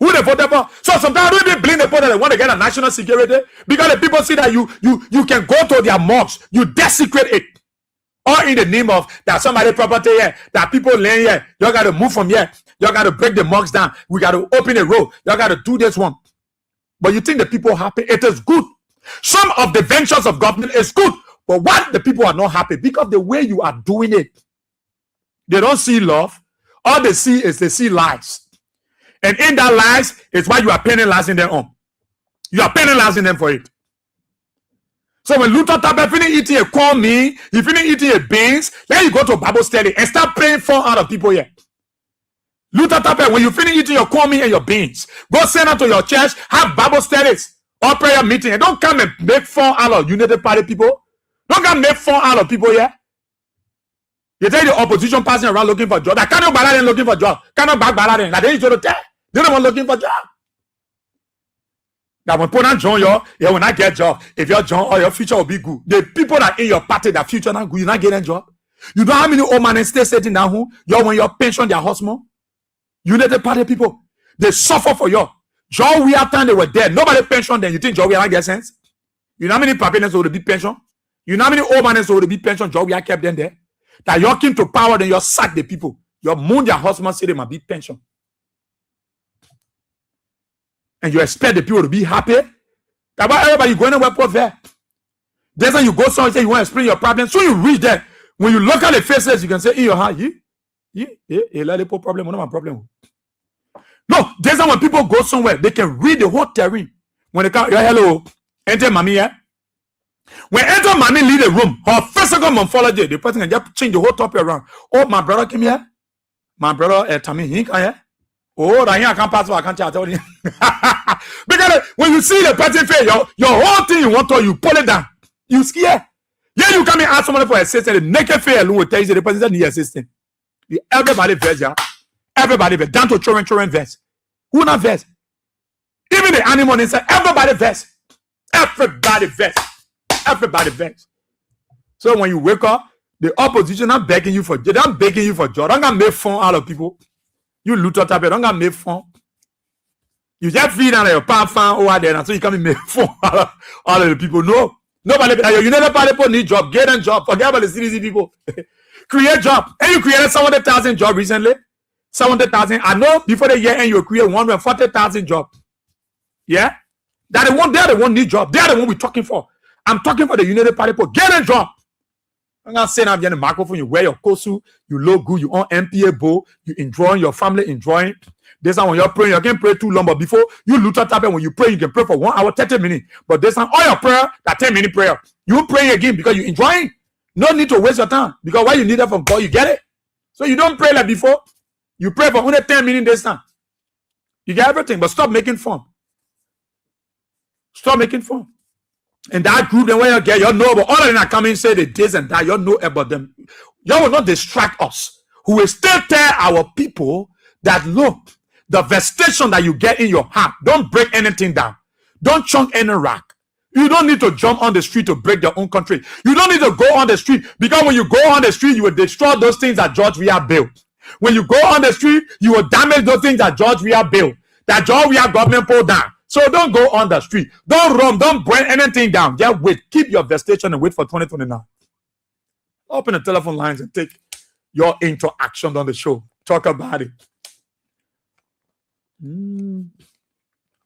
Who they voted for? So sometimes when they blame the people that they want to get a national security, because the people see that you can go to their mosques, you desecrate it. Or in the name of that somebody property here, that people laying here, you got to move from here, you got to break the mosques down, we got to open a road, you got to do this one. But you think the people are happy? It is good. Some of the ventures of government is good, but what the people are not happy because the way you are doing it, they don't see love. All they see is they see lies. And in that lies is why you are penalizing them on. You are penalizing them for it. So when Luther Tabe finish eating a corn meal, he finish eating a beans, then you go to Bible study and start praying for other people here. Luther Tabe, when you finish eating your corn meal and your beans, go send out to your church, have Bible studies or prayer meeting, and don't come and make fun out of United Party people. Don't come and make fun out of people here. You tell the opposition passing around looking for job. I cannot bother them looking for job. Cannot back bother them. Like they used to tell. They don't want looking for job. That when people join you, yeah, when I get job, if your job or your future will be good. The people that in your party, that future not good, you're not getting job. You know how many old man stay sitting down who you when your pension their husband. United Party people, they suffer for you. Job we have time they were dead. Nobody pension them. You think job we not get sense? You know how many papiers would be pension? You know how many old man would be pension? Job we have kept them there. That you came to power, then you sack the people. You moon their husband, say they might be pension. And you expect the people to be happy. That's why everybody going to work there. Then when you go somewhere, say you want to explain your problem. So you reach there. When you look at the faces, you can say, in your heart, let the problem, not my problem. No, there's when people go somewhere, they can read the whole terrain. When they come, hello, enter mommy here. When enter mommy leave the room, her physical morphology, the person can just change the whole topic around. Oh, my brother came here. My brother, Tammy, he come here. Oh, right here, I can't pass, I can't tell you. Because when you see the person face, your whole thing you want to, you pull it down. You scare. Yeah, you come and ask someone for assistance. The naked face alone will tell you the person need assistance. Everybody verse, yeah. Everybody verse. Down to children verse. Who not verse? Even the animal inside, everybody verse. Everybody verse. Everybody verse. So when you wake up, the opposition are begging you for job. They're begging you for job. Don't gonna make fun out of people. You Luther type, don't gonna make fun. You just feel that your pan fan over there, and so you come and make fun out of the people. No, nobody. You never people need job. Get them job. Forget about the CDC people. Create job. And you created 700,000 job recently. 700,000. I know before the year end you create 140,000 job. Yeah, that the one. They're the one need job. They're the one we're talking for. I'm talking for the United Party people. Get a job. I'm not saying I'm getting a microphone. You wear your kosu. You look good. You on MPA bowl. You enjoying your family enjoying. This time when you're praying, you can pray too long. But before you look at that, when you pray, you can pray for 1 hour, 30 minutes. But this time, all your prayer, that 10-minute prayer, you pray again because you enjoying. No need to waste your time because what you need it from God, you get it. So you don't pray like before. You pray for only 10 minutes this time. You get everything, but stop making fun. Stop making fun. And that group, then when you get, you know, but all of them are coming say the this and that, you know about them. You will not distract us. Who will still tell our people that look, the vegetation that you get in your heart, don't break anything down. Don't chunk any rock. You don't need to jump on the street to break your own country. You don't need to go on the street because when you go on the street, you will destroy those things that George Weah built. When you go on the street, you will damage those things that George Weah built, that George Weah government pulled down. So don't go on the street. Don't run. Don't burn anything down. Just wait. Keep your vegetation and wait for 2029. Open the telephone lines and take your interaction on the show. Talk about it. When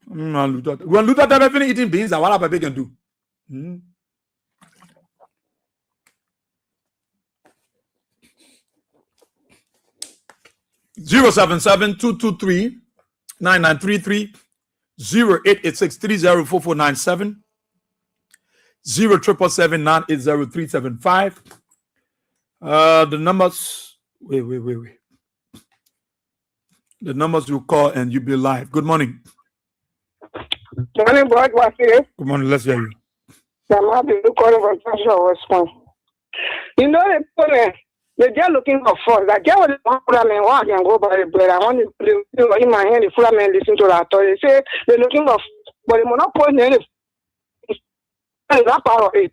Luther Tabe finish eating beans, what a baby can do. 077-223-9933 0886304497 07779800375. The numbers. Wait. The numbers you call and you be live. Good morning. Morning, boy. What's it? Good morning. Let's hear you. I'm happy to call for special response. You know, they're just looking for fraud. Like, get what the man want and go by the bread. I want to in my hand, the full man listen to that. They say they're looking for, but they will not put any. That part of it.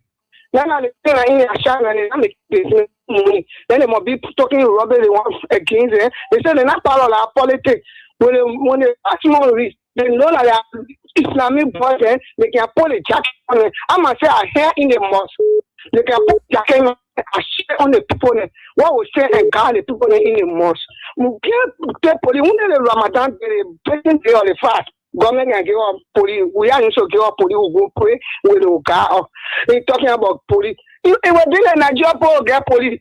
Then I think in a shop and they make business money. Then they must be talking rubber they want against it. They say they're not part of our politics. When they ask more risk, they know that they are Islamic boys, they can put a jacket on it. I must say, I hear in the mosque. They can put jacket on on the people. What we say and guard the people in the mosque. We get police. When the Ramadan, the present day of the fast. Government can give up police. We are also give up police who go pray with the God. They talking about police. It was doing a Nigeria poor get police.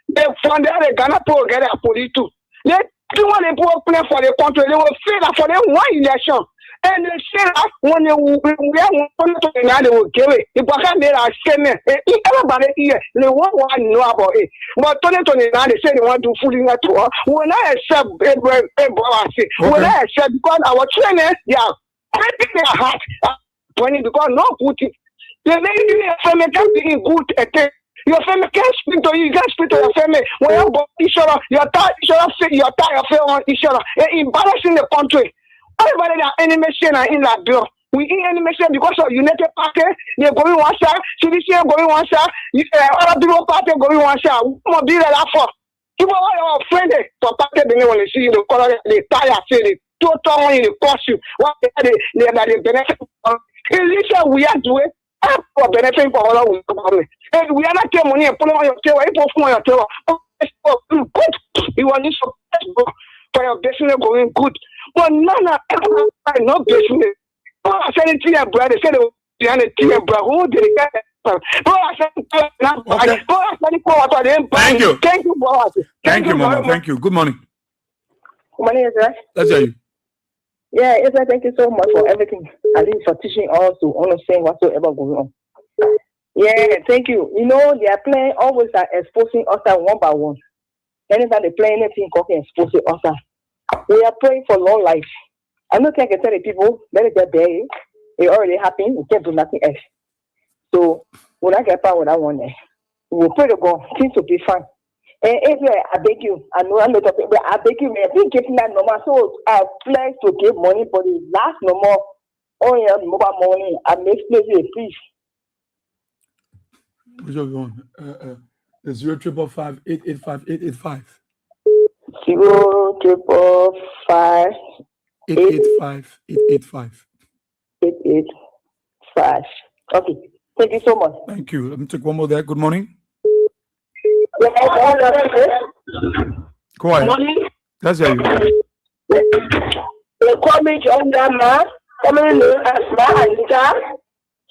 They found out the Ghana poor get a police too. They do want to put up for the country. They will fail for them one election. And they say that when they will they will give it. If I can't make a statement, everybody here, they won't want to know about it. But 2029, they say they want to fully that to us. When I accept when I accept because our trainers, they are breaking their heart because no put it. They make you a family can be good. Your family can't speak to you, you can't speak to your family. When you go each other, you're tired of each other. Embarrassing the country. Everybody that animation are in that bill. We in animation because of United Party, they're going one side, CDC going one side, other people party going one side. We must be that for. People are offended for party they want to see the color, they tire, the total money, the costume, what they benefit from. In this we are doing for benefit for all of us. And we are not taking money and put on your table, you put on your table. You want to support for your business going good. But none of no business. Oh, I said it to your brother. Said it to your brother. Who did it? Thank you. Thank you, boss. Thank you, Mama. Thank you. Good morning. Good morning, sir. Let's hear you. Yeah, Ezra, thank you so much for everything. At least for teaching us to understand whatsoever going on. Yeah, thank you. You know, they are playing always are exposing us one by one. Anytime they play anything, cooking exposing us. We are praying for long life. I'm not going to tell the people, let it get there. It already happened. We can't do nothing else. So, when I get power with that one there, we will pray to God, things will be fine. And Israel, I beg you, I know I'm not talking, but I beg you, man, please give me that number. So, I pledge to give money for the last number. Oh, yeah, mobile money. I make please, please. Where's your going? 0555 885 885. 0555 885 885. 885. Okay. Thank you so much. Thank you. Let me take one more there. Good morning. Quiet. Morning. Let's hear you. They call me John Dama, commonly known as Mahanita,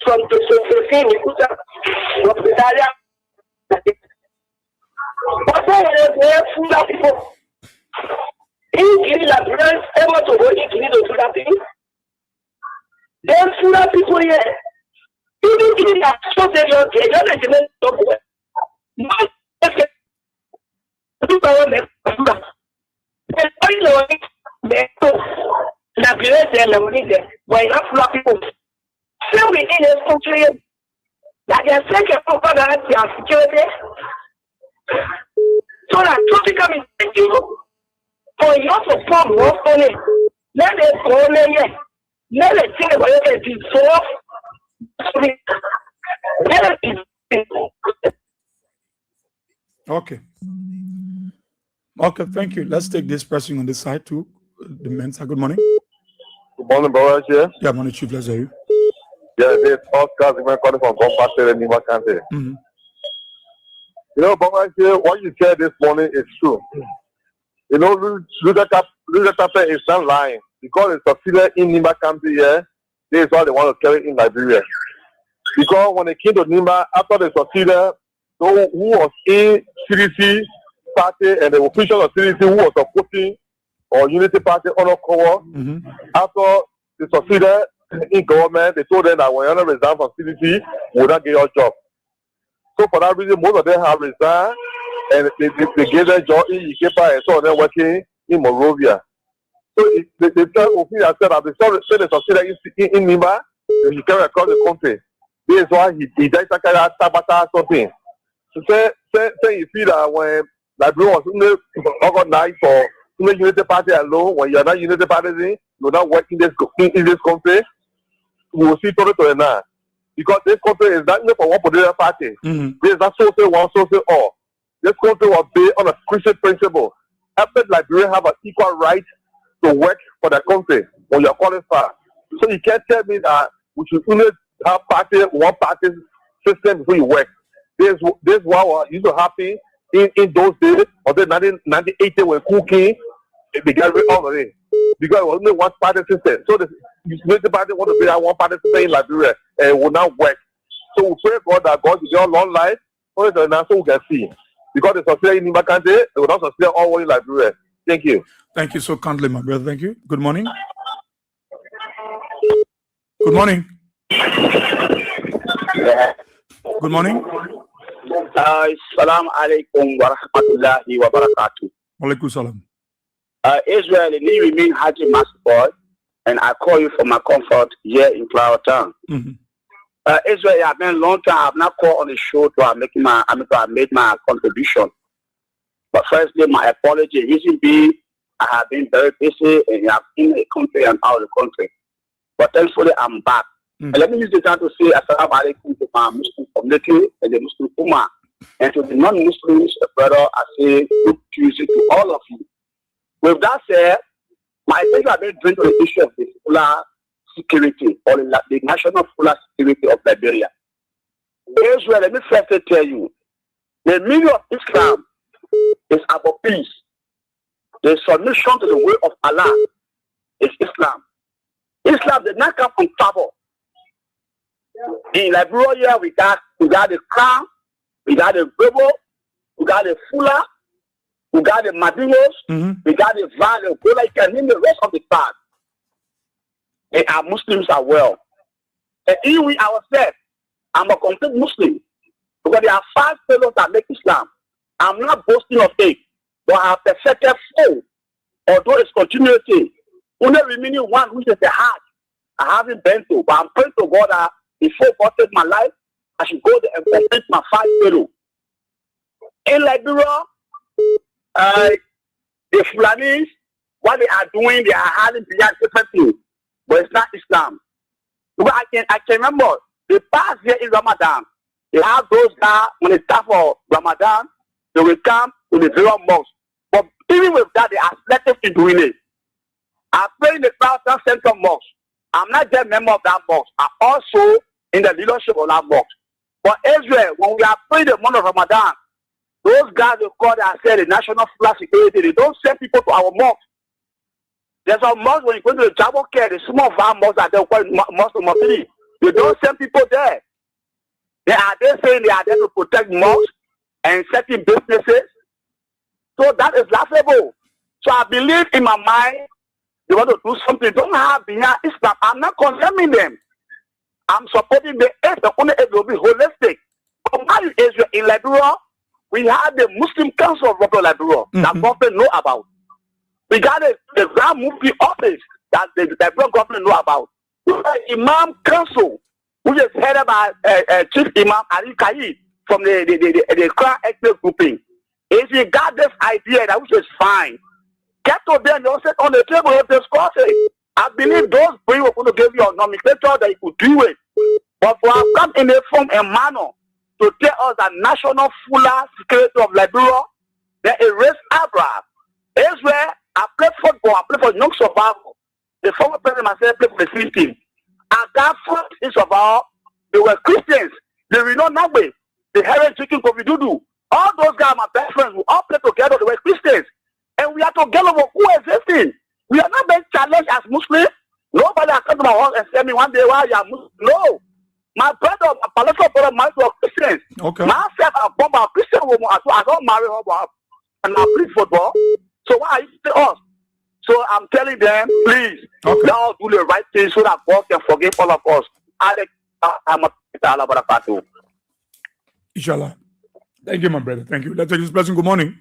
from the same of the Dalia. But I full of people. In la branch, able to go into that thing. Then full of people here. Even in that so they don't get top way. Not la violence and the money there. Why not full of people? Still within this country that they are taking over the security. So that to become effective for you to form work on it. Let it go there. Let it think about it dissolve. Let it Okay. Okay, thank you. Let's take this person on this side too. The men's side. Good morning. Good morning, brother. Yeah, morning, Chief. Let's hear you. Yeah, this Oscar is calling from Compassion in Nima County. You know, brother, what you said this morning is true. You know, Luther Capital is not lying because it succeeded in Nima County here. This is what they want to carry in Liberia. Because when they came to Nima, after they succeeded, who was in CDC party and the officials of CDC who was supporting or Unity Party on cover. After they succeeded in government, they told them that when you resign from CDC, you will not get your job. So for that reason, most of them have resigned and they gave their job in Ikepa and some of them working in Monrovia. So they tell Ophelia said that they saw the subsidy in Nima, he carry across the country. This is why he died Tabata something. So say you feel that when Liberia was organized for unity party alone, when you're not unity party, you're not working in this country, we will see totally now. Because this country is not for one political party. This is not social one, social all. This country was based on a Christian principle. Every Liberian have an equal right to work for the country when you're qualified. So you can't tell me that we should only have one party system before you work. This what used to happen in those days, or the 1980 when cooking, they got rid of it. Because it was only one party system. So the unity party want to be that one party system in Liberia and it will not work. So we pray God that God will give us long life so we can see. Because the succeed in Nima country, they will not succeed all in Liberia. Thank you. Thank you so kindly, my brother. Thank you. Good morning. Good morning. Good morning. Assalamu alaikum wa rahmatullahi wa barakatuh. Walaikum salam. Israel, and you remain Haji Master Boy, and I call you for my comfort here in Flower Town. Israel, I've been a long time. I've not called on the show to make my contribution. But firstly, my apology. Reason being, I have been very busy and I've been in the country and out of the country. But thankfully, I'm back. And let me use the time to say assalamu alaikum to my Muslim community and the Muslim Ummah. And to the non-Muslims, brother, I say good Tuesday to all of you. With that said, my thing I've been doing to the issue of the fuller security or the national fuller security of Liberia. Israel, let me first tell you, the meaning of Islam is about peace. The submission to the will of Allah is Islam. Islam did not come from trouble. In Liberia, we got the crown, we got the rebel, we got the fuller, we got the Madinos, we got the Valley, you can name the rest of the part. And our Muslims are well. And even we ourselves, I'm a complete Muslim. Because there are 5 fellows that make Islam. I'm not boasting of it, but I have perfected 4. Although it's continuity. Only remaining one, which is the heart, I haven't been to. But I'm praying to God that before God takes my life, I should go there and complete my 5 fellows. In Liberia, the Fulanis, what they are doing, they are having behind different things. But it's not Islam. Because I can remember the past year in Ramadan, they have those guys, when it's time for Ramadan, they will come to the various mosques. But even with that, they are selective in doing it. I pray in the Southern Central Mosque. I'm not just a member of that mosque. I'm also in the leadership of that mosque. But Israel, when we are praying the month of Ramadan, those guys they call themselves the National Flag Security. They don't send people to our mosque. There's a mosque when you go to the Jabo Care, the small van mosque that they call Mosque of Mosque. They don't send people there. They are there saying they are there to protect mosques and certain businesses. So that is laughable. So I believe in my mind, they want to do something. Don't have behind Islam. I'm not condemning them. I'm supporting the aid. The only aid will be holistic. But now in Israel, in Liberia, we have the Muslim Council of Liberia that government know about. We got the Grand Mufti office that the Liberian government know about. We have Imam Council, which is headed by Chief Imam Ali Kaid from the Crown ethnic grouping. If you got this idea, that which is fine, get to them and sit on the table and discuss it. I believe those people were going to give you a nomenclature that you could do it. But for us come in a form and manner to tell us that national fuller security of Liberia, they erase Abraham. Israel, I play football, I play for young survival. The former president myself played for the 3 team. I got first in survival. They were Christians. They were not that way. The Herod Chicken Kofi Dudu. All those guys, my best friends, we all play together. They were Christians. And we are together for coexisting. We are not being challenged as Muslims. Nobody has come to my house and said me one day, why you are Muslim. No. My brother, my political brother, my are Christians. Okay. Myself, I'm born by a Christian woman. I don't marry her, and I play football. So why are you to us? So I'm telling them, please, now do the right thing so that God can forgive all of us. Inshallah. Thank you, my brother. Thank you. Let's take this blessing. Good morning.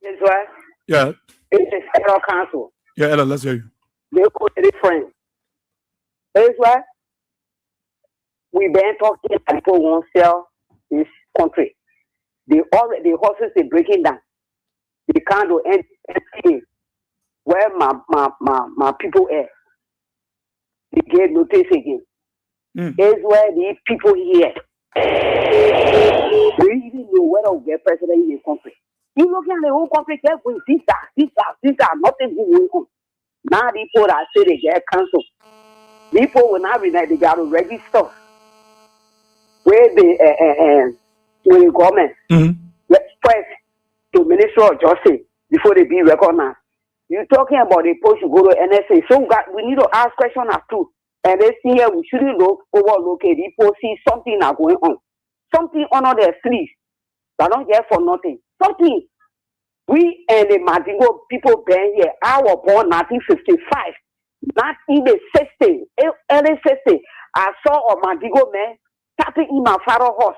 Israel. Yeah. It is Federal Council. Yeah, Ella, let's hear you. They call it different. That's why we been talking and people won't sell this country. The horses are breaking down. They can't do anything where my people are. They get notice again. Is where the people here. We even know whether we get president in the country. You look at the whole country carefully, this are nothing going on. Now the people that say they get cancelled. People will not be like they got to register where the government first to Ministry of Justice before they be recognized. You're talking about the post you go to NSA. So we need to ask questions as to. And they see here we shouldn't overlook it. People see something are going on. Something under their sleeves. They're not here for nothing. Something. We and the Mandingo people been here. I was born 1955. Not even 60. Early 60. I saw a Mandingo man tapping in my father's horse.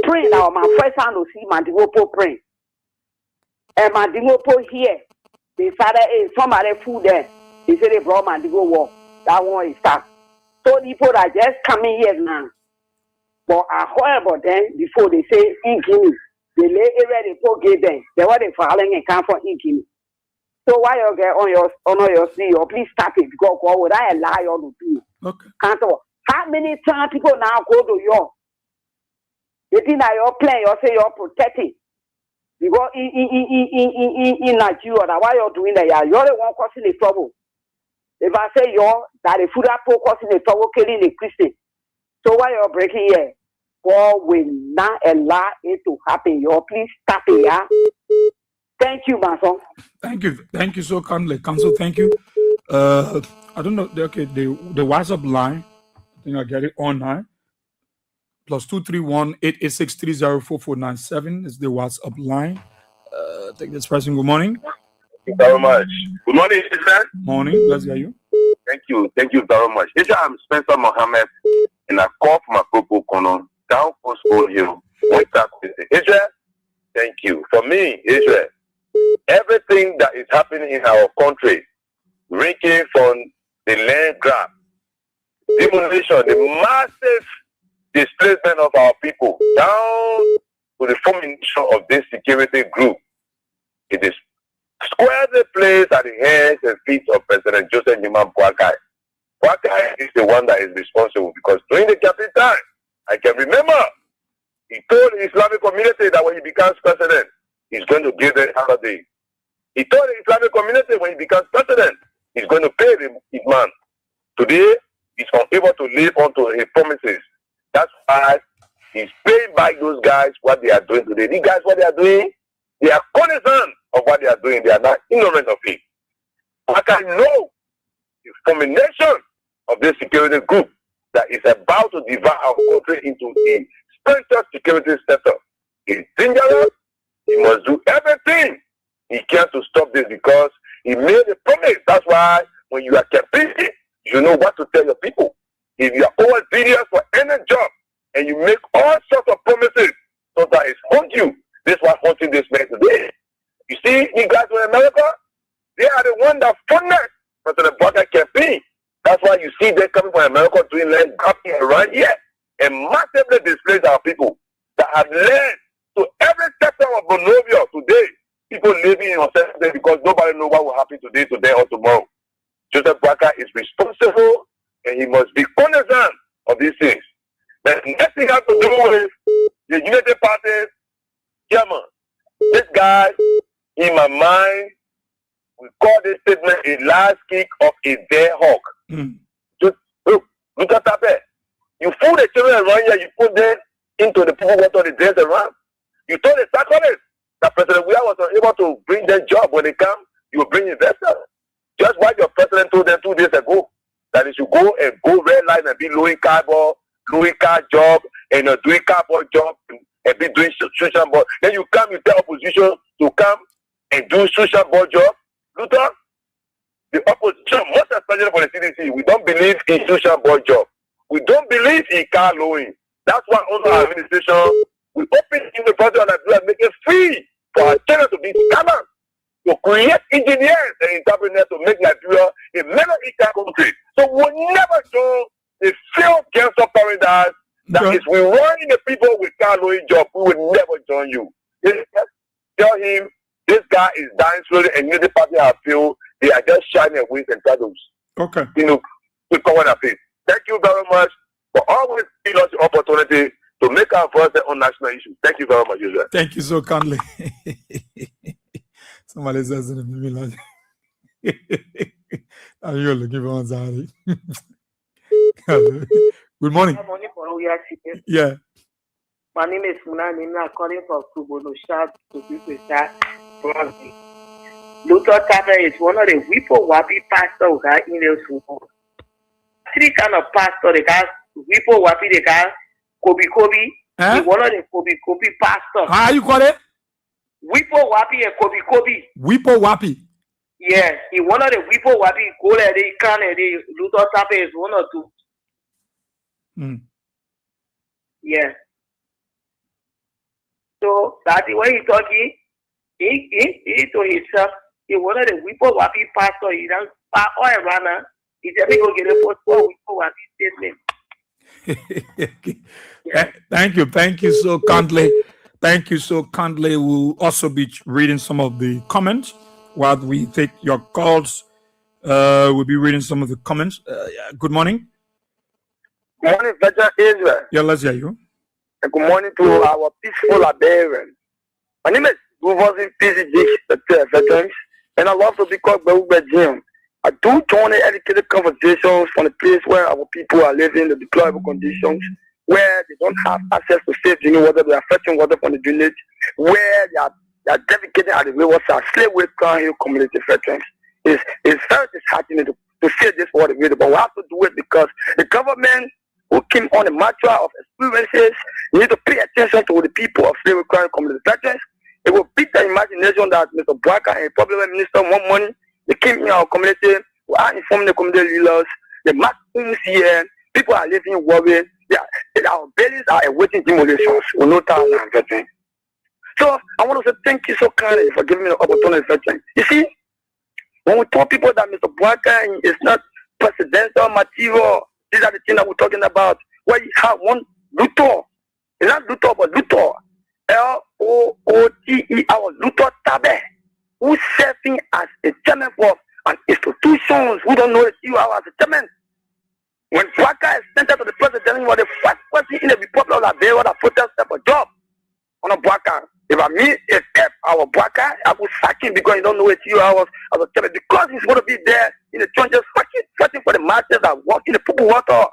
Praying. Now my first time to see Mandingo po praying. And Mandingo po here. The father is somebody food there. He said they brought Mandingo walk. That one is tough. So people are just coming here now. But I heard about them before they say in Guinea. They lay area they go get them. They were the filing and come from in Guinea. So why you get on your sleeve, or please stop it because what would I allow you to do? Okay. Can't talk. How many times people now go to you? They think that you're playing, you say you're protecting. Because in Nigeria, that why you're doing that, you're the one causing the trouble. If I say that the food are causing the trouble, killing the Christian. So why you're breaking here? God will not allow it to happen. Please stop it, yeah? Thank you, my son. Thank you so kindly, Council. Thank you. I don't know. Okay, the WhatsApp line. I think I get it online. +231 886304497 is the WhatsApp line. Take this person. Good morning. Thank you very much. Good morning, Israel. Morning. Let's hear you. Thank you very much. Israel, I'm Spencer Mohammed, and I call for my Popo Kono down Post Old Hill. Israel, thank you. For me, Israel, everything that is happening in our country, ranging from the land grab, demolition, the massive displacement of our people, down to the formation of this security group, it is squarely placed at the hands and feet of President Joseph Newman Boakai. Boakai is the one that is responsible because during the campaign time, I can remember he told the Islamic community that when he becomes president, he's going to give them holiday. He told the Islamic community when he becomes president, he's going to pay his man. Today, he's unable to live on to his promises. That's why he's paying back those guys what they are doing today. These guys, what they are doing, they are cognizant of what they are doing. They are not ignorant of it. I can know the formation of this security group that is about to divide our country into a splinter security sector. It's dangerous. He must do everything he can to stop this because he made a promise. That's why when you are campaigning, you know what to tell your people. If you are all serious for any job and you make all sorts of promises so that it's haunt you, this is what haunting this man today. You see, you guys in America, they are the one that funded President Boakai campaign. That's why you see them coming from America doing land grabbing around here and massively displace our people that have led to every sector of Bolivia today. People living in uncertainty because nobody knows what will happen today or tomorrow. Joseph Boakai is responsible and he must be cognizant of these things. The next thing has to do with the Unity Party chairman. This guy, in my mind, we call this statement a last kick of a dead hawk. Look at that. You fool the children around here, you put them into the people what are the days around. You told the psychologists that President Weah was unable to bring their job when they come, you will bring investors. Just what your president told them 2 days ago, that they should go and go red line and be doing car job and doing cardboard job and be doing social board. Then you come, you tell opposition to come and do social board job. Luther, the opposition, most especially for the CDC, we don't believe in social board job. We don't believe in car loaning. That's why under our administration, we open in the process and make it free for our children to be scholars. to create engineers and entrepreneurs to make Nigeria a middle income country. So we'll never join a failed gangster paradise that is rewarding the people with can't do a job. We will never join you. Tell him this guy is dying slowly and the party have failed. They are just shining wings and shadows. Okay. To cover their face. Thank you very much for always giving us the opportunity to make our voice on national issues. Thank you very much, Israel. Thank you so kindly. Somebody says in the middle. Are you looking for Zari? Good morning. Good morning for all your chicken. Yeah. My name is Muna. I'm calling from Kubono Shad to be precise. Luther Taber is one of the Wipo Wapi pastors who got in the school. Three kind of pastor they got Wipo Wapi, they got Kobe. He's one of the Kobe pastor. How you call it? Wipo Wapi and Kobe. Wipo Wapi. Yeah, he one of the Wipo Wapi. Go there, they can the Luther Taber is one or two. Yeah. So that's the way he talking. He told himself he one of the Wipo Wapi pastor. He done oil runner. He said, "Me go get a post for Wipo Wapi statement." Thank you so kindly. Thank you so kindly. We'll also be reading some of the comments while we take your calls. We'll be reading some of the comments. Good morning. Good morning, veteran Israel. Yeah, let's hear you. And good morning to our peaceful Liberians. My name is Gouverneur PCG, veterans, and I love to be called Beruba Jim. I do join the educated conversations from the place where our people are living in the deplorable conditions, where they don't have access to safe drinking water, they are fetching water from the village, where they are defecating at the riverside, slave with Crown Hill community veterans. It's very disheartening to say this for the video, but we have to do it because the government who came on a matter of experiences need to pay attention to the people of slave Crown community veterans. It will beat the imagination that Mr. Bwaka and the public minister want money. They came in our community, we are informing the community leaders, the maximum here, people are living worried. Our buildings are awaiting demolitions with no time and veteran. So I want to say thank you so kindly for giving me the opportunity, veteran. You see, when we tell people that Mr. Bwaka is not presidential material, these are the things that we're talking about. Where you have one Luther, it's not Luther, but Luther, L-O-O-T-E-R, Luther Tabe, who's serving as a chairman for an institution who don't know the TUR as a chairman. When Bwaka is sent out to the president, he was the first person in the Republic of Liberia that protested for a job on a Bwaka. If I mean our Bwaka, I would sack him because he don't know what TUR was as a chairman. Because he's going to be there in the trenches fighting for the masses that walk in the purple water.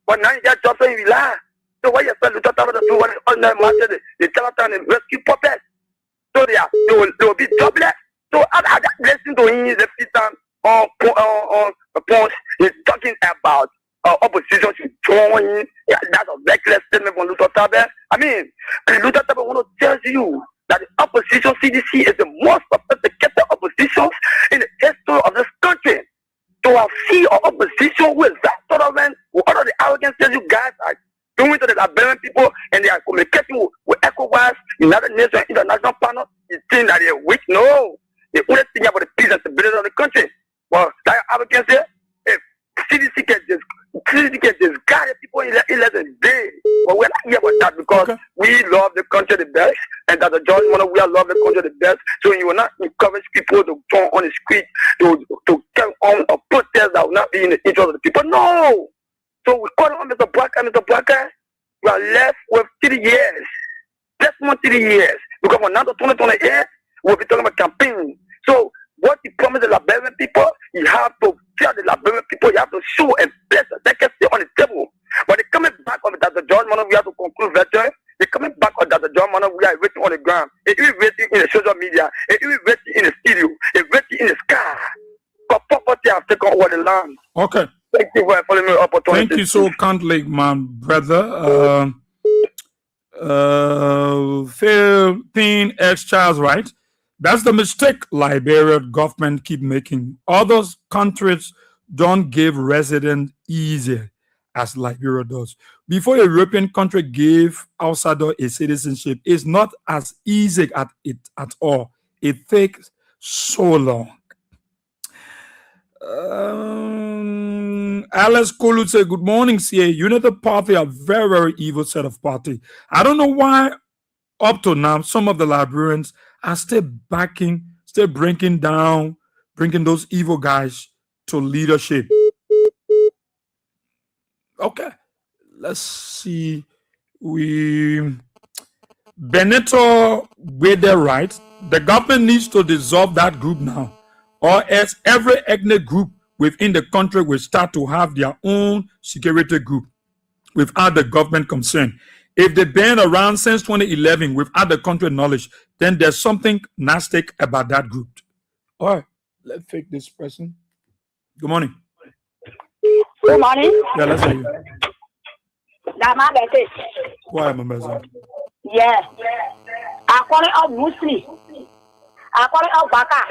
But now you got jobs and you lie. So why you spend the time to do what the ordinary masses, they tell us and rescue puppets. So they will be jobless. So I just listen to him the time on post. He's talking about opposition to join. Yeah, that's a reckless statement from Luther Tabe. I mean, Luther Tabe want to tell you that the opposition CDC is the most sophisticated opposition in the history of this country. To have seen our opposition with that tolerance, with all of the arrogance that you guys are doing to the Liberian people, and they are communicating with ECOWAS, United Nations, international partners, you think that they're weak? No. They only think about the peace and stability of the country. Well, like arrogance here, if CDC can just guide the people in less than a day. But we're not here about that because we love the country the best, and that the George Monroe, we love the country the best. So you will not encourage people to turn on the street to come on a protest that will not be in the interest of the people. No. So we call on Mr. Bwaka, we are left with 3 years. Just more 3 years. Because from now to 2028, we'll be talking about campaign. So what he promised the Liberian people, you have to tell the Liberian people, you have to show and place a vacancy on the table. But they're coming back on Dr. George Monroe, we have to conclude veteran. They're coming back on Dr. George Monroe, we are waiting on the ground. They're even waiting in the social media. They're even waiting in the studio. They're waiting in the sky. Because property have taken over the land. Okay. Thank you for following me opportunity. Thank you so kindly, my brother. Philippine ex-Charles, right? That's the mistake Liberian government keep making. Other countries don't give residents easy as Liberia does. Before a European country gave outsider a citizenship, it's not as easy at all. It takes so long. Alice Kolu said, good morning, CA. United Party are very, very evil set of party. I don't know why up to now some of the librarians are still backing, still bringing those evil guys to leadership. Okay, let's see. Benito with the right. The government needs to dissolve that group now, or else every ethnic group within the country will start to have their own security group without the government concern. If they've been around since 2011 without the country knowledge, then there's something nasty about that group. All right, let's take this person. Good morning. Good morning. Yeah, let's hear you. Dama Bete. Why am I messing? Yeah. I call it out Muslim. I call it out Baka.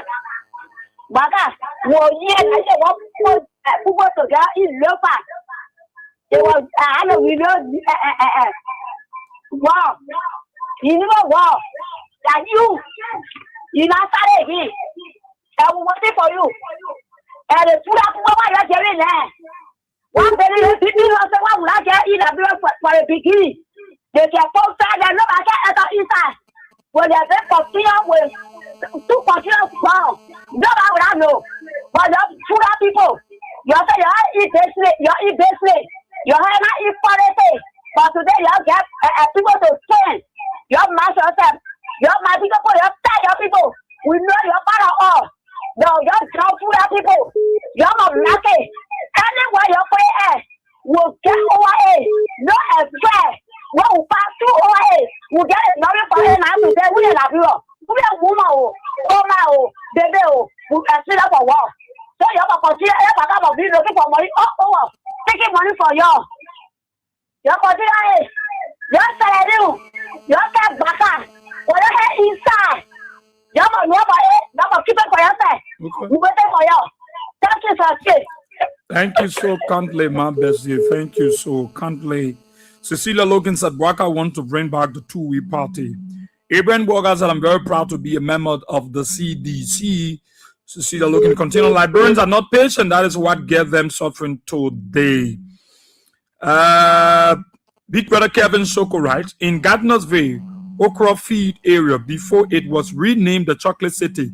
Baka. Well, yeah, I said, what people to get is Leopard. It was, I know we know, wow. You know, wow. That you not started again. I will wait for you. And the food up what you're getting there. One day, people also want to get in a blood for a beginning. They can post that and no matter at the inside. When they're there for fear with 2 continuous pounds. No, I know. But the food up people, you say you're basement, you're not eat quality. But today you get people to stand. You're mash yourself. You're my people, your people. We know you're part of all. No, you're drunk food up people. You're not lucky. Anywhere you pay will get over it. No affair. What will pass through over it? We'll get it. Not for him. I'm to say, we are not here. We are woman. Oh, my, baby. We are still up for war. So you have a continue. You have a be looking for money. Oh, taking money for you. You continue. You're saying you're saying back. What the heck inside? You have a nobody. You have a keep it for yourself. We waiting for you. Thank you for it. Thank you so kindly, my bestie. Thank you so kindly. Cecilia Logan said, Waka want to bring back the two-way party. Abraham Borga said, I'm very proud to be a member of the CDC. Cecilia Logan continue. Librarians are not patient. That is what gave them suffering today. Big brother Kevin Soko writes, in Gardnersville, Okra Feed area, before it was renamed the Chocolate City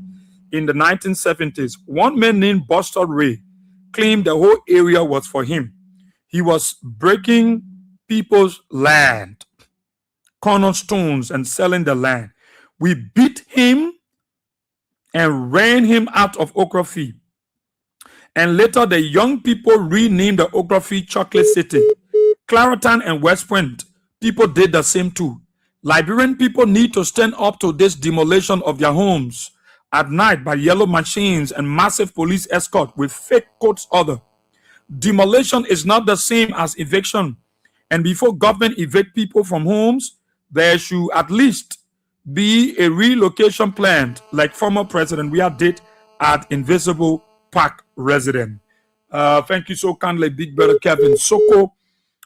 in the 1970s, one man named Buster Ray claimed the whole area was for him. He was breaking people's land, cornerstones, and selling the land. We beat him and ran him out of Okra Feed. And later the young people renamed the Okra Feed Chocolate City. Clareton and West Point, people did the same too. Liberian people need to stand up to this demolition of their homes at night by yellow machines and massive police escort with fake court order. Demolition is not the same as eviction. And before government evict people from homes, there should at least be a relocation plan like former President we did at Invisible Park resident. Thank you so kindly, Big Brother Kevin Soko,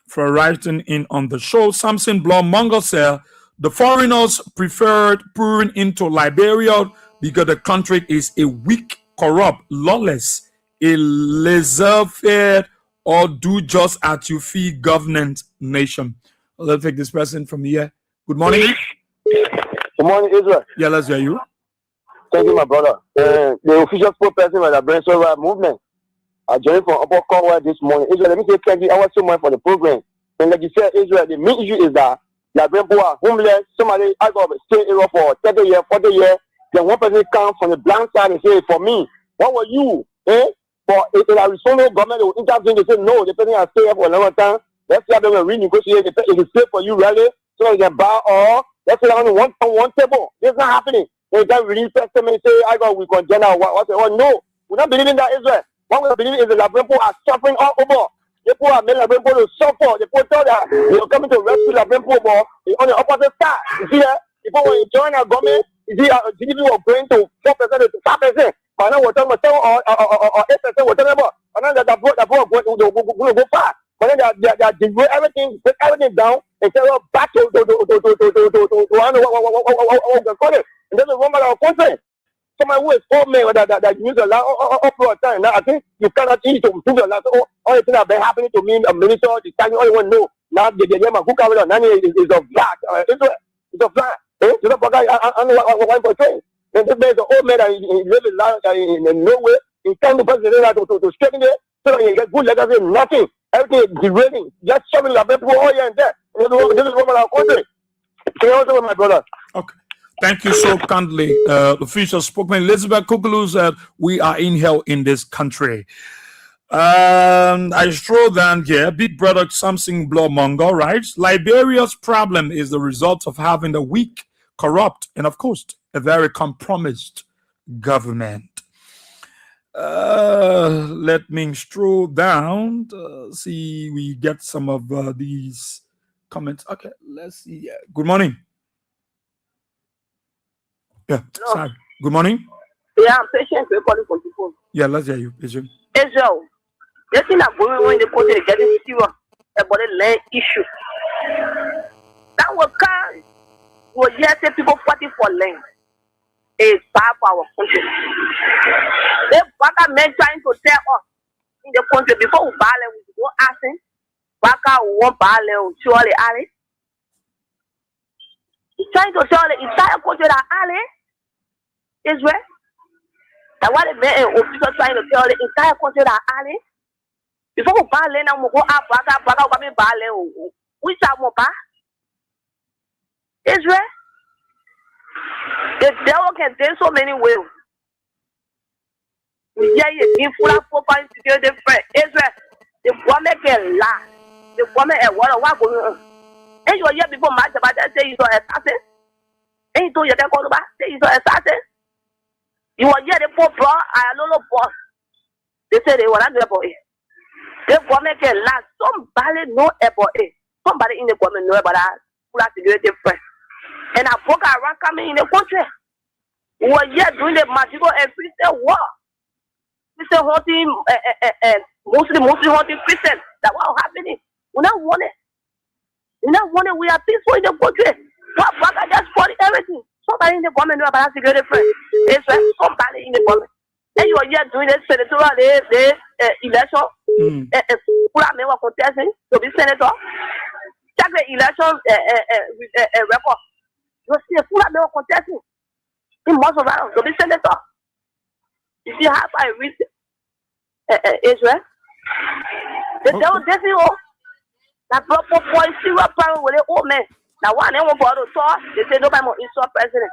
for writing in on the show. Samson Blom said the foreigners preferred pouring into Liberia because the country is a weak, corrupt, lawless, a laissez-faire or do just as you feel government nation. Let's take this person from here. Good morning. Good morning, Israel. Yeah, let's hear you. Thank you, my brother. The official spokesperson of the Brain Survivor movement. I joined from Upper Cornwall this morning. Israel, let me say thank you. I was so much for the program. And like you said, Israel, the main issue is that Liberian people are homeless. Somebody I got stay area for 30 years, 40 years. Then one person comes from the blank side and say, for me, what were you? For if a responsible government will intervene, they say no, the person has stayed here for a long time. Let's see how they will renegotiate. It is safe for you, really, so you can buy all. Let's say on one table. It's not happening. They can release testament and say, I got we condemn our what? Oh no, we don't believe in that, Israel. What we believe is the Liberian people are suffering all over. The people are making Liberian people to suffer. The people tell that they are coming to rescue Liberian people on the opposite side. You see that? People when you join our government, you see GDP was going to 4% to 5%. But now we're talking about 8%. We're talking about and then that will go far. But then they degrade everything, break everything down, and say, well, back to I don't know what we call it. And that's the wrong about our country. someone who is old man that use a lot of time. Now I think you cannot eat to improve your life. So all the things that have been happening to me, a minister, the time you only want to know. Now the name of who comes on is a black. It's a black. You know, but I know what I'm saying. And this man is an old man that he lives in life in no way. He can't do president to straighten it so that he get good legacy, nothing. Everything is derailing. Just shoving the people all here and there. This is what our country. So also with my brother. Okay. Thank you so kindly. The official spokesman Elizabeth Kukulu said we are in hell in this country. I stroll down here. Big brother Samson Blawmongo writes, Liberia's problem is the result of having a weak, corrupt, and of course, a very compromised government. Let me stroll down. See, we get some of these comments. Okay, let's see. Good morning. Yeah, sorry. Good morning. Yeah, I'm patient. We're calling for people. Yeah, let's hear you, patient. Israel. The thing that going on in the country is getting serious about the land issue. That will just say people fighting for land. It's bad for our country. The Baka men trying to tell us in the country before we buy land, we go asking Baka won't buy land, surely Ali. He's trying to tell the entire country that Ali Israel. That's why the men officials trying to tell the entire country that Ali. Before we buy land, we go up, Baka, we buy land. Which are more bad? Israel. The devil can take so many ways. We hear you in full of proper security friend. Israel, the woman can lie. The woman at what going on. And you hear people much about that say you saw assassin. And you told you can call back, say you saw assassin. You will hear the poor bro, I know no boss. They say they want to do about it. The woman can lie. Somebody know about it. Somebody in the government know about that. Full of security friend. And I broke around coming in the country. We were here doing the magical and Christian war. Christian hunting, Muslim hunting Christian. That's what happening. We don't want it. We don't want it. We are peaceful in the country. What Baka just for everything. Somebody in the government know about security friend. It's right. Somebody in the government. And you are here doing the senatorial election. Who are men were contesting to be senator. Check the election record. You see a full of contesting in most of us to be senator. You see how I read Israel? The devil dancing all that proper boy serial power with the old man. Now one ever for the talk, they say nobody more insult president.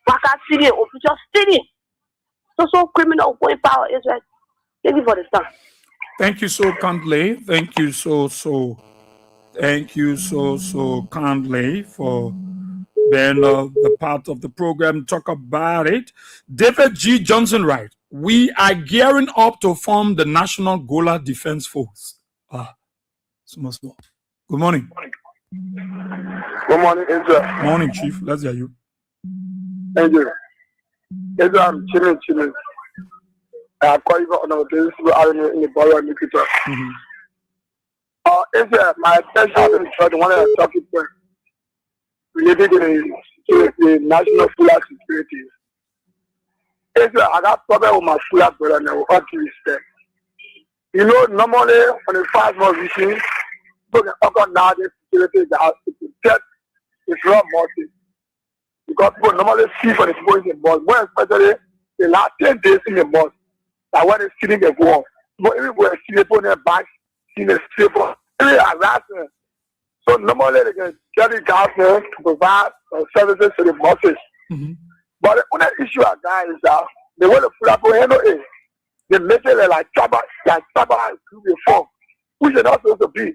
Baka city official city. So criminal going power Israel. Thank you for the stuff. Thank you so kindly. Thank you so kindly for being the part of the program. Talk about it. David G. Johnson writes, we are gearing up to form the National Gola Defense Force. Small. Good morning. Good morning, Israel. Morning, Chief. Let's hear you. Thank you. Israel, I'm chilling. I call you on our business in the borough of Nikita. Israel, my attention has been trying to one of the talking points related to the national full security. Israel, I got problem with my full brother now, with all due respect. You know, normally on the 5 month vision, people can organize the security that has to protect the raw market. Because people normally see for the people in the bus, more especially the last 10 days in the bus, that when it's sitting the wall. But everywhere, see people in their back, see the people, really harassment. So normally they can get the government to provide services to the buses. But the only issue I got is that the way the full handle is, they make it like Chaba group reform, which is not supposed to be.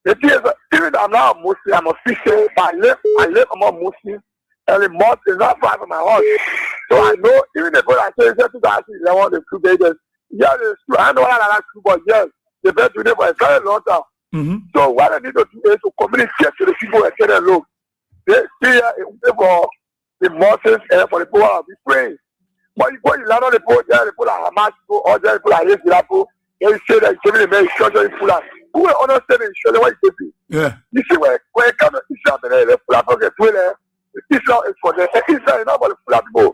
The thing is, even though I'm not a Muslim, I'm a Christian, but I live among Muslims, and the mosque is not far from my house. So I know, even the people I say, 2011, the crew babies, yeah, it's true. I know what I like crew, but yes, they've been doing it for a very long time. So what I need to do is to communicate to the people and tell them, look, they stay here for the mosques and for the people who are praying. But you go, you land on the people, there the people are Hamas people, or there the people are Hezbollah, and you say that you're giving them instruction in Fulani. Who will understand the instruction what you say? Yeah. You see, when it comes to Islam, the Fulani get to it, Islam is for them. And Islam is not for the Fulani people.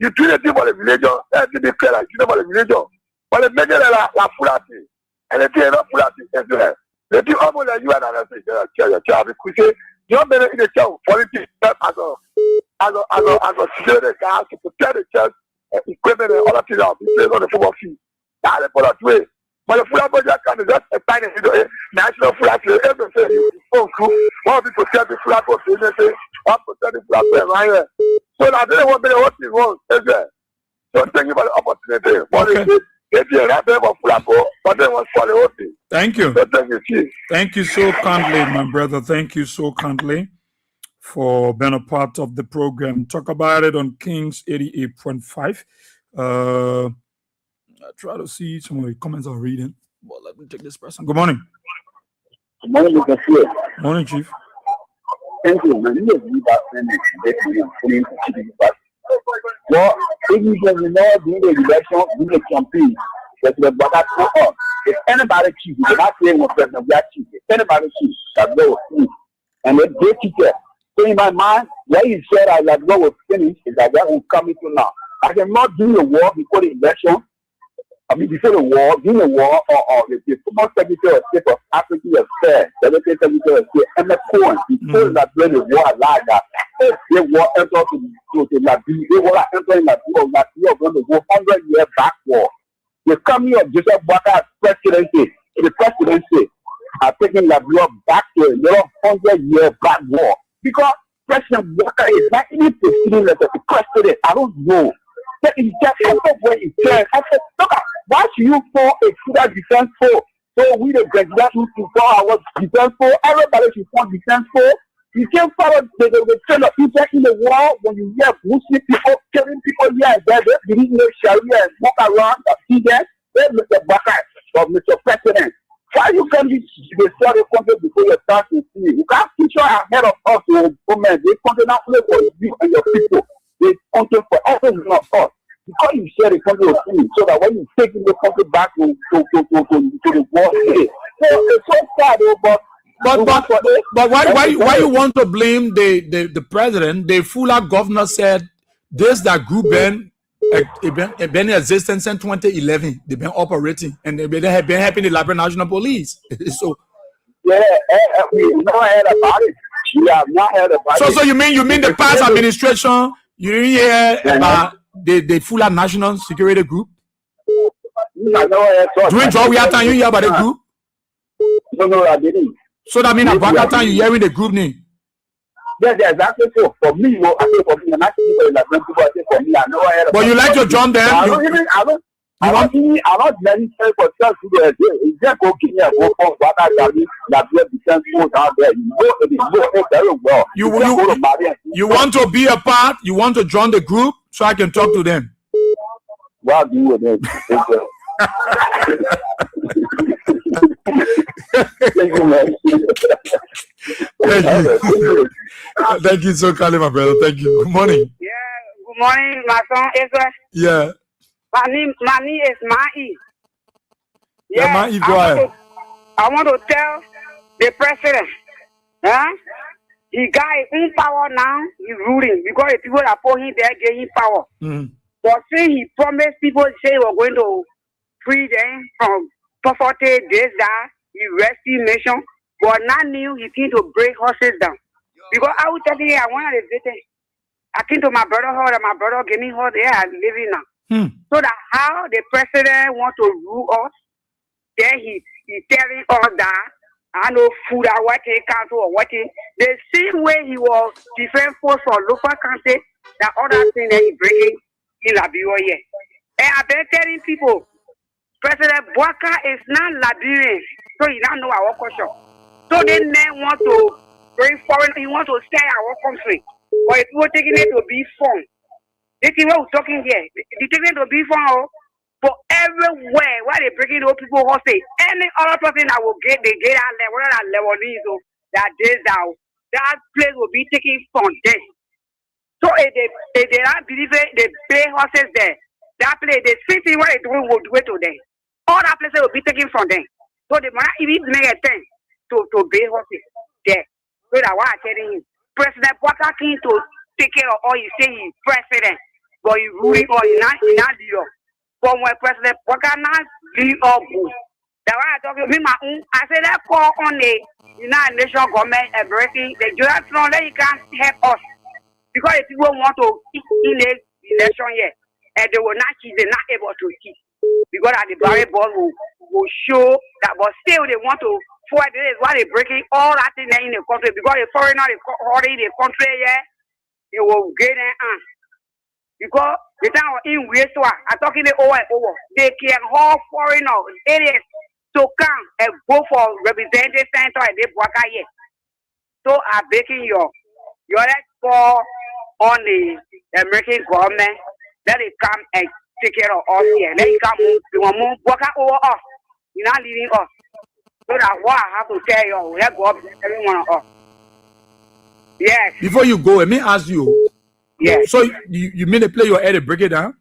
You do the thing for the religion, everything they clear like you know for the religion. But the major la fulati. And the thing is not fulati as well. The thing almost like you and I say, your child, we say, you're better in the church, politics as a security guard to protect the church, equipment and other things out. He plays on the football field. That's the product way. But the full budget can be just a tiny national flag. Everything you phone through. One of the protect the flag of businesses, one protect the flag right here. So I didn't want to know what is wrong. So thank you for the opportunity. Okay. But they want for the whole thing. Thank you. So thank you, Chief. Thank you so kindly, my brother. Thank you so kindly for being a part of the program. Talk about it on Kings 88.5. I try to see some of the comments I'm reading. Well, let me take this person. Good morning. Good morning, Mr. Chief. Morning, Chief. Thank you. My name is Leader well, if you can know during the election, during the campaign, that the back up. If anybody cheats, they're not saying what president we are cheating. If anybody cheats, that they will see. And if they cheat it. So in my mind, what you said I that God will finish is that that will come into now. I cannot do the war before the election. I mean, before the war, during the war, or the former Secretary of State of African Affairs, the Secretary of State, Emmett Cohen, he told that during the war like that, if they war enter to Liberia, they war enter in Liberia, going to go 100 years backward. The coming of Joseph Boakai as presidency, the presidency are taking Liberia back to another 100-year back war. Because President Boakai is not even proceeding as a president. I don't know. He just where he said, I said, look, why should you form a Sudan defense force? So we the president who to form our defense force, everybody should form defense force. You can't follow the trend of people in the world when you hear Muslim people killing people here and there, they believe in Sharia and walk around and see them. Then Mr. Bakar or Mr. President, why you can't destroy the country before you start to see? You can't teach ahead of us, women. They country not only for you and your people. They country for everyone of us. Because you share the country with you, so that when you take the country back to the war, so it's so sad, but why you want to blame the president? The Fuller governor said this that group been in existence since 2011. They've been operating and they have been helping the Liberia National Police. So yeah, we not heard about it. We have not heard about it. So you mean the past administration? You didn't hear about the Fuller National Security Group? During Georgia time, you hear about the group? No, I didn't. So that means at time you hearing the group name? Yes, exactly. So for me, I say for me, I'm not for me. I know I heard. But you like to join them? I'm not very sure for self to do it. It's just go give me a go for what I got. That we have defense force out there. You know it very well. You want to be a part? You want to join the group so I can talk to them? Well, do with it. Thank you, man. Thank you so kindly, my brother. Thank you. Good morning. Yeah, good morning, my son Israel. Yeah. My name is Mai. Yeah, Mai, go ahead. I want to tell the president, he got his own power now, he's ruling, because the people that put him there gave him power. But since he promised people, say he was going to free them from poverty, this, that, he rescue nation, but now new he came to break horses down. Because I was telling you, I wanted to visit. I came to my brother's house, and my brother gave me house there, I'm living now. So that how the president want to rule us, then he telling us that I know food are working, council or working. The same way he was defense force for local country, that other thing that he breaking in Liberia here. And I've been telling people, President Boakai is not Liberian, so he don't know our culture. So they men want to bring foreign, he want to stay our country. But if we're taking it to be fun, this is what we're talking here. They're taking it to be fun, but everywhere where they breaking those people who say any other person that will get, they get that level, that level is that this that place will be taking from them. So if they don't believe it, they pay horses there. That place, the same thing what they doing will do it to them. All that places will be taken from them. So they might even make a thing to pay horses there. So that's why I'm telling you, President Boakai came to take care of all you say he's president. but you ruling or in that deal. From when President Wakana lead up. That's why I talk to me, I said that call on the United Nations government and breaking the Joint Front that you can't help us. Because if people want to in the election yet, and they will not cheat, they're not able to cheat. Because at the Barry ball will show that, but still they want to forward this is why they're breaking all that thing in the country. Because the foreigner already in the country, yeah, they will get an because the time in waste I'm talking the over and over. They can hold foreigners, idiots to come and go for representative center and they work out here. So I'm making your call on the American government that they come and take care of us here. Let it come move work out over us. You're not leaving us. So that's what I have to tell you. Let go everyone of us. Yes. Before you go, let me ask you. Yes. So you mean to play your head and break it down?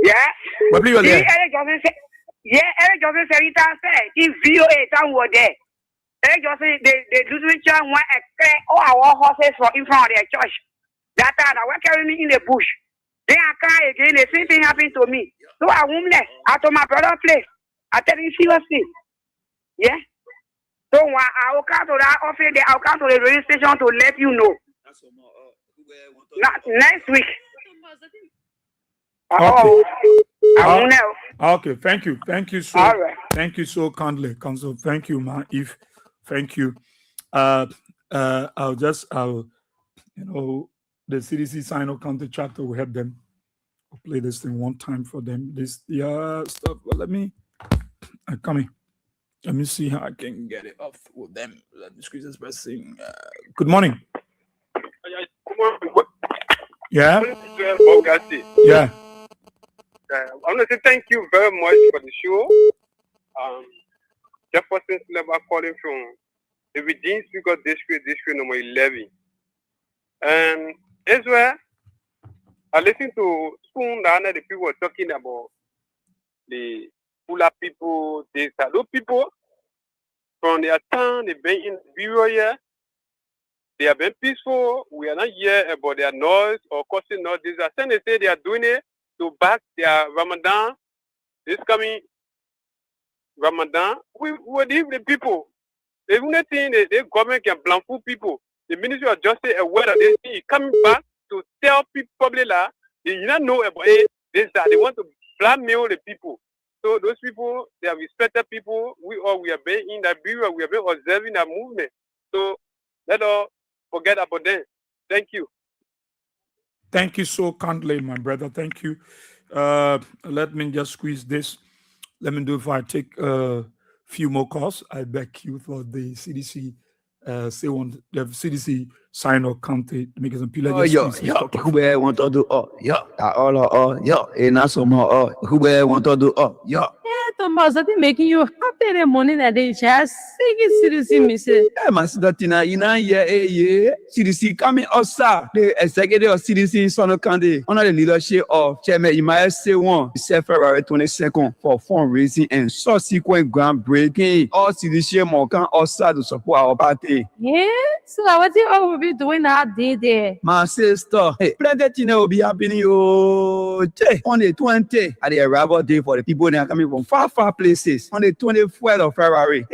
Yeah. What play your head? Yeah, Eric Johnson said it said in VOA time were there. Eric Johnson they do one expect all our horses from in front of their church. That time I was carrying me in the bush. Then I come again, the same thing happened to me. So I homeless. I told my brother place. I tell him seriously. Yeah. So when I will come to that office, I'll come to the radio station to let you know. Next week. Okay, thank you so. All right. Thank you so kindly, Council. Thank you, ma. Thank you. I'll the CDC Sino County chapter will help them. I'll play this thing one time for them. This stuff. Well, let me see how I can get it off with them. Let me squeeze this pressing. Good morning. Yeah. Yeah. I want to say thank you very much for the show. Jefferson Sleva calling from the Virginia Speaker District number 11. And Israel, I listened to soon the people were talking about the Pula people, the Salo people. From their town, they've been in the bureau here. They have been peaceful. We are not here about their noise or causing noise. They say they are doing it to back their Ramadan. This coming Ramadan. We leave the people. The only thing the government can blindfold people. The Ministry of Justice aware that they see coming back to tell people probably that they do not know about it. This that they want to blackmail the people. So those people, they are respected people. We have been in that bureau. We have been observing that movement. So let us forget about them. Thank you. Thank you so kindly, my brother. Thank you. Let me just squeeze this. Let me do if I take a few more calls. I beg you for the CDC. The CDC sign or county make some people. Who want to do? And that's more. Who want to do? Thomas, I think making you happy the morning that they just sing CDC, Miss. Macedonia, CDC coming outside. The executive of CDC Sono County under the leadership of Chairman Emmanuel C1, February 22nd for fundraising and subsequent groundbreaking. All CDC more come outside to support our party. Yeah, so what you all will be doing that day there? My sister, plenty will be happening on the 20th at the arrival day for the people that are coming from far places. On the 24th of February,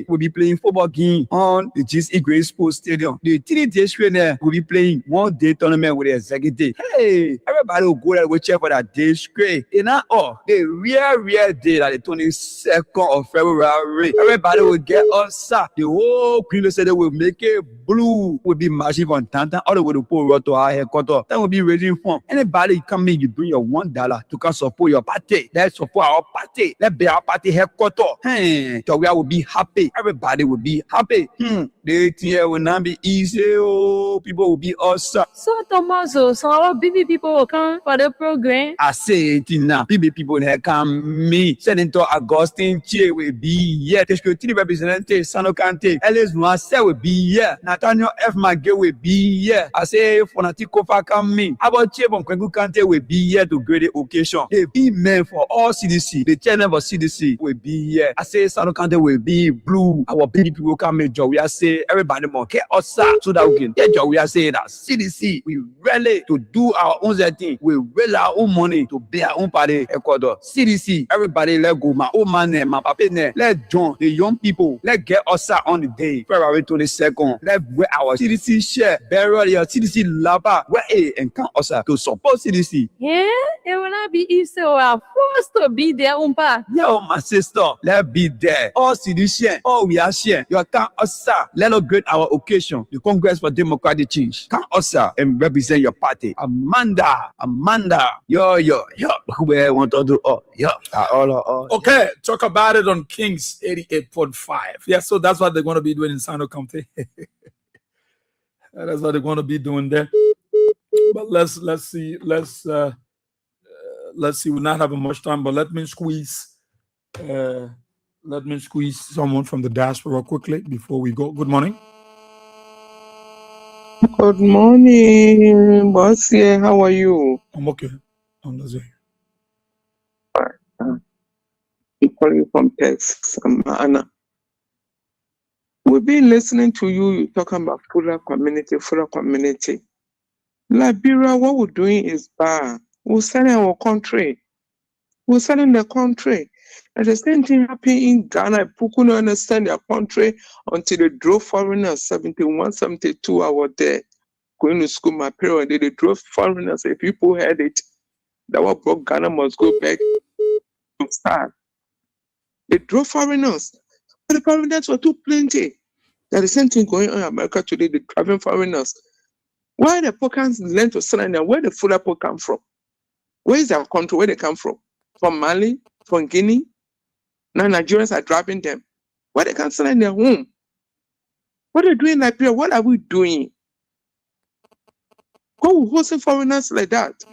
we'll be playing football game on the GC Great Sports Stadium. The 3 days trainer will be playing one day tournament with the executive. Everybody will go there and check for that day straight. And now, the real day, like the 22nd of February, everybody will get outside. The whole Queen City will make it blue. Will be marching from downtown all the way to Port to our headquarters. That will be raising fund. Anybody come in, you bring your $1 to come support your party. Let's support our party. Let's be our party headquarters. So we will be happy. Everybody will be happy. The year will not be easy. People will be awesome. So Tommaso, so our BB people will come for the program. I say it now. BB people will come. Me, Senator Augustine Che will be here. The security representative Sano Kante, Ellis Marcel will be here. Nathaniel F. Maggie will be here. I say Fonatiko Fakam me. About Chebon Kwengu Kante will be here to grade the occasion. The big men for all CDC, the chairman of CDC will be here. I say South County will be blue. Our baby people come in job. We are say everybody more care us so that we can get job. We are saying that CDC, we really to do our own thing. We raise our own money to be our own party. Ecuador. CDC, everybody let go. My old man, my papa, let join the young people. Let get us on the day, February 22nd. Let wear our CDC share, burial your CDC lava, where and count us to support CDC. Yeah, it will not be easy. We are forced to be there, Umpa. Yo, my sister, let's be there. All CDC, all we are sharing. You count us, let us great our occasion, the Congress for Democratic Change. Count us and represent your party. Amanda, yo, who want to do all, all. Okay, talk about it on Kings 88.5. Yeah, so that's what they're going to be doing in Sano County. That's what they're going to be doing there. But let's see. Let's see. We're not having much time, but let me squeeze someone from the diaspora quickly before we go. Good morning. Good morning, boss. Yeah, how are you? I'm okay. I'm listening. I'm calling from Texas. I'm Anna. We've been listening to you talking about fuller community. Liberia, what we're doing is bad. We're selling our country. We're selling the country. And the same thing happened in Ghana. People couldn't understand their country until they drove foreigners. 71, 72, I was there going to school. My parents, they drove foreigners. If people heard it, that what brought Ghana must go back to start. They drove foreigners. But the foreigners were too plenty. There's the same thing going on in America today. They're driving foreigners. Why the Pocans learn to sell and where the fuller people come from? Where is their country? Where they come from? From Mali? From Guinea? Now Nigerians are driving them. Why they can't sell in their home? What are they doing in Liberia? What are we doing? Who hosting foreigners like that?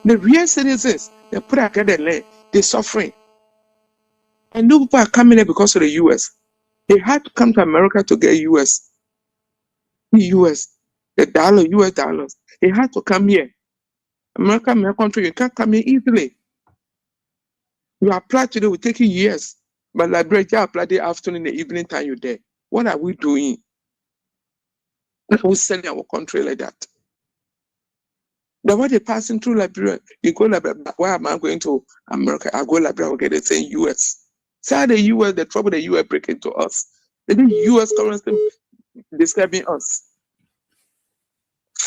The real citizens, they put out their land, they're suffering. And no people are coming here because of the US. They had to come to America to get US. The dollar, US dollars. They had to come here. America, my country, you can't come here easily. You apply today, will take you years. But Liberia, you apply the afternoon, the evening time you're there. What are we doing? What are we selling our country like that? The way they're passing through Liberia, you go Liberia, why am I going to America? I go Liberia, I'll get the same US. Say the US, the trouble the US break into us. The US currency describing us.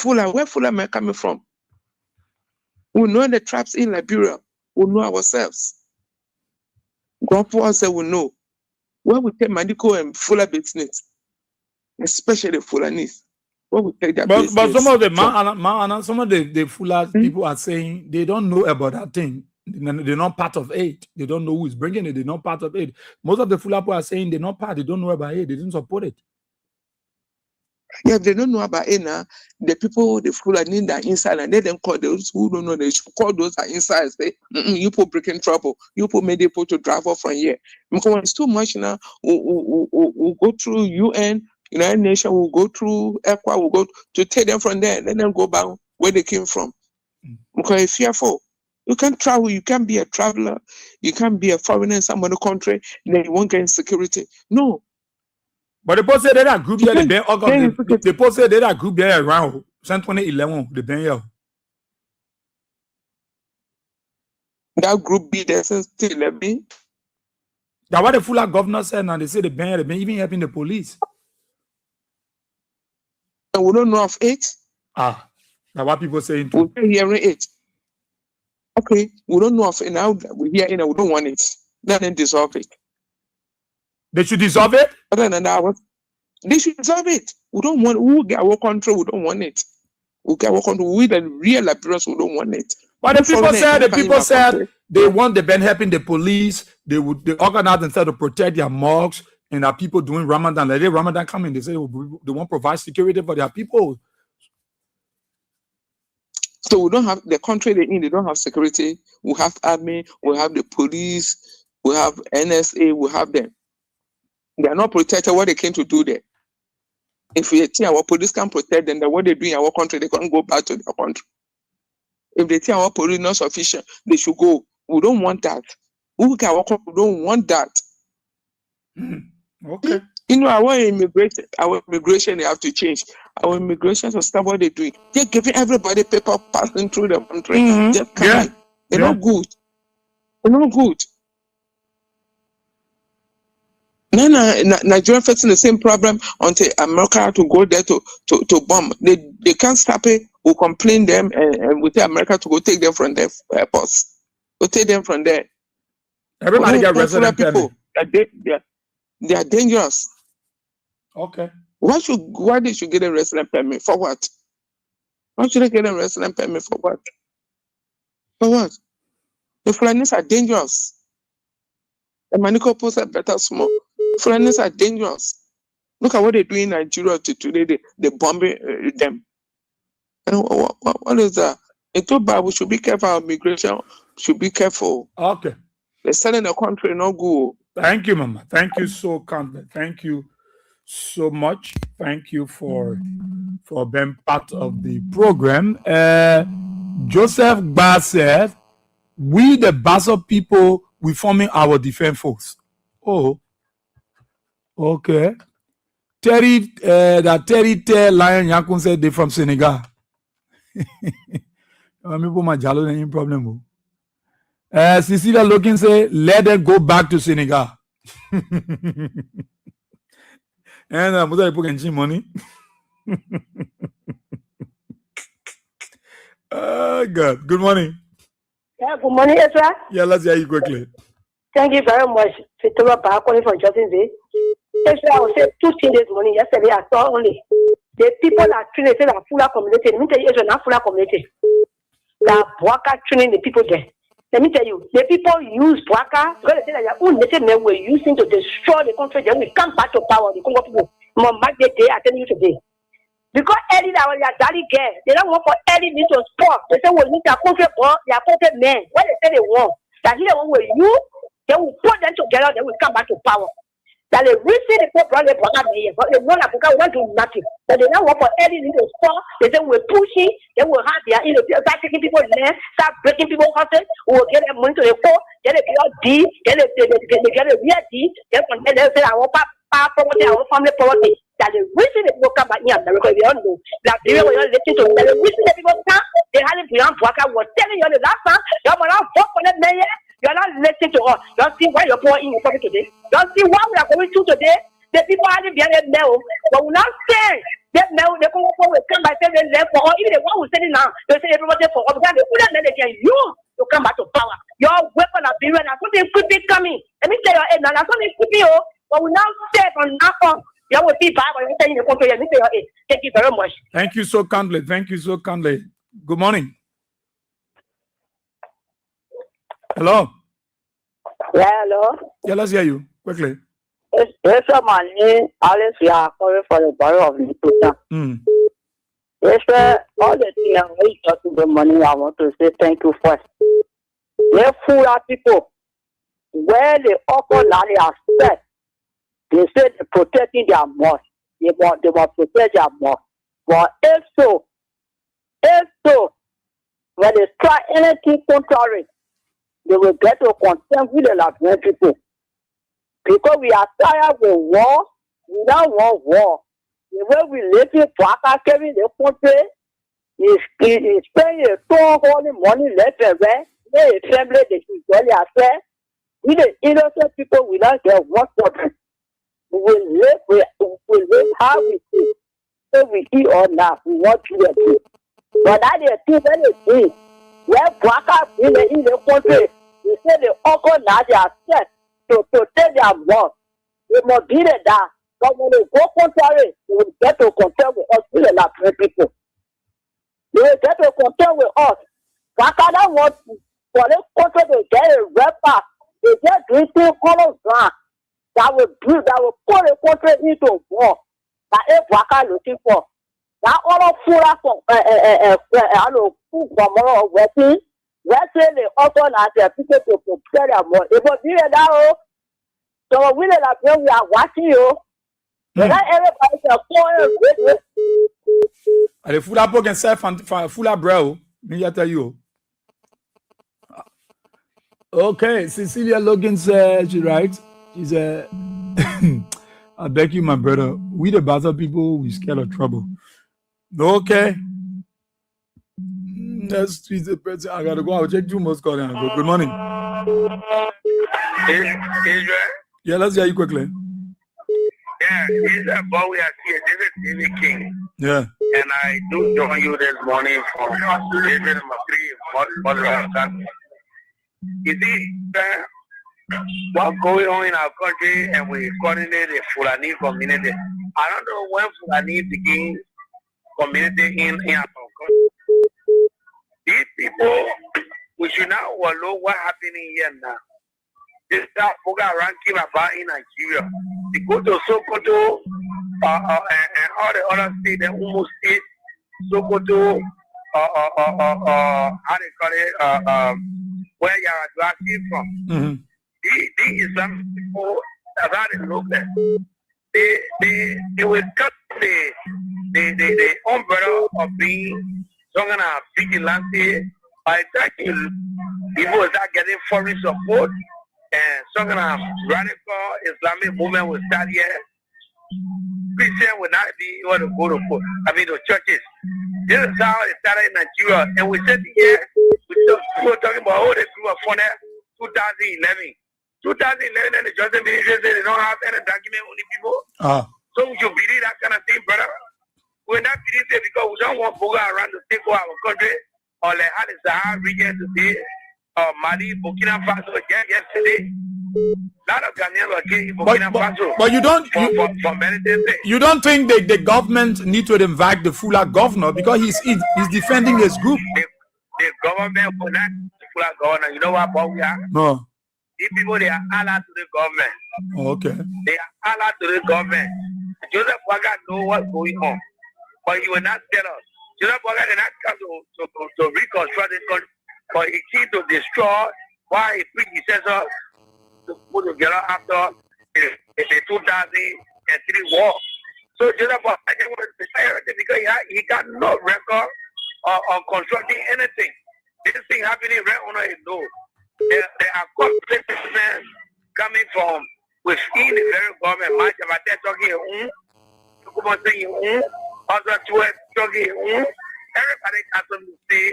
Where full am I coming from? We know the traps in Liberia. We know ourselves. Grandpa said we know. Where we take Mandiko and Fuller business, especially Fulanese. Where we take that business. But some of the some of the Fuller people are saying they don't know about that thing. They're not part of it. They don't know who is bringing it. They're not part of it. Most of the Fuller people are saying they're not part. They don't know about it. They didn't support it. Yeah, they don't know about it now. The people, the Fuller need that inside, and they then call those who don't know. They should call those that inside. Say, you put breaking trouble. You put made people to drive off from here. Because it's too much now. We'll go through UN, United Nations. We'll go through ECWA. We'll go to take them from there. Let them go back where they came from. Because it's fearful. You can't travel. You can't be a traveler. You can't be a foreigner in some other country. Then you won't get security. No. But the post said that group here, the post said that group there around 2011, the Ben here. That group be there since 2011. That's what the Fuller governor said, and they say the Ben even helping the police. And we don't know of it. That's what people saying too. We're hearing it. Okay, we don't know of it now. We hear it and we don't want it. Then dissolve it. They should dissolve it? Other than that, they should dissolve it. We don't want. We will get our country. We don't want it. We get our country. We the real Liberians. We don't want it. But the people said they want the Ben helping the police. They organize themselves to protect their mosques and our people doing Ramadan. Like Ramadan coming, they say they want to provide security for their people. So we don't have the country they're in. They don't have security. We have army. We have the police. We have NSA. We have them. They are not protected what they came to do there. If we think our police can protect them, then what they do in our country, they can't go back to their country. If they think our police not sufficient, they should go. We don't want that. We don't want that. Okay. You know, our immigration, they have to change. Our immigration to stop what they're doing. They're giving everybody paper passing through the country. They're coming. They're not good. They're not good. No, Nigeria facing the same problem until America to go there to bomb. They can't stop it. We'll complain them and we tell America to go take them from their airports. We'll take them from there. Everybody get resident people. They are dangerous. Okay. Why they should get a resident permit? For what? Why should they get a resident permit for what? For what? The Fulanis are dangerous. The Manico Posts are better small. Fulanis are dangerous. Look at what they do in Nigeria today. They bombing them. And what is that? In Toba, we should be careful. Our immigration should be careful. Okay. They're selling the country no good. Thank you, Mama. Thank you so kindly. Thank you so much. Thank you for being part of the program. Joseph Bass said, we the Basso people, we forming our defense force. Oh, okay. Terry Lion Yakun said they from Senegal. I'm problem. Cecilia Logan say, let them go back to Senegal. And I'm going to money. God. Good morning. Yeah, good morning, Ezra. Yeah, let's hear you quickly. Thank you very much, Fitola calling from Justin Day. Ezra, I will say 2 things this morning. Yesterday, I saw only the people are training the Fula community. Let me tell you, Ezra, not Fula community. They are Bwaka training the people there. Let me tell you, the people use Bwaka because they say that your own native men were using to destroy the country. Then we come back to power. The Congo people, Mark the day I tell you today. Because early that was your daddy girl, they don't want for early need to sport. They say we need a country for their country men. What they say they want, that here one will you, they will put them together. They will come back to power. That they receive the people from the Bwaka men, but they know that Bwaka want to do nothing. But they don't want for early need to sport. They say we're pushing. They will have their, start taking people land, start breaking people houses. We will get their money to the court, get a D, get a real D. Then from there they say I want property, our family property. That the reason they will come back here, because we all know that they will listen to the reason that people come. They had beyond Bwaka was telling you the last time. You're not vote for that mayor. You're not listening to us. Don't see why you're pouring in your pocket today. Don't see what we are going through today. The people are behind that mail, but we not say that mail. They come by saying they left for all. Even the one who's saying now, they say everybody for all. Because they put them, they can use to come back to power. Your weapon of period, and something could be coming. Let me tell you, now something could be, but we now say from now on. Thank you very much. Thank you so kindly. Thank you so kindly. Good morning. Hello. Yeah, hello. Yeah, let's hear you quickly. Yes, man. Alice, we are calling for the borough of Lipota. Yes, sir. All the things I'm going to talk the money, I want to say thank you first. They fool our people. Where they offer Lali are set. They say they're protecting their mosque. They want protect their mosque. But if so, when they try anything contrary, they will get to contend with the Latvian people. Because we are tired with war, we don't want war. The way we live in Bwaka, carrying the country, is spending a ton holy money left and right. They family, they should really affect. We the innocent people will not get one problem. We will live how we see. So we eat or not, we want to do. But that is too many things. Where Bwaka in the country, they say the uncle now they are set to protect their mosque. They must be there. But when they go contrary, they will get to contend with us, with the Latvian people. They will get to contend with us. Bwaka don't want for this country to get a rapper. They just doing things all around. That will put the country into war. That is Bwaka looking for. That all of Fula from working. Let's say they offer as their people to prepare their money. It will be that. So we are watching you. Everybody can go and the Fula book can say Fula bro. Me tell you. Okay, Cecilia Logan said she right. She's a I beg you, my brother. We the Basa people, we scared of trouble. Okay. Let's treat the person. I gotta go. I'll check 2 more calls. Good morning. Yeah, let's hear you quickly. Yeah, he's a boy we are here. This is David King. Yeah. And I do join you this morning from David number 3. You see, what's going on in our country, and we coordinate the Fulani community. I don't know when Fulani begins community in our country. These people, we should not overlook what's happening here now. This stuff around about in Nigeria. They go to Sokoto and all the other states, the Umu state, Sokoto, how they call it, where you are asking from. Mm-hmm. These Islamic people, around the look there, they will cut the umbrella of being some kind of vigilante by the time people start getting foreign support. And some kind of radical Islamic movement will start here. Christians will not be able to go to churches. This is how it started in Nigeria. And we said here, we were talking about how they grew up from there 2011. 2011 and the Justice Ministry said they don't have any document on the people. So we should believe that kind of thing, brother. We're not believe it because we don't want Boga around to take over our country or like how the Sahara region today. Mali, Burkina Faso, yesterday. Lot of Ghanaians were killed in Burkina Faso. But you don't think the government need to invite the Fula governor because he's defending his group. The government will not Fula governor. You know what about we are? No. These people, they are allied to the government. Okay. They are allied to the government. Joseph Waga know what's going on, but he will not tell us. Joseph Waga did not come to reconstruct this country. But he came to destroy why he predecessor to put together after the 2003 war. So Joseph was because he got no record of constructing anything. This thing happening right under his nose. There are conflicts coming from within the very government. Much about that talking everybody has something to say,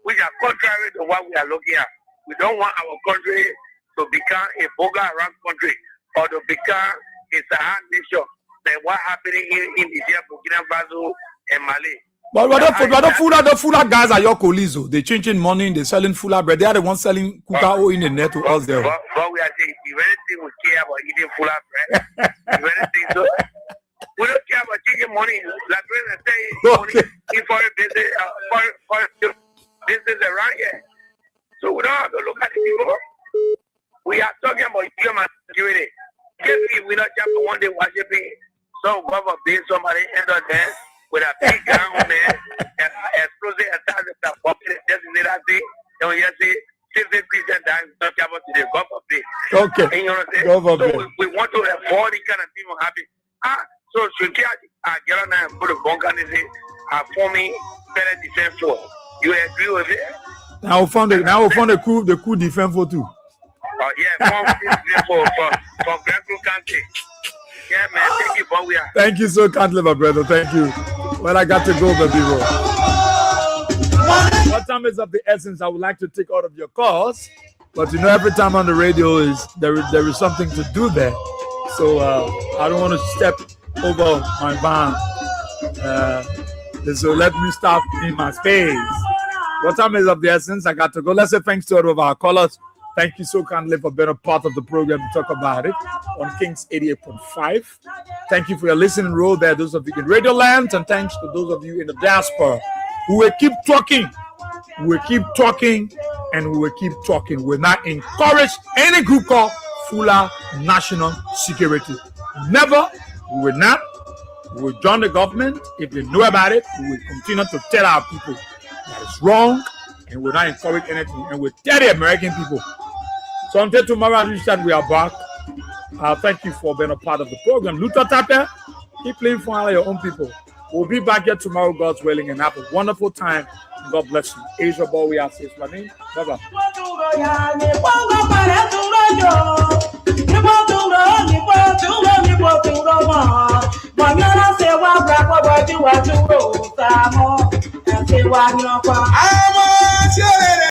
which are contrary to what we are looking at. We don't want our country to become a Boga Haram country or to become a Sahara nation. Then what happening in Nigeria, Burkina Faso, and Mali. But the Fula guys are your colleagues. They changing money, they're selling Fula bread. They are the ones selling Kukao in the net to us there. But we are saying, if anything we care about eating Fula bread, if anything, so we don't care about changing money. Like when I say, money in foreign business around here. So we don't have to look at the people. We are talking about human security. If we not just one day worshiping some government being somebody end up there with a big gun on there and explosive attack that popping just in that thing, and we just say 50% dying, not about to the government. Okay. And you know what I'm saying? So we want to avoid the kind of thing happen. So should I get on and put a bunker and say, forming better defense force. You agree with it? Now we found the coup defense for too. Oh yeah, from Grand Country. Yeah, man. Thank you, but we are. Thank you so kindly, my brother. Thank you. Well, I got to go, baby. What time is of the essence? I would like to take all of your calls, but you know, every time on the radio there is something to do there. So I don't want to step over my bound. So let me stop in my space. What time is of the essence? I got to go. Let's say thanks to all of our callers. Thank you so kindly for being a part of the program to talk about it on Kings 88.5. Thank you for your listening role there, those of you in Radio Land, and thanks to those of you in the diaspora who will keep talking. We will keep talking, and we will keep talking. We will not encourage any group called Fula National Security. Never. We will not. We will join the government. If they know about it, we will continue to tell our people that it's wrong, and we'll not encourage anything. And we'll tell the American people. So until tomorrow, at least that we are back. Thank you for being a part of the program. Luther Tapper, keep playing for all your own people. We'll be back here tomorrow, God's willing, and have a wonderful time. God bless you. Asia Boy, we are safe. Bye-bye. wá dúró tá a mọ́ ẹ̀sìn wa ní ọ̀pá.